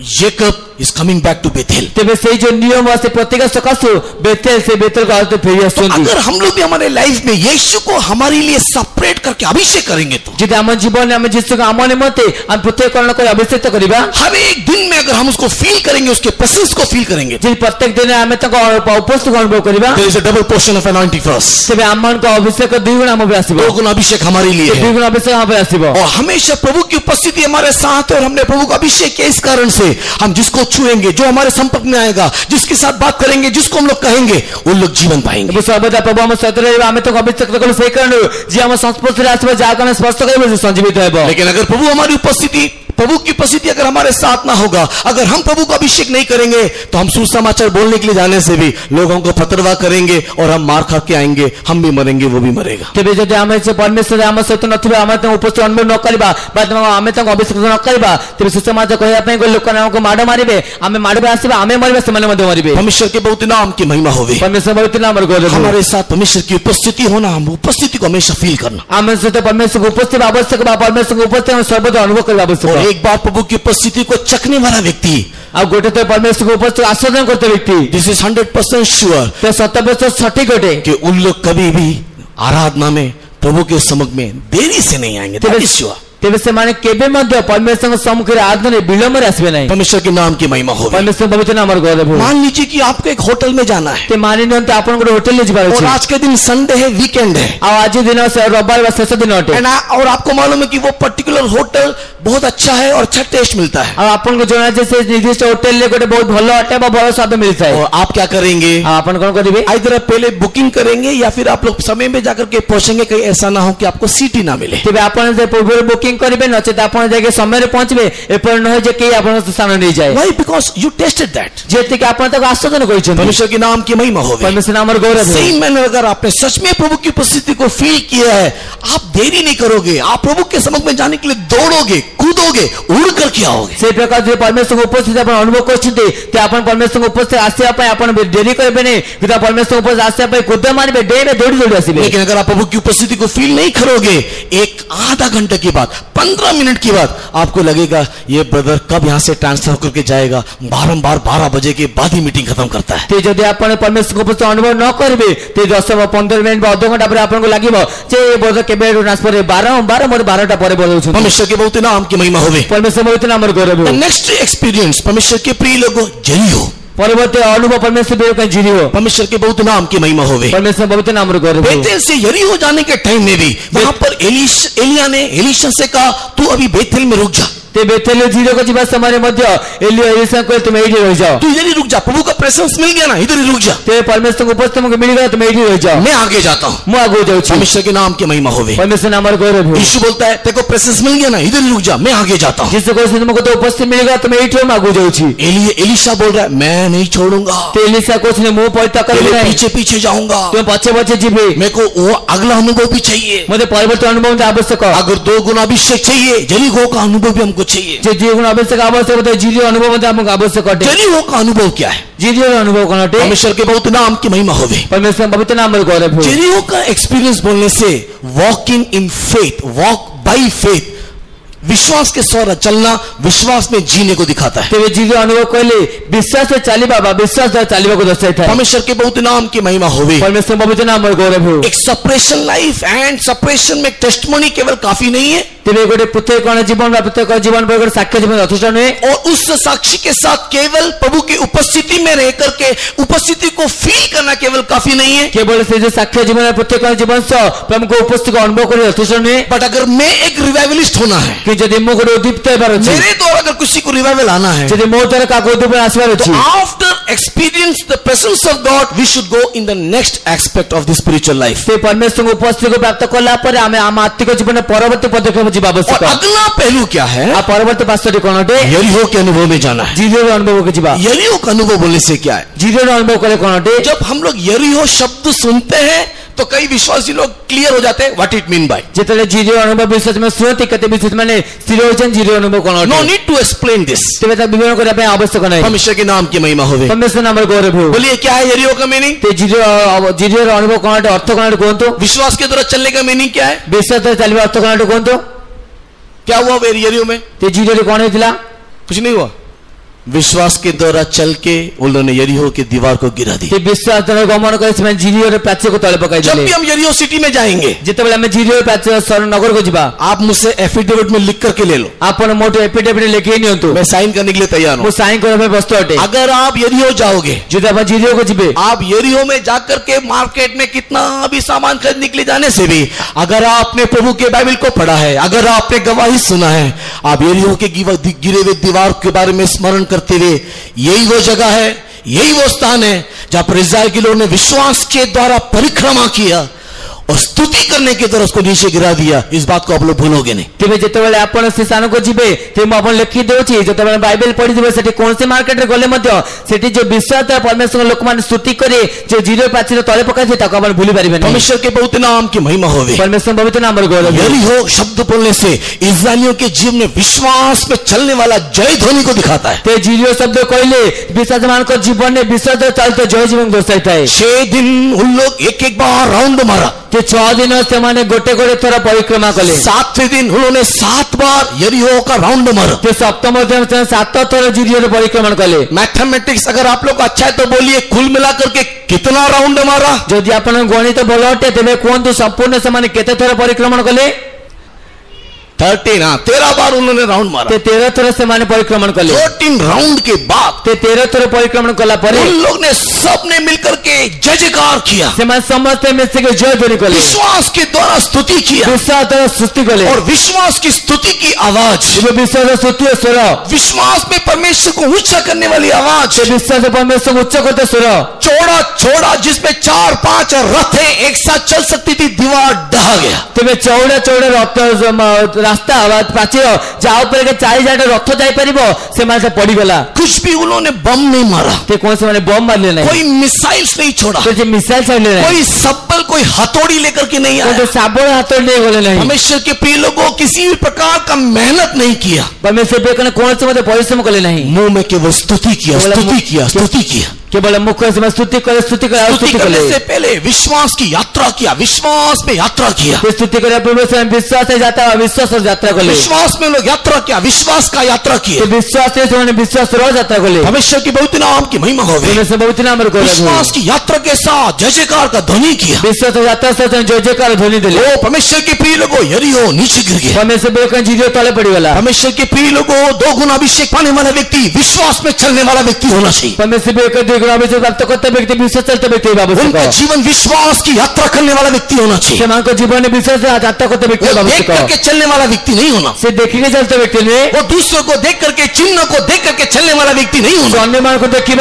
Jacob is coming back to Bethel. तबे से जो नियम वासे प्रतिज्ञा सकासो बेथेल से बेथेल का तो फेरी आसुंदी अगर हम लोग भी हमारे लाइफ में यीशु को हमारे लिए सेपरेट करके अभिषेक करेंगे, तो जिते हम जीवन में यीशु का आमने मते हम पृथककरण कर अभिषेक तो करिबा हर एक दिन में अगर हम उसको फील करेंगे, उसके प्रेजेंस को फील करेंगे, जे प्रत्येक दिन हमें तक उपस्थित अनुभव करिबा there is a double portion of anointing for us. तबे हमन का अभिषेक द्विगुण हम आसीबो दो गुना अभिषेक हमारे लिए है. द्विगुण अभिषेक हम आसीबो और हमेशा प्रभु की उपस्थिति हमारे साथ है, और हमने प्रभु का अभिषेक किया. इस कारण से हम जिसको छुएंगे, जो हमारे संपर्क में आएगा, जिसके साथ बात करेंगे, जिसको हम लोग कहेंगे, उन लोग जीवन पाएंगे. तबे सर्वदा प्रभु हम सत रहबा हमें तो अभिषेक तो से कारण जे हम संस्पर्श रे आसीबो जा कारण स्पर्श करबो संजीवित हेबो. लेकिन अगर प्रभु हमारी उपस्थिति, प्रभु की उपस्थिति अगर हमारे साथ ना होगा, अगर हम प्रभु का अभिषेक नहीं करेंगे, तो हम सुसमाचार बोलने के लिए जाने से भी लोगों को फतरवा करेंगे और हम मार खा के आएंगे. हम भी मरेंगे, वो भी मरेगा. तबे जदि हमें से परमेश्वर हम सहित नथिबे हम तो उपस्थित अनुभव न करबा बाद हमें तो अभिषेक न करबा तबे सुसमाचार कहया पे लोक को माड़ मारिबे, हमें मारबे आसीबा, हमें मरबे, से मने मरिबे. परमेश्वर के बहुत नाम की महिमा होवे. परमेश्वर पवित्र नाम और गौरव हमारे साथ परमेश्वर की उपस्थिति होना, हम उपस्थिति को हमेशा फील करना. हमें से तो परमेश्वर की उपस्थिति आवश्यक बा, परमेश्वर की उपस्थिति हम सर्वदा अनुभव करबा आवश्यक. और एक बार प्रभु की उपस्थिति को चखने वाला व्यक्ति, अब गोटे तो परमेश्वर की उपस्थिति आस्वादन करते व्यक्ति, दिस इज 100% श्योर तो 70% सटीक गोटे कि उन लोग कभी भी आराधना में प्रभु के समक्ष में देरी से नहीं आएंगे. That is sure. तेबे से माने केबे मध्य परमेश्वर सम्मुख रे आराधना विलंब रे आसबे नहीं. परमेश्वर के नाम की महिमा होवे. परमेश्वर पवित्र नाम और गौरव हो. मान लीजिए कि आपको एक होटल में जाना है, ते मानि नंत आपन गोटे होटल ले जिबार और छै, आज के दिन संडे है, वीकेंड है, आ आज दिन से रविवार व शेष दिन अटे, और आपको मालूम है कि वो पर्टिकुलर होटल बहुत अच्छा है और अच्छा टेस्ट मिलता है. आ आपन को जना जे से निर्दिष्ट होटल ले गोटे बहुत भलो अटे बा भलो स्वाद मिलता है. और आप क्या करेंगे? आपन कोन करिवे? इधर आप पहले बुकिंग करेंगे, या फिर आप लोग समय में जाकर के पहुंचेंगे. कहीं ऐसा ना हो कि आपको सीट ही ना मिले. तेबे आपन जे पूर्व बुकिंग करिवे नचेत आपन जाके समय रे पहुंचबे, एपर न हो जे के आपन स्थान नहीं जाए. Why? Because you tested that. जेते के आपन तक आस्वादन करिछन. परमेश्वर के नाम की महिमा होवे. परमेश्वर नाम और गौरव हो. सेम मैनर अगर आपने सच में प्रभु की उपस्थिति को फील किया है, आप देरी नहीं करोगे, आप प्रभु के समक्ष में जाने के लिए दौड़ोगे, कूदोगे, उड़ करके आओगे. से प्रकार जे परमेश्वर को उपस्थित अपन अनुभव करछते ते अपन परमेश्वर को उपस्थित आसिया पय अपन देरी करबे नहीं, कि परमेश्वर को उपस्थित आसिया पय कूद मारबे, डेबे दौड़ी दौड़ी आसीबे. लेकिन अगर आप प्रभु की उपस्थिति को फील नहीं करोगे, एक आधा घंटे के बाद 15 मिनट के बाद आपको लगेगा ये ब्रदर कब यहाँ से ट्रांसफर करके जाएगा, बारंबार 12 बजे के बाद ही मीटिंग खत्म करता है। ते जदि आपण परमेश्वर को अनुभव न करिवे ते 10-15 मिनिट बा आधा घंटा पर आपन को लागिवो जे ए बोध केबे ट्रांसफर बारंबार मोर 12टा पर बोलछु। परमेश्वर के बहुत नाम की महिमा होवे। परमेश्वर बहुत नाम गौरव हो। नेक्स्ट एक्सपीरियंस परमेश्वर के प्रिय लोगों यरीहो। परवर्ती अनुभव परमेश्वर का यरीहो। परमेश्वर के बहुत नाम की महिमा होवे। परमेश्वर बहुत नाम गौरव हो। बेतेल से यरीहो जाने के टाइम में भी वहां पर एलिया ने एलीशा से कहा तू अभी बेतेल में रुक जा। ते बेतेल जीरो को जीवा समय मध्य एलिशा को तुम एठी रह जाओ, तू इधर ही रुक जा, प्रभु का प्रेजेंस मिल गया ना, इधर ही रुक जा। ते परमेश्वर को उपस्थित तुमको मिल गया, तुम एठी रह जाओ, मैं आगे जाता हूं, मैं आगे जाऊं। परमेश्वर के नाम की महिमा होवे। परमेश्वर नाम गौरव हो। यीशु बोलता है तेरे को प्रेजेंस मिल गया ना, इधर ही रुक जा, मैं आगे जाता हूं। जिसको तुमको तो उपस्थित मिल गया, तुम एठी मैं आगे जाऊं। एलीशा बोल रहा है मैं नहीं छोड़ूंगा, ते एलीशा कुछ ने मुंह पलटा कर नहीं, पीछे पीछे जाऊंगा, तुम पछे पछे जीवे। मेरे को वो अगला अनुभव भी चाहिए, मुझे परवर्ती अनुभव आवश्यक। अगर 2 गुना अभिषेक चाहिए, यरीहो का अनुभव भी हमको चाहिए। जे 2 गुना अभिषेक आवश्यक होता है, जीरो अनुभव में हमको आवश्यक है। यरीहो का अनुभव क्या है? जीरो अनुभव कौन है? परमेश्वर के बहुत नाम की महिमा होवे। परमेश्वर पवित्र नाम गौरव हो। यरीहो का एक्सपीरियंस बोलने से walking in faith, walk by faith, विश्वास के सौरा चलना, विश्वास में जीने को दिखाता है। तेरे जीरो अनुभव कहले विश्वास से चलिबा बा विश्वास से चलिबा को दर्शाता है। परमेश्वर के बहुत नाम की महिमा होवे। परमेश्वर पवित्र नाम गौरव हो। एक सेपरेशन लाइफ एंड सेपरेशन में टेस्टिमनी केवल काफी नहीं है। तेरे गोटे प्रत्येक जीवन प्रत्येक जीवन पर साक्ष्य जीवन यथेष्ट नहीं, और उस साक्षी के साथ केवल प्रभु की उपस्थिति में रह करके उपस्थिति को फील करना केवल काफी नहीं है। केवल से जो साक्ष्य जीवन प्रत्येक जीवन से प्रभु को उपस्थिति को अनुभव कर यथेष्ट नहीं। बट अगर मैं एक रिवाइवलिस्ट होना है, कि यदि मो गोटे उद्दीप्त हेबार अछि, मेरे द्वारा अगर किसी को रिवाइवल आना है, यदि मो द्वारा का उद्दीपन आसबार अछि, after experience the presence of God we should go in the next aspect of the spiritual life. ते परमेश्वर को उपस्थिति को प्राप्त करला पर हमें आम आत्मिक जीवन परवर्ती पदक्षेप जीवा आवश्यक। अगला पहलू क्या है? आ परवर्ती पासटी कोन हटे? यरीहो के अनुभव में जाना है। जीरो अनुभव के जीवा। यरीहो का अनुभव बोलने से क्या है? जीरो अनुभव करे कोन हटे? जब हम लोग यरीहो शब्द सुनते हैं तो कई विश्वासी लोग क्लियर हो जाते हैं व्हाट इट मीन बाय। जेतले जीरो अनुभव विश्वास में सुनते कते विश्वास माने सिरोजन जीरो अनुभव कोन हटे? No need to explain this. तेबे त विवरण करे पे आवश्यक नहीं। परमेश्वर के नाम की महिमा होवे। परमेश्वर नाम गौरव हो। बोलिए क्या है यरीहो का मीनिंग? ते जीरो अनुभव कोन हटे? अर्थ कोन हटे कोन? विश्वास के द्वारा चलने का मीनिंग क्या है? विश्वास द्वारा चलबा अर्थ कोन हटे कोन? क्या हुआ यरीहो में? ते जीरो कोन हेतिला? कुछ नहीं हुआ। विश्वास के द्वारा चल के उन्होंने यरीहो की दीवार को गिरा दी। विश्वास द्वारा गमन करे से जीरो रे प्राचीर को तले पकाई दिले। जब भी हम यरीहो सिटी में जाएंगे, जेतेबेले हम जीरो प्राचीर सर नगर को जीवा, आप मुझसे एफिडेविट में लिख करके ले लो। आपन मोटो एफिडेविट लेके नियंतु, मैं साइन करने के लिए तैयार हूं। वो साइन करे में वस्तु हटे। अगर आप यरीहो जाओगे, जदि आप जीरो को जीवे, आप यरीहो में जाकर के मार्केट में कितना भी सामान खरीदने के लिए जाने से भी, अगर आपने प्रभु के बाइबल को पढ़ा है, अगर आपने गवाही सुना है, आप यरीहो के गिरे हुए दीवार के बारे में स्मरण करते हुए, यही वो जगह है, यही वो स्थान है जहां पर इस्राएल के लोगों ने विश्वास के द्वारा परिक्रमा किया और स्तुति करने के द्वारा उसको नीचे गिरा दिया। इस बात को आप लोग भूलोगे नहीं। तेबे जेतेबेले आपण से स्थान को जीवे, तेम आपण लिखि देउछि, जेतेबेले बाइबल पढि दिबे, सेठी कोन से मार्केट रे गले मध्य सेठी जो विश्वास परमेश्वर लोक मान स्तुति करे, जो जीरो प्राचीर तले पकाई थे ताको आपण भूली परिबे नहीं। परमेश्वर के बहुत नाम की महिमा होवे। परमेश्वर पवित्र नाम गौरव। यरीहो शब्द बोलने से इस्राएलियों के जीवन में विश्वास में चलने वाला जय ध्वनि को दिखाता है। ते जीरो शब्द कहले विश्वास मान को जीवन में विश्वास चलते जय जीवन दर्शाता है। 6 दिन उन लोग एक बार राउंड मारा। ते 6 दिन से माने गोटे गोटे थोड़ा परिक्रमा कले। 7वें दिन उन्होंने 7 बार यरीहो का राउंड मारा। ते सप्तम दिन से 7 थोड़ा जीरो परिक्रमण कले। मैथमेटिक्स अगर आप लोग अच्छा है तो बोलिए कुल मिलाकर के कितना राउंड मारा? यदि आपण गणित भल हटे तेबे कोन संपूर्ण से माने केते थोड़ा परिक्रमण कले? 13 बार उन्होंने राउंड मारा। 13 थोड़ा से माने परिक्रमण कले। 13 राउंड के बाद 13 थोड़ा परिक्रमण कला परे उन लोग ने सबने मिलकर के जय जयकार किया। से माने समस्त में से जय ध्वनि कले। विश्वास के द्वारा स्तुति किया। विश्वास द्वारा स्तुति कले। और विश्वास की स्तुति की आवाज, विश्वास स्तुति स्वर, विश्वास में परमेश्वर को ऊंचा करने वाली आवाज, विश्वास से परमेश्वर को ऊंचा करते स्वर, चौड़ा चौड़ा जिसमें 4-5 रथें एक साथ चल सकती थी, दीवार ढह गया। तेबे चौड़ा चौड़ा रथ रास्ता प्राचीर जहाँ पर के 4 रथ जाई परिबो से माने से पड़ी गला। कुछ भी उन्होंने बम नहीं मारा। ते कौन से माने बम मारले नहीं, कोई मिसाइल्स नहीं छोड़ा, तो जे मिसाइल छोड़ले नहीं, कोई सब्बल कोई हथौड़ी लेकर के नहीं आया, तो साबुन हाथों ले गले नहीं। परमेश्वर के प्रिय लोगों किसी भी प्रकार का मेहनत नहीं किया। परमेश्वर पे कौन से मतलब परिश्रम कले नहीं, मुंह में केवल स्तुति किया, स्तुति किया, स्तुति किया। केवल मुख से स्तुति करे स्तुति स्तुति करने करे से पहले विश्वास की यात्रा किया, विश्वास में यात्रा किया, स्तुति करे पूर्व से विश्वास से जाता है, विश्वास और यात्रा करे विश्वास में लोग यात्रा किया, विश्वास का यात्रा किए। विश्वास से उन्होंने विश्वास रो यात्रा करे परमेश्वर की बहुत नाम की महिमा हो गई। से बहुत नाम को विश्वास की यात्रा के साथ जय जयकार का ध्वनि किया। विश्वास और यात्रा से जो जयकार ध्वनि दिले। ओ परमेश्वर के प्रिय लोगों, यरीहो नीचे गिर गया। परमेश्वर बेकन जीरो तले पड़ी वाला। परमेश्वर के प्रिय लोगों, 2 गुना अभिषेक पाने वाला व्यक्ति विश्वास में चलने वाला व्यक्ति होना चाहिए। परमेश्वर बेकन 2 गुना अभिषेक प्राप्त करता व्यक्ति विश्वास चलते व्यक्ति बाबू उनका जीवन विश्वास की यात्रा करने वाला व्यक्ति होना चाहिए। समान को जीवन में विश्वास से यात्रा करते व्यक्ति बाबू देख करके चलने वाला व्यक्ति नहीं होना। से देखने चलते व्यक्ति ने वो दूसरों को देख करके, चिन्ह को देख करके चलने वाला व्यक्ति नहीं होना। अन्य मान को देखी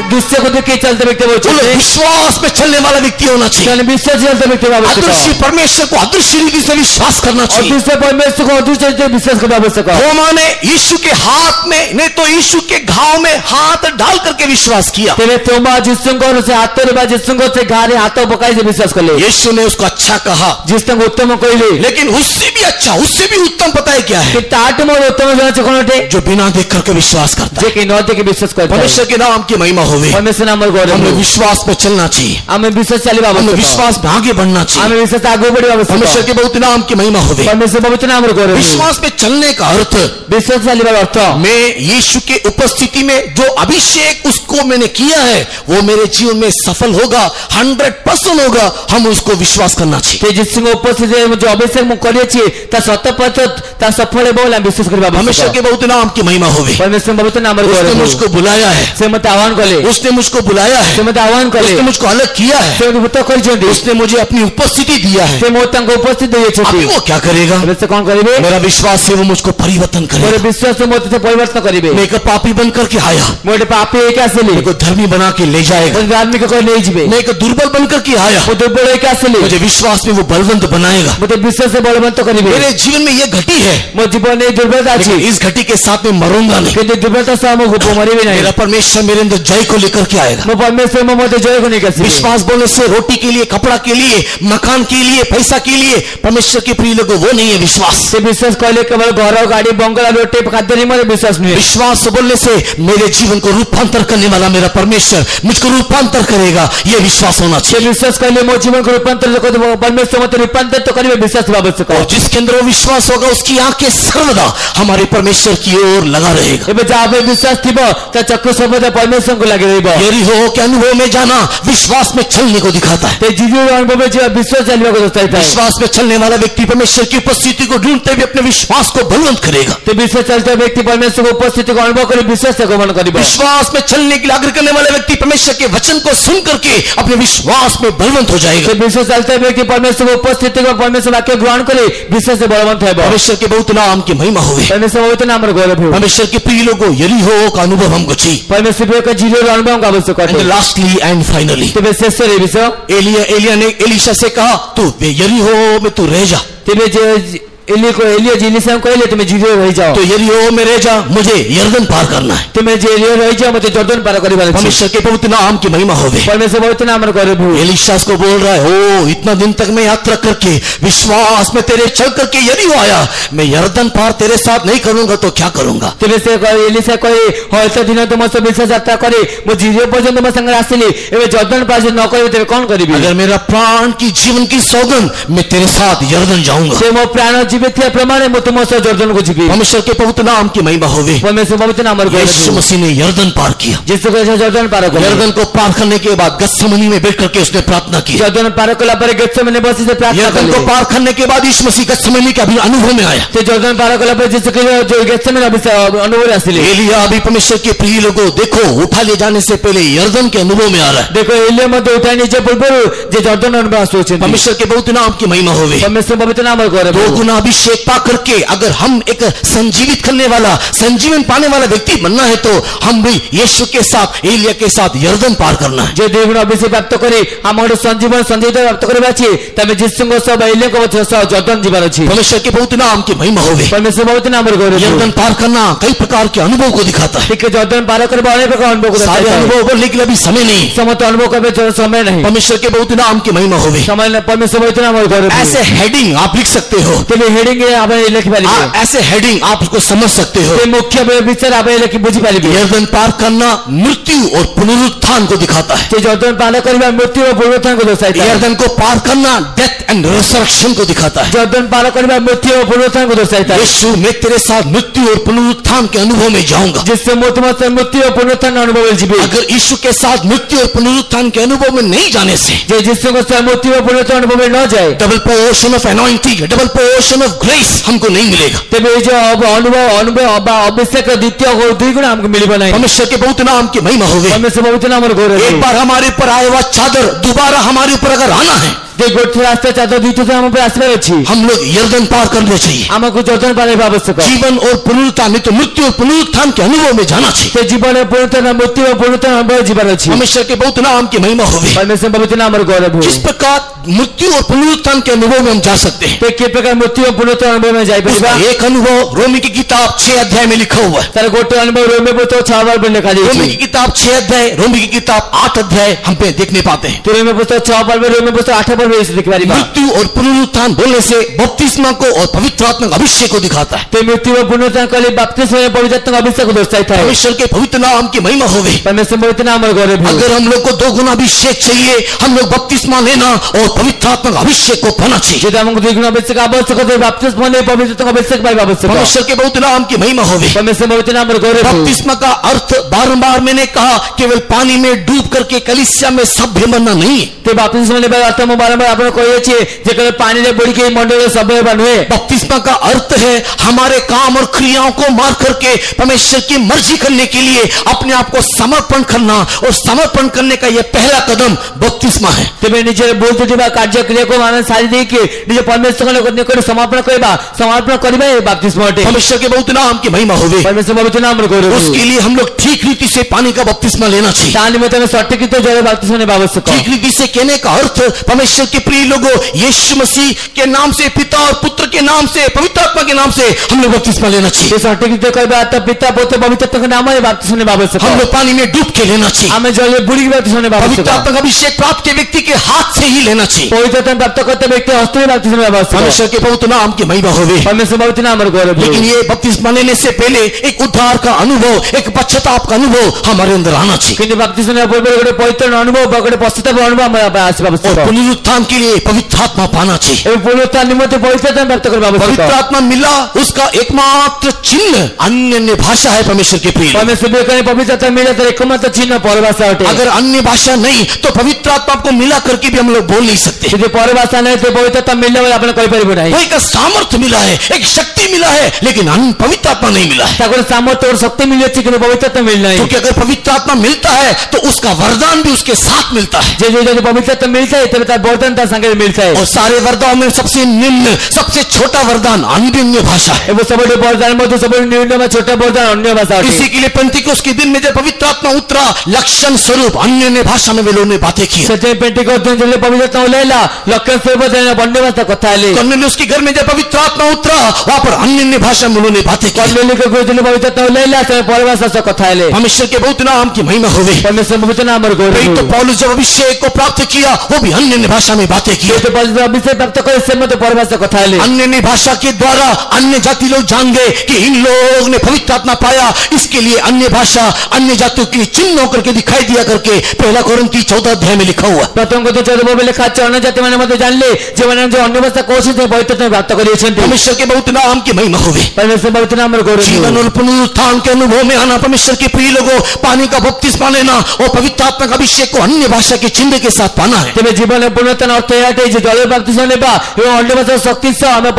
दूसरे को देख के चलते व्यक्ति विश्वास में चलने वाला व्यक्ति होना चाहिए। विश्वास चलते व्यक्ति बाबू अदृश्य परमेश्वर को अदृश्य रीति से विश्वास करना चाहिए। दूसरे परमेश्वर को अदृश्य रीति से विश्वास करना आवश्यक है। वो माने यीशु के हाथ में नहीं तो यीशु के घाव में हाथ डाल करके विश्वास किया। तेरे तोमा जिसको से हाथों रे जिसको से घारे हाथों पकाई से विश्वास कर ले। यीशु ने उसको अच्छा कहा, जिसको उत्तम कहले, लेकिन उससे भी अच्छा, उससे भी उत्तम पता है क्या है? कि ताट में उत्तम जाने कोनटे जो बिना देख करके विश्वास करता है, जे कि न देख के विश्वास करता है। परमेश्वर के नाम की महिमा होवे। परमेश्वर नाम गौरव। हमें विश्वास में चलना चाहिए, हमें विश्वास चले बाबू, हमें विश्वास में आगे बढ़ना चाहिए, हमें विश्वास आगे बढ़े बाबू। परमेश्वर के बहुत नाम की महिमा होवे। परमेश्वर बहुत नाम गौरव। विश्वास में चलने का अर्थ, विश्वास चले बाबू अर्थ मैं यीशु के उपस्थिति में जो अभिषेक उसको मैंने किया है वो मेरे जीवन में सफल होगा, 100% होगा। हम उसको विश्वास करना चाहिए। जिसको उपस्थित जो अभिषेक मु करिए छी ता 100% ता सफल बोला विश्वास करबा। परमेश्वर के बहुत नाम की महिमा होवे। परमेश्वर बहुत नाम गौरव। उसने मुझको बुलाया है, से मत आह्वान कले। उसने मुझको बुलाया है, से मत आह्वान कले। उसने मुझको अलग किया है, से मत कर जंदी। उसने मुझे अपनी उपस्थिति दिया है। से मोतंग उपस्थित दिए छी। अभी वो क्या करेगा? वैसे कौन करिवे? मेरा विश्वास से वो मुझको परिवर्तन करेगा। मेरे विश्वास से मोते से परिवर्तन करिवे। मैं एक पापी बनकर के आया, मोटे पापी एक आसली मेरे को धर्मी बना के ले जाएगा। उस आदमी को कोई ले जबे। मैं एक दुर्बल बनकर के आया, वो दुर्बल एक आसली मुझे विश्वास में वो बलवंत बनाएगा। मोटे विश्वास से बलवंत करिवे। मेरे जीवन में ये घटी है, मो जीवन में दुर्बलता लेकिन छी, इस घटी के साथ में मरूंगा नहीं। कि दुर्बलता से हम को मरी भी नहीं। मेरा परमेश्वर मेरे अंदर जय को लेकर के आएगा। मो परमेश्वर में मोते जय को नहीं कर। विश्वास बोलने से रोटी के लिए, कपड़ा के लिए, मकान के लिए, पैसा के लिए, परमेश्वर के प्रिय लोगों वो नहीं है विश्वास। से विश्वास कहले केवल घर गाड़ी बंगला रोटी खाद्य नहीं मरे विश्वास नहीं। विश्वास बोलने से मेरे जीवन को रूपांतर करने वाला मेरा परमेश्वर मुझको रूपांतर करेगा, ये विश्वास होना चाहिए। विश्वास कहले मो जीवन को रूपांतर को परमेश्वर मत रूपांतर तो करिवे विश्वास आवश्यक है। और जिसके अंदर वो विश्वास होगा उसकी आंखें सर्वदा हमारे परमेश्वर की ओर लगा रहेगा। एबे जाबे विश्वास थिबो त चक्र सर्वदा परमेश्वर को लगे रहबो। यरीहो के अनुभव में जाना विश्वास में चलने को दिखाता है। ते जीवन अनुभव में जो विश्वास चलने को दर्शाता है। विश्वास में चलने वाला व्यक्ति परमेश्वर की उपस्थिति को ढूंढते हुए अपने विश्वास को बलवंत करेगा। ते विश्वास चलते व्यक्ति परमेश्वर की उपस्थिति को अनुभव कर विश्वास से गमन करिबो। विश्वास में चलने के लिए आग्रह करने वाला व्यक्ति परमेश्वर के वचन को सुन करके अपने विश्वास में बलवंत हो जाएगा। ते विश्वास चलते व्यक्ति परमेश्वर की उपस्थिति को परमेश्वर वाक्य ग्रहण करे विश्वास से बलवंत है। परमेश्वर के बहुत नाम की महिमा होवे। परमेश्वर बहुत नाम गौरव है। परमेश्वर के प्रिय लोगों, यरीहो का अनुभव हमको चाहिए। परमेश्वर का जीरो अनुभव का आवश्यक है। And lastly and finally, ते विशेष रे विषय एलिया ने एलीशा से कहा तू यरीहो में तू रह जा। ते जे एलिया जी ने कहले तुम्हें जीरो रह जाओ। तो यरीहो में रह जा, मुझे यरदन पार करना है। तुम्हें जे रह जाओ मुझे जॉर्डन पार करिबा। परमेश्वर के पवित्र नाम की महिमा होवे। परमेश्वर बहुत नाम गौरव है। एलीशा को बोल रहा है, ओ इतना दिन तक मैं यात्रा करके विश्वास में तेरे चल करके यरीहो आया, मैं यरदन पार तेरे साथ नहीं करूंगा तो क्या करूंगा? तेरे से एलिशा कहे होता दिन तुम सब विश्वास यात्रा करे मो जीरो पर्यंत तुम संग आसिली एबे जॉर्डन पार न करे तेरे कौन करिबी? अगर मेरा प्राण की जीवन की सौगंध, मैं तेरे साथ यरदन जाऊंगा। से मो प्राण जीवित थे प्रमाण मो तुम से जॉर्डन को जीवी। परमेश्वर के पवित्र नाम की महिमा होवे। परमेश्वर पवित्र नाम यीशु मसीह ने यरदन पार किया। जिसको कैसे जॉर्डन पार कर यरदन को पार करने के बाद गत्सेमनी में बैठ करके उसने प्रार्थना की। जॉर्डन पार कला पर गत्सेमनी बसी से प्रार्थना यरदन को पार करने के बाद यीशु मसीह गत्सेमनी के अभी अनुभव में आया। ते जॉर्डन पार कला पर जिसको जो गत्सेमनी अनुभव आसिले। एलिया अभी परमेश्वर के प्रिय लोगों देखो, उठा ले जाने से पहले यरदन के अनुभव में आ रहा है। देखो एलिया मत उठाई नीचे पूर्व जे जॉर्डन अनुभव सोचे। परमेश्वर के बहुत नाम की महिमा होवे। परमेश्वर पवित्र नाम गौरव। 2 गुना अभिषेक पा करके अगर हम एक संजीवित करने वाला, संजीवन पाने वाला व्यक्ति बनना है तो हम भी यीशु के साथ, एलिया के साथ यरदन पार करना है। जे देवगुण अभिषेक प्राप्त करे हमर संजीवन संजीवित प्राप्त करबा छी तबे जिसको सब एलिया को सब जॉर्डन जीवन अछि। परमेश्वर के बहुत नाम की महिमा होवे। परमेश्वर बहुत नाम गौरव। यरदन पार करना कई प्रकार के अनुभव को दिखाता है। ठीक है, जॉर्डन पार करबा अनेक प्रकार अनुभव को सारे अनुभव बोलने के लिए अभी समय नहीं, समत अनुभव करबे समय नहीं। परमेश्वर के बहुत नाम की महिमा होवे। समय परमेश्वर बहुत नाम गौरव। ऐसे हेडिंग आप लिख सकते हो, तबे हेडिंग आप लिखि पारिबे ऐसे हेडिंग आप उसको समझ सकते हो। ते मुख्य विचार आप लिखि बुझी पारिबे। यरदन पार करना मृत्यु और पुनरुत्थान को दिखाता है। ते जर्दन पार करबा मृत्यु और पुनरुत्थान को दर्शाता है। यरदन को पार करना डेथ एंड रिजरेक्शन को दिखाता है। जर्दन पार करबा मृत्यु और पुनरुत्थान को दर्शाता है। यीशु, मैं तेरे साथ मृत्यु और पुनरुत्थान के अनुभव में जाऊंगा। जिससे मैं तुम्हारे मृत्यु और पुनरुत्थान अनुभव में जीवे। अगर यीशु के साथ मृत्यु और पुनरुत्थान के अनुभव में नहीं जाने से, जे जिससे को साथ मृत्यु और पुनरुत्थान अनुभव में न जाए, double portion of anointing, double portion of grace हमको नहीं मिलेगा। तबे जो अनुभव अभिषेक द्वितीय को द्विगुण हमको मिलेगा नहीं। परमेश्वर के बहुत नाम की महिमा होवे। परमेश्वर पवित्र नाम और गौरव। एक बार हमारे ऊपर आया हुआ चादर दोबारा हमारे ऊपर अगर आना है, जे गोटे रास्ता चादर द्वितीय से हम पे आसबार अछि, हम लोग यरदन पार करने चाहिए। हमको जर्दन पार हेबा आवश्यक। जीवन और पुनरुत्थान नहीं तो मृत्यु और पुनरुत्थान के अनुभव में जाना चाहिए। ते जीवन और पुनरुत्थान मृत्यु और पुनरुत्थान अनुभव जीवन अछि। परमेश्वर के बहुत नाम की महिमा होवे। परमेश्वर पवित्र नाम और गौरव। किस प्रकार मृत्यु और पुनरुत्थान के अनुभव में हम जा सकते हैं? ते के प्रकार मृत्यु और पुनरुत्थान अनुभव में जाई परिबा। एक अनुभव रोमी की किताब 6 अध्याय में लिखा हुआ है। तार गोटे अनुभव रोमी पुस्तक 6 बार लिखा है। रोमी की किताब 6 अध्याय, रोमी की किताब 8 अध्याय हम पे देखने पाते हैं। तो रोमी पुस्तक 6 बार, रोमी पुस्तक 8 बार इसे दिख परिबा। मृत्यु और पुनरुत्थान बोलने से बपतिस्मा को और पवित्र आत्मा का अभिषेक को दिखाता है। ते मृत्यु और पुनरुत्थान कले बपतिस्मा और पवित्र आत्मा का अभिषेक को दर्शाता है। परमेश्वर के पवित्र नाम की महिमा होवे। परमेश्वर पवित्र नाम और गौरव। अगर हम लोग को 2 गुना अभिषेक चाहिए, हम लोग बपतिस्मा लेना और पवित्र आत्मा का अभिषेक को पाना चाहिए। यदि हमको 2 गुना अभिषेक आवश्यक है, बपतिस्मा ने पवित्र आत्मा का अभिषेक पाए आवश्यक है। परमेश्वर के पवित्र नाम की महिमा होवे। परमेश्वर पवित्र नाम और गौरव। बपतिस्मा का अर्थ बारंबार मैंने कहा केवल पानी में डूब करके कलीसिया में सभ्य बनना नहीं है। ते बपतिस्मा ने अर्थ में बारंबार आपने कहे छे जे केवल पानी रे बुड़ी के मंडल सभ्य बनवे। बपतिस्मा का अर्थ है हमारे काम और क्रियाओं को मार करके परमेश्वर की मर्जी करने के लिए अपने आप को समर्पण करना, और समर्पण करने का यह पहला कदम बपतिस्मा है। तेबे निजे बोलते दिबा कार्य क्रिया को माने सारी दे के निजे परमेश्वर को समर्पण करबा, समर्पण करबा ये बपतिस्मा है। परमेश्वर के बहुत नाम की महिमा होवे। परमेश्वर पवित्र नाम रे गौरव। उसके लिए हम लोग ठीक रीति से पानी का बपतिस्मा लेना चाहिए। तान में तने सटीक तो जरे बपतिस्मा ने आवश्यक। ठीक रीति से कहने का अर्थ परमेश्वर के प्रिय लोगों, यीशु मसीह के नाम से, पिता और पुत्र के नाम से, पवित्र आत्मा के नाम से हम लोग बपतिस्मा लेना चाहिए। सटीक तो कहबा त पिता पुत्र पवित्र आत्मा के नाम में बपतिस्मा ने आवश्यक। हम लोग पानी में डूब के लेना चाहिए। हमें जल में बुड़ी के बपतिस्मा ने आवश्यक। पवित्र आत्मा का अभिषेक प्राप्त के व्यक्ति के हाथ से ही लेना चाहिए। पवित्र आत्मा प्राप्त करते व्यक्ति हस्त में बपतिस्मा ने आवश्यक। परमेश्वर के पवित्र नाम की महिमा होवे। परमेश्वर पवित्र नाम और गौरव। लेकिन ये बपतिस्मा लेने से पहले एक उद्धार का अनुभव, एक पश्चाताप का अनुभव हमारे अंदर आना चाहिए। किंतु बपतिस्मा ने पूर्व पवित्र अनुभव, बगड़े पश्चाताप अनुभव हमारे आवश्यक। और पुनरुत्थान के लिए पवित्र आत्मा पाना चाहिए। पुनरुत्थान निमित्त पवित्र आत्मा प्राप्त करना आवश्यक। पवित्र आत्मा मिला, उसका एकमात्र चिन्ह अन्य भाषा है। परमेश्वर के प्रिय, परमेश्वर के पवित्र आत्मा मिला तो एकमात्र चिन्ह परभाषा है। अगर अन्य भाषा नहीं तो पवित्र आत्मा को मिला करके भी हम लोग बोल नहीं सकते। यदि परभाषा नहीं तो पवित्र आत्मा मिलने वाला अपने कोई परिवर्तन नहीं। कोई का सामर्थ्य मिला है, एक शक्ति मिला है, लेकिन पवित्र आत्मा नहीं मिला है। ताकि सामर्थ्य और शक्ति मिली है, लेकिन पवित्र आत्मा मिलना है। क्योंकि अगर पवित्र आत्मा मिलता है तो उसका वरदान भी उसके साथ मिलता है। जो पवित्र आत्मा मिलता है तब वरदान तार संगे मिलता है। और सारे वरदान में सबसे निम्न, सबसे छोटा वरदान अन्य भाषा है। वो सबसे वरदान में सबसे निम्न में छोटा वरदान अन्य भाषा है। इसी के लिए पेंटिकोस्ट के दिन में जब पवित्र आत्मा उतरा, लक्षण स्वरूप अन्य भाषा में वे लोगों ने बातें की। सच्चे पेंटिकोस्ट दिन जब पवित्र आत्मा लेला लक्षण स्वरूप अन्य भाषा कथा है। कर्नेलियुस के घर में जब पवित्र आत्मा उतरा, वहां पर अन्य भाषा में उन्होंने बातें की। कर्नेलियुस के घर में पवित्र आत्मा लेला सब परभाषा से कथा है। परमेश्वर के बहुत नाम की महिमा होवे। परमेश्वर पवित्र नाम और गौरव। तो पौलुस जब अभिषेक को प्राप्त किया, वो भी अन्य भाषा में बातें की। तो पौलुस अभिषेक प्राप्त करे से मत परभाषा कथा है। अन्य भाषा के द्वारा अन्य जाति लोग जान गए कि इन लोगों ने पवित्र आत्मा पाया। इसके लिए अन्य भाषा अन्य जातियों के लिए चिन्ह होकर के दिखाई दिया करके 1 कोरिन्थी 14 अध्याय में लिखा हुआ। प्रथम कोरिन्थी 14 में लिखा है अन्य जाति माने मत जानले जे माने जो अन्य भाषा कोशिश से पवित्र आत्मा प्राप्त करियछन। परमेश्वर के बहुत नाम की महिमा होवे। परमेश्वर पवित्र नाम और गौरव। जीवन और पुनरुत्थान के अनुभव में आना, परमेश्वर के प्रिय लोगों, पानी का बपतिस्मा लेना और पवित्र आत्मा का अभिषेक को अन्य भाषा के चिन्ह के साथ पाना है। तेरे जीवन में पुनरुत्थान अर्थ है जे जल बपतिस्मा लेबा एवं अन्य भाषा शक्ति से हमें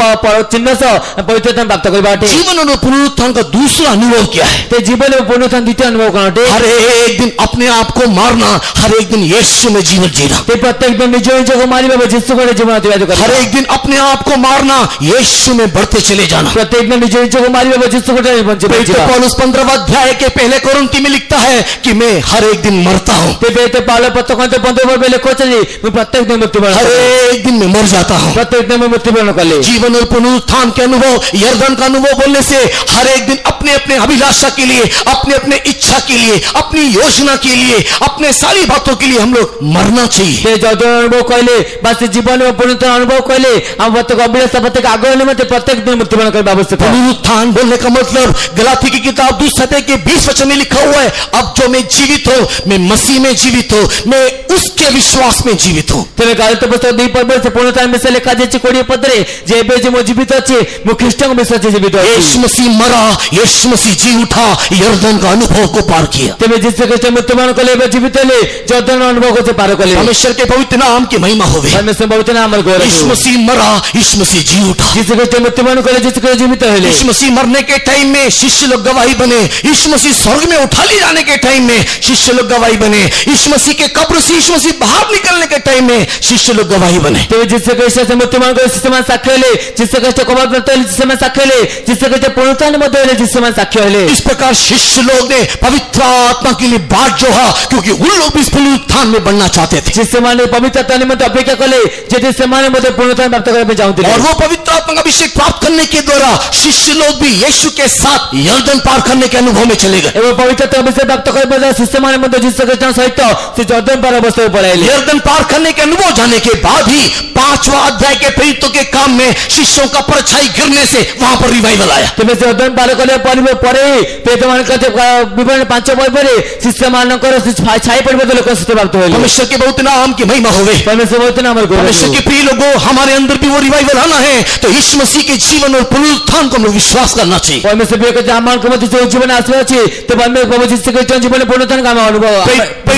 चिन्ह से पवित्र आत्मा प्राप्त करबा। जीवन और पुनरुत्थान का दूसरा अनुभव क्या है? ते जीवन में पुनरुत्थान द्वितीय अनुभव करना। हर एक दिन अपने आप को मारना, हर एक दिन यीशु में जीवन जीना। ते प्रत्येक दिन निज को मारी बाबा यीशु को जीवन अतिबाहित करना। हर एक दिन अपने आप को मारना, यीशु में बढ़ते चले जाना। प्रत्येक दिन निज को मारी बाबा यीशु को जीवन जीना। पौलुस 15वां अध्याय के 1 कोरिन्थी में लिखता है कि मैं हर एक दिन मरता हूँ। ते पौलुस पत्र को 15 में लिखो चली मैं प्रत्येक दिन मृत्युवरण, हर एक दिन में मर जाता हूँ। प्रत्येक दिन में मृत्युवरण कर ले। जीवन और पुनरुत्थान के अनुभव, यरदन का अनुभव बोलने से हर एक दिन अपने अपने अभिलाषा के लिए, अपने अपने इच्छा के लिए, अपनी योजना के लिए, अपने सारी बातों के लिए हम लोग मरना चाहिए। अनुभव कहले बस जीवन में पूर्णतः अनुभव कहले हम प्रत्येक अभिलाषा प्रत्येक आग्रह में प्रत्येक दिन मृत्युवरण करना आवश्यक है। पुनरुत्थान बोलने का मतलब गलाती की किताब 2:20 में लिखा हुआ है, अब जो मैं जीवित हूँ मैं मसीह में जीवित हूँ, मैं उसके विश्वास में जीवित हूँ। तेरे गलाती पुस्तक 2 से पूर्णतः में से लिखा जाए 20 पदरे जे एबे जे मो जीवित अछि मो ख्रीष्ट को विश्वास जीवित अछि। यीशु मसीह मरा, यीशु मसीह जी उठा, यरदन का अनुभव को पार किया। तेरे जिससे ख्रीष्ट मृत्युवरण कले जीवित ले यरदन अनुभव को पार कले। परमेश्वर के पवित्र नाम की महिमा होवे। परमेश्वर पवित्र नाम गौरव। यीशु मसीह मरा, यीशु मसीह जी उठा। जिससे ख्रीष्ट मृत्युवरण कले जिससे ख्रीष्ट जीवित है। यीशु मसीह मरने के टाइम में शिष्य लोग गवाही बने। यीशु मसीह स्वर्ग में उठा ले जाने के टाइम में शिष्य लोग गवाही बने। यीशु मसीह के कब्र से यीशु मसीह बाहर निकलने के टाइम में शिष्य लोग गवाही बने। तो जिससे ख्रीष्ट से मृत्युवरण कले जिससे मैं साक्ष्य ले, जिससे ख्रीष्ट कब्र में तले जिससे मैं साक्ष्य ले, जिससे ख्रीष्ट पुनरुत्थान में तले जिससे मैं साक्ष्य ले। इस प्रकार शिष्य लोग ने पवित्र आत्मा के लिए बाट जोहा, क्योंकि उन लोग भी इस पुनरुत्थान में बनना चाहते थे। जिससे माने पवित्र आत्मा निमित्त अपेक्षा कले जिससे माने मुझे पुनरुत्थान प्राप्त करने चाहते थे। और वो पवित्र आत्मा का अभिषेक प्राप्त करने के द्वारा शिष्य लोग भी यीशु के साथ यरदन पार करने के अनुभव में चले गए। एवं पवित्र आत्मा अभिषेक प्राप्त करने के शिष्य माने मुझे जिससे ख्रीष्ट सहित से यरदन पार अवस्था में पड़े। यरदन पार करने के अनुभव जाने के बाद ही 5वां अध्याय के प्रेरितों के काम में शिष्यों का परछाई गिरने से वहां पर रिवाइवल आया। तो मैं यरदन पार करने परे प्रेरित मान का विवरण 5 परे शिष्य मानकर छाई पड़े तो लोग प्राप्त हुए। परमेश्वर के बहुत नाम की महिमा होवे। परमेश्वर बहुत नाम गौरव। परमेश्वर के प्रिय लोगों, हमारे अंदर भी वो रिवाइवल आना है तो यीशु मसीह के जीवन और पुनरुत्थान को हम लोग विश्वास करना चाहिए। परमेश्वर भी कहते हैं हमारे को मत जो जीवन आश्रय है तो परमेश्वर प्रभु जिससे ख्रीष्ट जीवन पुनरुत्थान का अनुभव।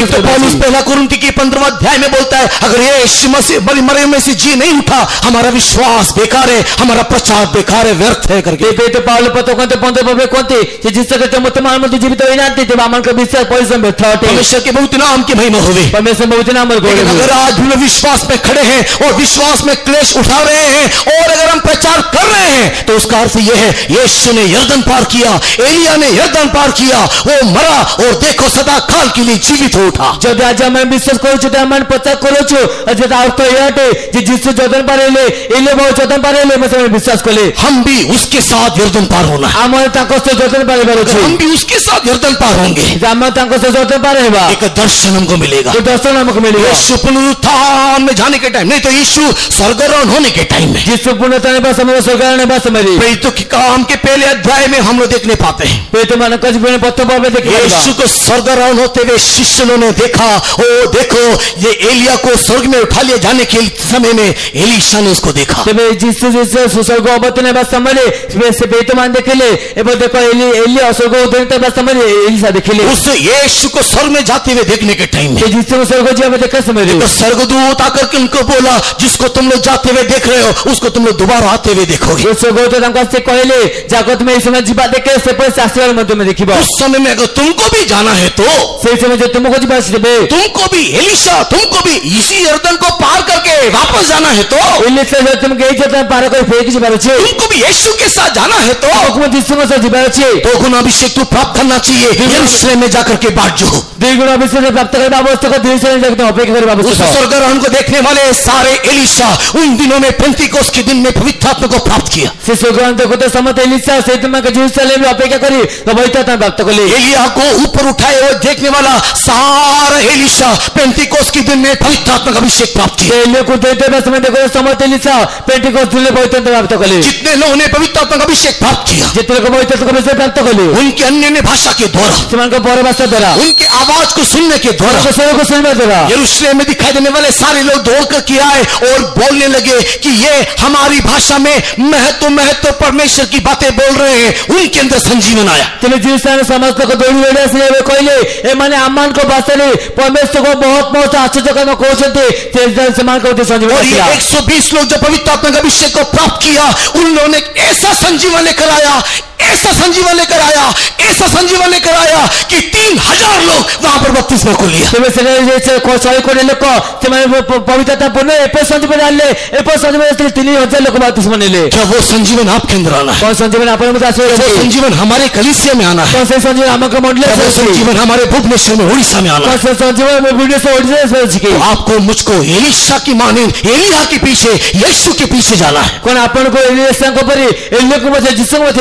तो पौलुस पहला कुरिन्थी के 15वां अध्याय में बोलता है, अगर यीशु मसीह मरे में से जी नहीं उठा हमारा विश्वास बेकार है, हमारा प्रचार बेकार है, व्यर्थ है करके। तो पौलुस पतो कहते 15 कहते जिससे ख्रीष्ट मृत्युमान में जीवित होई नाते तो हमारे को विश्वास परिश्रम व्यर्थ है। परमेश्वर के बहुत नाम की महिमा होवे। परमेश्वर बहुत नाम गौरव। अगर आज हम विश्वास में खड़े हैं और विश्वास में क्लेश उठा रहे हैं और अगर हम प्रचार कर रहे हैं तो उसका अर्थ यह है यीशु ने यरदन पार किया, एलिया ने यरदन पार किया, वो मरा और देखो सदा काल के लिए जीवित हो उठा। जब आज हम विश्वास करू तो हम प्रचार करू अजता अर्थ याटे जे जिससे यरदन पार हेले एले बहुत यरदन पार हेले मैं विश्वास कले हम भी उसके साथ यरदन पार होना है। हम ताको से यरदन पार करू हम भी उसके साथ यरदन पार होंगे। हम ताको से यरदन पार हेबा एक दर्शन हमको मिलेगा। तो दर्शन हमको मिलेगा यीशु पुनरुत्थान में जाने के टाइम नहीं तो यीशु स्वर्गारोहण होने के टाइम में। यीशु पुनरुत्थान में समय स्वर्गारोहण में समय प्रेरितों के काम के पहले अध्याय में हम लोग देखने पाते हैं। प्रेरितों माने कुछ भी पत्तों में देखिए यीशु को स्वर्गारोहण होते हुए शिष्यों ने देखा, ओ देखो ये एलिया को स्वर्ग में उठा लिया जाने के समय में एलीशा ने उसको देखा। जिससे जिससे स्वर्ग अवतरण में समय से प्रेरितों मान देखले एवं देखो एलिया स्वर्ग अवतरण में समय एलीशा देखले उस यीशु को स्वर्ग में जाते हुए देखने के टाइम में जिससे स्वर्ग जी में देखा समय तो स्वर्गदूत आकर के उनको बोला, जिसको तुम लोग जाते हुए देख रहे हो उसको तुम लोग दोबारा आते हुए देखोगे। कहले जगत में इस समय जीवा देखे से पर आशीर्वाद मध्य में देखिबा। उस समय में अगर तुमको भी जाना है तो से समय जो तुमको जीवा देबे तुमको भी एलीशा तुमको भी इसी यरदन को पार करके वापस जाना है तो एलीशा जो तुम गई जत पार कर फेंक जी बारे छे तुमको भी यीशु के साथ जाना है तो हुकुम जिससे से जीवा छे तो गुण अभिषेक तू प्राप्त करना चाहिए। यरूशलेम में जाकर के बाट जो द्विगुण अभिषेक प्राप्त करने अवस्था को धीरे से देखते अपेक्षा करने अवस्था स्वर्गारोहण को देखने वाले सारे एलीशा उन दिनों में पेंतीकोस्त के दिन में पवित्र आत्मा को प्राप्त किया। से स्वर्गारोहण देखो तो समत एलीशा से तुम के यरूशलेम में अपेक्षा करी तो पवित्र आत्मा प्राप्त कर ले। एलिया को ऊपर उठाए और देखने वाला सारा एलीशा पेंतीकोस्त के दिन में पवित्र आत्मा का अभिषेक प्राप्त किया। एलिया को देखते हुए समय देखो समत एलीशा पेंतीकोस्त दिन में पवित्र आत्मा प्राप्त कर ले। जितने लोगों ने पवित्र आत्मा का अभिषेक प्राप्त किया जितने को पवित्र आत्मा का अभिषेक प्राप्त कर ले उनके अन्य भाषा के द्वारा समान को पौर भाषा द्वारा उनके आवाज को सुनने के द्वारा को सुनने द्वारा यरूशलेम में दिखाई देने वाले सारे लोग दौड़ कर के आए और बोलने लगे कि ये हमारी भाषा में महत्व परमेश्वर की बातें बोल रहे हैं। उनके अंदर संजीवन आया। तेरे जीवन समस्त को दौड़ी वेड़े से वे कहले ए माने अम्मान को भाषा ने परमेश्वर को बहुत आश्चर्यजनक कहते तेरे समान को संजीवन आया। 120 लोग जब पवित्र आत्मा का अभिषेक को प्राप्त किया उन लोगों ने ऐसा संजीवन लेकर आया, ऐसा संजीवन लेकर आया, ऐसा संजीवन लेकर आया कि 3000 लोग वहां पर बपतिस्मा को लिया। पवित्रता पूर्ण संजीवन डाले 3000 लोग बपतिस्मा ले। क्या वो संजीवन आपके अंदर आना है? कौन संजीवन आप संजीवन हमारे कलीसिया में आना है? कौन से संजीवन हमारे मंडल संजीवन हमारे भुवनेश्वर में उड़ीसा में आना है? कौन से संजीवन में भुवनेश्वर तो आपको मुझको एलीशा की माने एलिया के पीछे यीशु के पीछे जाना है। कौन आपन को एलिशा को परी एलिया को मत जिसको मत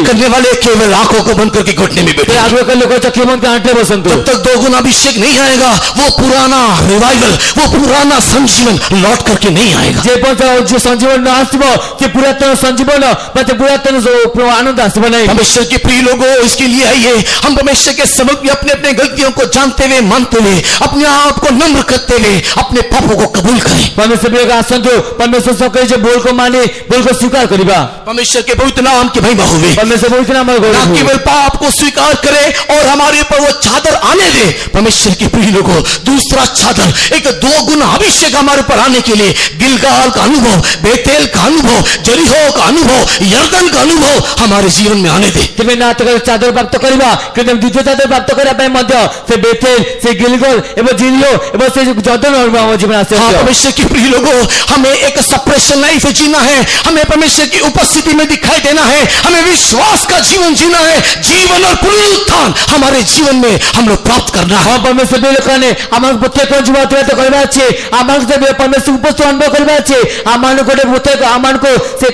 करने वाले केवल आंखों को बंद करके घुटने में बैठे। आगे लोग चक्की बंद आंटे बसंत जब तक 2 गुना अभिषेक नहीं आएगा, वो पुराना रिवाइवल, वो पुराना संजीवन लौट करके नहीं आएगा। जे पर्यंत जो संजीवन न आसबो, जे पुरातन संजीवन मते पुरातन जो आनंद आसबो नहीं। परमेश्वर के प्रिय लोगों, इसके लिए आइए हम परमेश्वर के समक्ष भी अपने अपने गलतियों को जानते हुए, मानते हुए, अपने आप को नम्र करते हुए अपने पापों को कबूल करें। परमेश्वर का आसंतो परमेश्वर सके जे बोल को माने, बोल को स्वीकार करिबा। परमेश्वर के पवित्र नाम की महिमा होवे। परमेश्वर पवित्र नाम को ना केवल पाप को स्वीकार करे और हमारे ऊपर वो चादर आने दे। परमेश्वर के प्रिय लोगों, दूसरा चादर, एक 2 गुना अभिषेक हमारे ऊपर आने के लिए गिलगाल का अनुभव, बेतेल का अनुभव, जरीहो का अनुभव, यर्दन का अनुभव हमारे जीवन में आने दे। तुम्हें ना तो चादर प्राप्त करिबा, किंतु द्वितीय चादर प्राप्त करिया पे मध्य से बेतेल से गिलगाल एवं जरीहो एवं से जर्दन और जीवन आसे। हाँ, परमेश्वर के प्रिय लोगों, हमें एक सेपरेशन लाइफ जीना है। हमें परमेश्वर की उपस्थिति में दिखाई देना है। हमें विश्वास का जीवन जीना है। जीवन और पुनरुत्थान हमारे जीवन में हम लोग प्राप्त करना है। परमेश्वर ने आमाक प्रत्येक जीवन अतिबाहित करबा अछि, आमाक से परमेश्वर उपस्थित अनुभव करबा अछि, आमान गोटे प्रत्येक आमान को से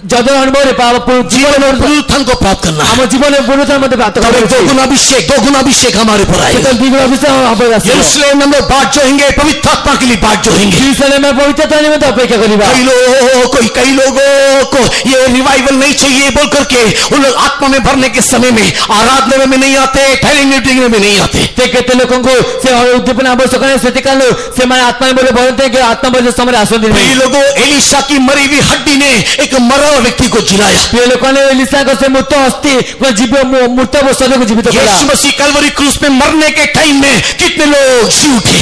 जदन अनुभव रे पाप जीवन और पुनरुत्थान को प्राप्त करना है। हम जीवन में पुनरुत्थान मत प्राप्त करें। 2 गुना अभिषेक हमारे ऊपर आएगा। तो 2 गुना अभिषेक हम पर आएगा। यरूशलेम में बाट जोहेंगे, पवित्र आत्मा के लिए बाट जोहेंगे। यरूशलेम में पवित्रता निमित्त अपेक्षा करिबा। कई लोगों को ये रिवाइवल नहीं चाहिए बोल करके उन लोग आत्मा में भरने के समय में आराधना में नहीं आते, टाइलिंग मीटिंग में नहीं आते। केते लोगों को से उद्दीपना आवश्यक है, से काल से माने आत्मा में बोले बोलते कि आत्मा बोले समय आसन दिन ये लोगों एलिशा की मरी हुई हड्डी ने एक मरा हुआ व्यक्ति को जिलाया। ये लोगों ने एलिशा को से मृत अस्थि को जीवित मृत वो शरीर को जीवित किया। यीशु मसीह कलवरी क्रूस पे मरने के टाइम में कितने लोग जी उठे।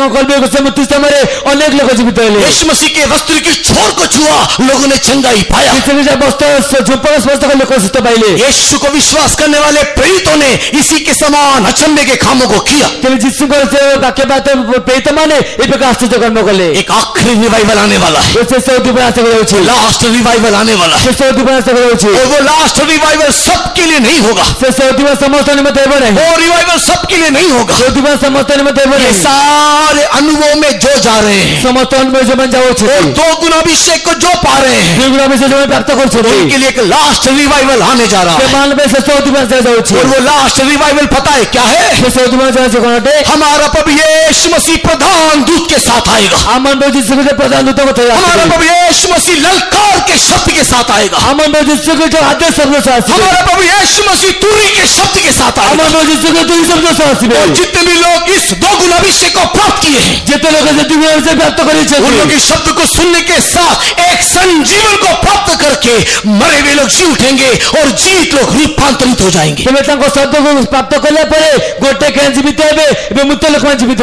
कलवरी को से मृत्यु से मरे अनेक लोग जीवित हुए। यीशु मसीह के वस्त्र की छोर को छुआ, लोगों ने चंगाई पाया। यीशु को विश्वास करने वाले प्रेरितों ने इसी के समान अचंभे के कामों को किया। एक आखिरी रिवाइवल आने वाला है। लास्ट रिवाइवल आने वाला है। और वो लास्ट रिवाइवल सबके लिए नहीं होगा। वो रिवाइवल सबके लिए नहीं होगा। ये सारे अनुभव में जो जा रहे हैं, 2 गुना अभिषेक को जो पा रहे हैं, उनके लिए एक लास्ट रिवाइवल आने जा रहा है। और वो लास्ट रिवाइवल पता है क्या है? हमारा प्रभु यीशु मसीह प्रधान दूत के साथ आएगा। हमारा प्रभु यीशु मसीह ललकार के शब्द के साथ आएगा। हमारा प्रभु यीशु मसीह तुरी के शब्द के साथ आएगा। और जितने भी लोग इस 2 गुना अभिषेक को प्राप्त किए हैं, उन लोग इस शब्द को सुनने के साथ एक संजीवन को प्राप्त करके मरे हुए लोग जी उठेंगे और जीवित लोग रूपांतरित हो जाएंगे। प्राप्त करने गोटे के जीवित जीवित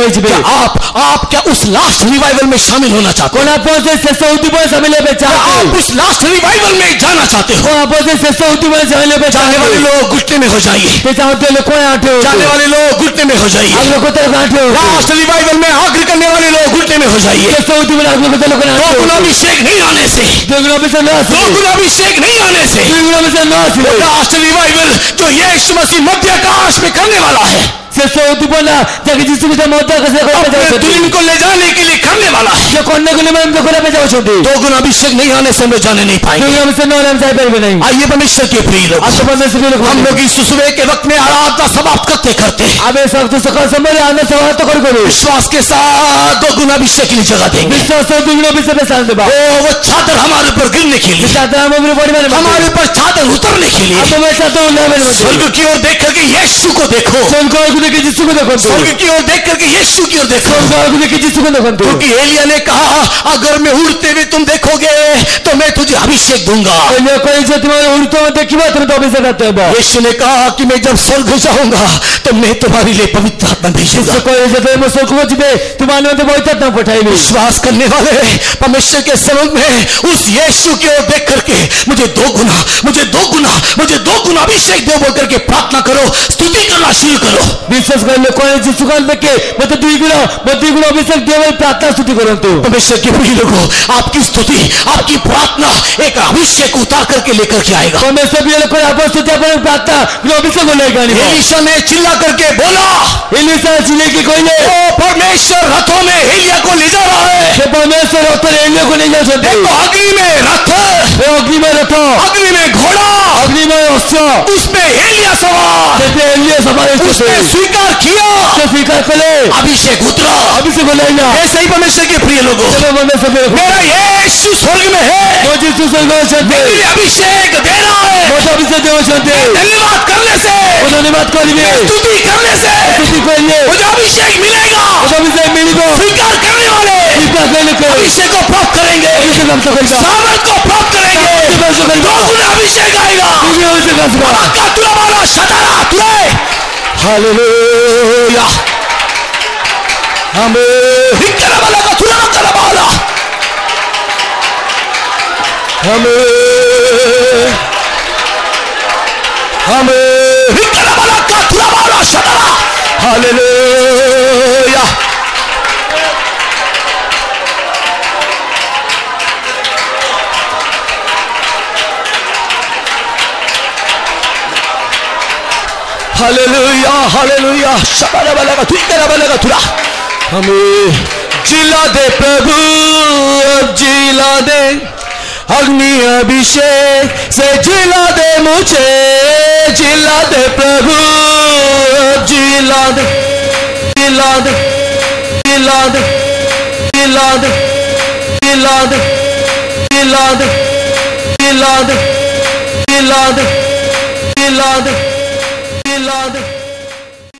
आप क्या उस लास्ट रिवाइवल में शामिल होना चाहते हो? आप उस लास्ट रिवाइवल में जाना चाहते हो? जाने वाले लोग घुटने में हो जाइए। जाने वाले लोग घुटने में हो जाइए। लास्ट रिवाइवल में आखिर करने वाले लोग घुटने में हो जाइए। 2 गुना अभिषेक नहीं आने से, 2 गुना अभिषेक नहीं आने से लास्ट रिवाइवल जो यीशु मसीह मध्य आकाश में करने वाला है, दुल्हन को ले जाने के लिए करने वाला है। 2 गुना अभिषेक नहीं आने से हम लोग जाने नहीं पाएंगे। आइए परमेश्वर के प्रिय लोग, हम लोग इस सुबह के वक्त में आराधना समाप्त करते करते विश्वास के साथ 2 गुना अभिषेक की जगह देंगे। वो चादर हमारे ऊपर गिरने के लिए, हमारे ऊपर चादर उतरने के लिए स्वर्ग की ओर देख करके यीशु को देखो, स्वर्ग की ओर देख करके यीशु की ओर देखो। क्योंकि एलिया ने कहा अगर मैं उड़ते हुए तुम देखोगे तो मैं तुझे अभिषेक दूंगा। यीशु ने कहा कि मैं जब स्वर्ग जाऊंगा तो मैं तुम्हारे लिए पवित्र आत्मा भेजूंगा। विश्वास करने वाले परमेश्वर के समूह में उस यीशु की ओर देख करके मुझे 2 गुना अभिषेक दो बोल करके प्रार्थना करो, स्तुति करना शुरू करो। विश्वास कर लोक यीशु काल देखे मते दुई गुण अभिषेक दिए बोली प्रार्थना स्तुति करंतु। परमेश्वर के प्रिय लोगों, आपकी स्तुति, आपकी प्रार्थना एक अभिषेक उतार करके लेकर के आएगा। परमेश्वर प्रिय लोग आपन स्तुति आपन प्रार्थना अभिषेक को लेकर आएगा। एलीशा ने चिल्ला करके बोला, एलीशा चिल्ले की कोइले ओ परमेश्वर रथों में एलिया को ले जा रहा है। से परमेश्वर रथ एलिया को ले जा सकते। देखो अग्नि में रथ, अग्नि में रथ, अग्नि में घोड़ा, अग्नि में अश्व, उसमें एलिया सवार, जैसे एलिया सवार उसने स्वीकार किया, से स्वीकार करे अभिषेक उतरा। अभिषेक को लेना। ऐसे ही परमेश्वर के प्रिय लोगों, मेरा यीशु स्वर्ग में है, मुझे यीशु स्वर्ग में है, मेरे लिए अभिषेक दे रहा है। मुझे अभिषेक देना चाहते हैं। धन्यवाद करने से, धन्यवाद करिए, स्तुति करने से स्तुति करिए, मुझे अभिषेक मिलेगा। मुझे अभिषेक मिलेगा। स्वीकार करने वाले स्वीकार करने को अभिषेक को प्राप्त करेंगे, अभिषेक प्राप्त करेगा, सामर्थ को प्राप्त करेंगे, दोगुना अभिषेक आएगा। अभिषेक आएगा। का तुला वाला शतारा तुले, हालेलुया, हमें हिकरा वाला का तुला करा वाला, हमें हिकरा वाला का तुला वाला शतारा, हालेलुया। हालेलुया, हालेलुया, शबारा वाला का तुला वाला का तुला, हमें जिला दे प्रभु, जिला दे अग्नि अभिषेक से, जिला दे मुझे, जिला दे प्रभु, जिला दे, जिला दे, जिला दे, जिला दे, जिला दे, जिला दे, जिला दे, जिला दे, जिला दे, जिला दे।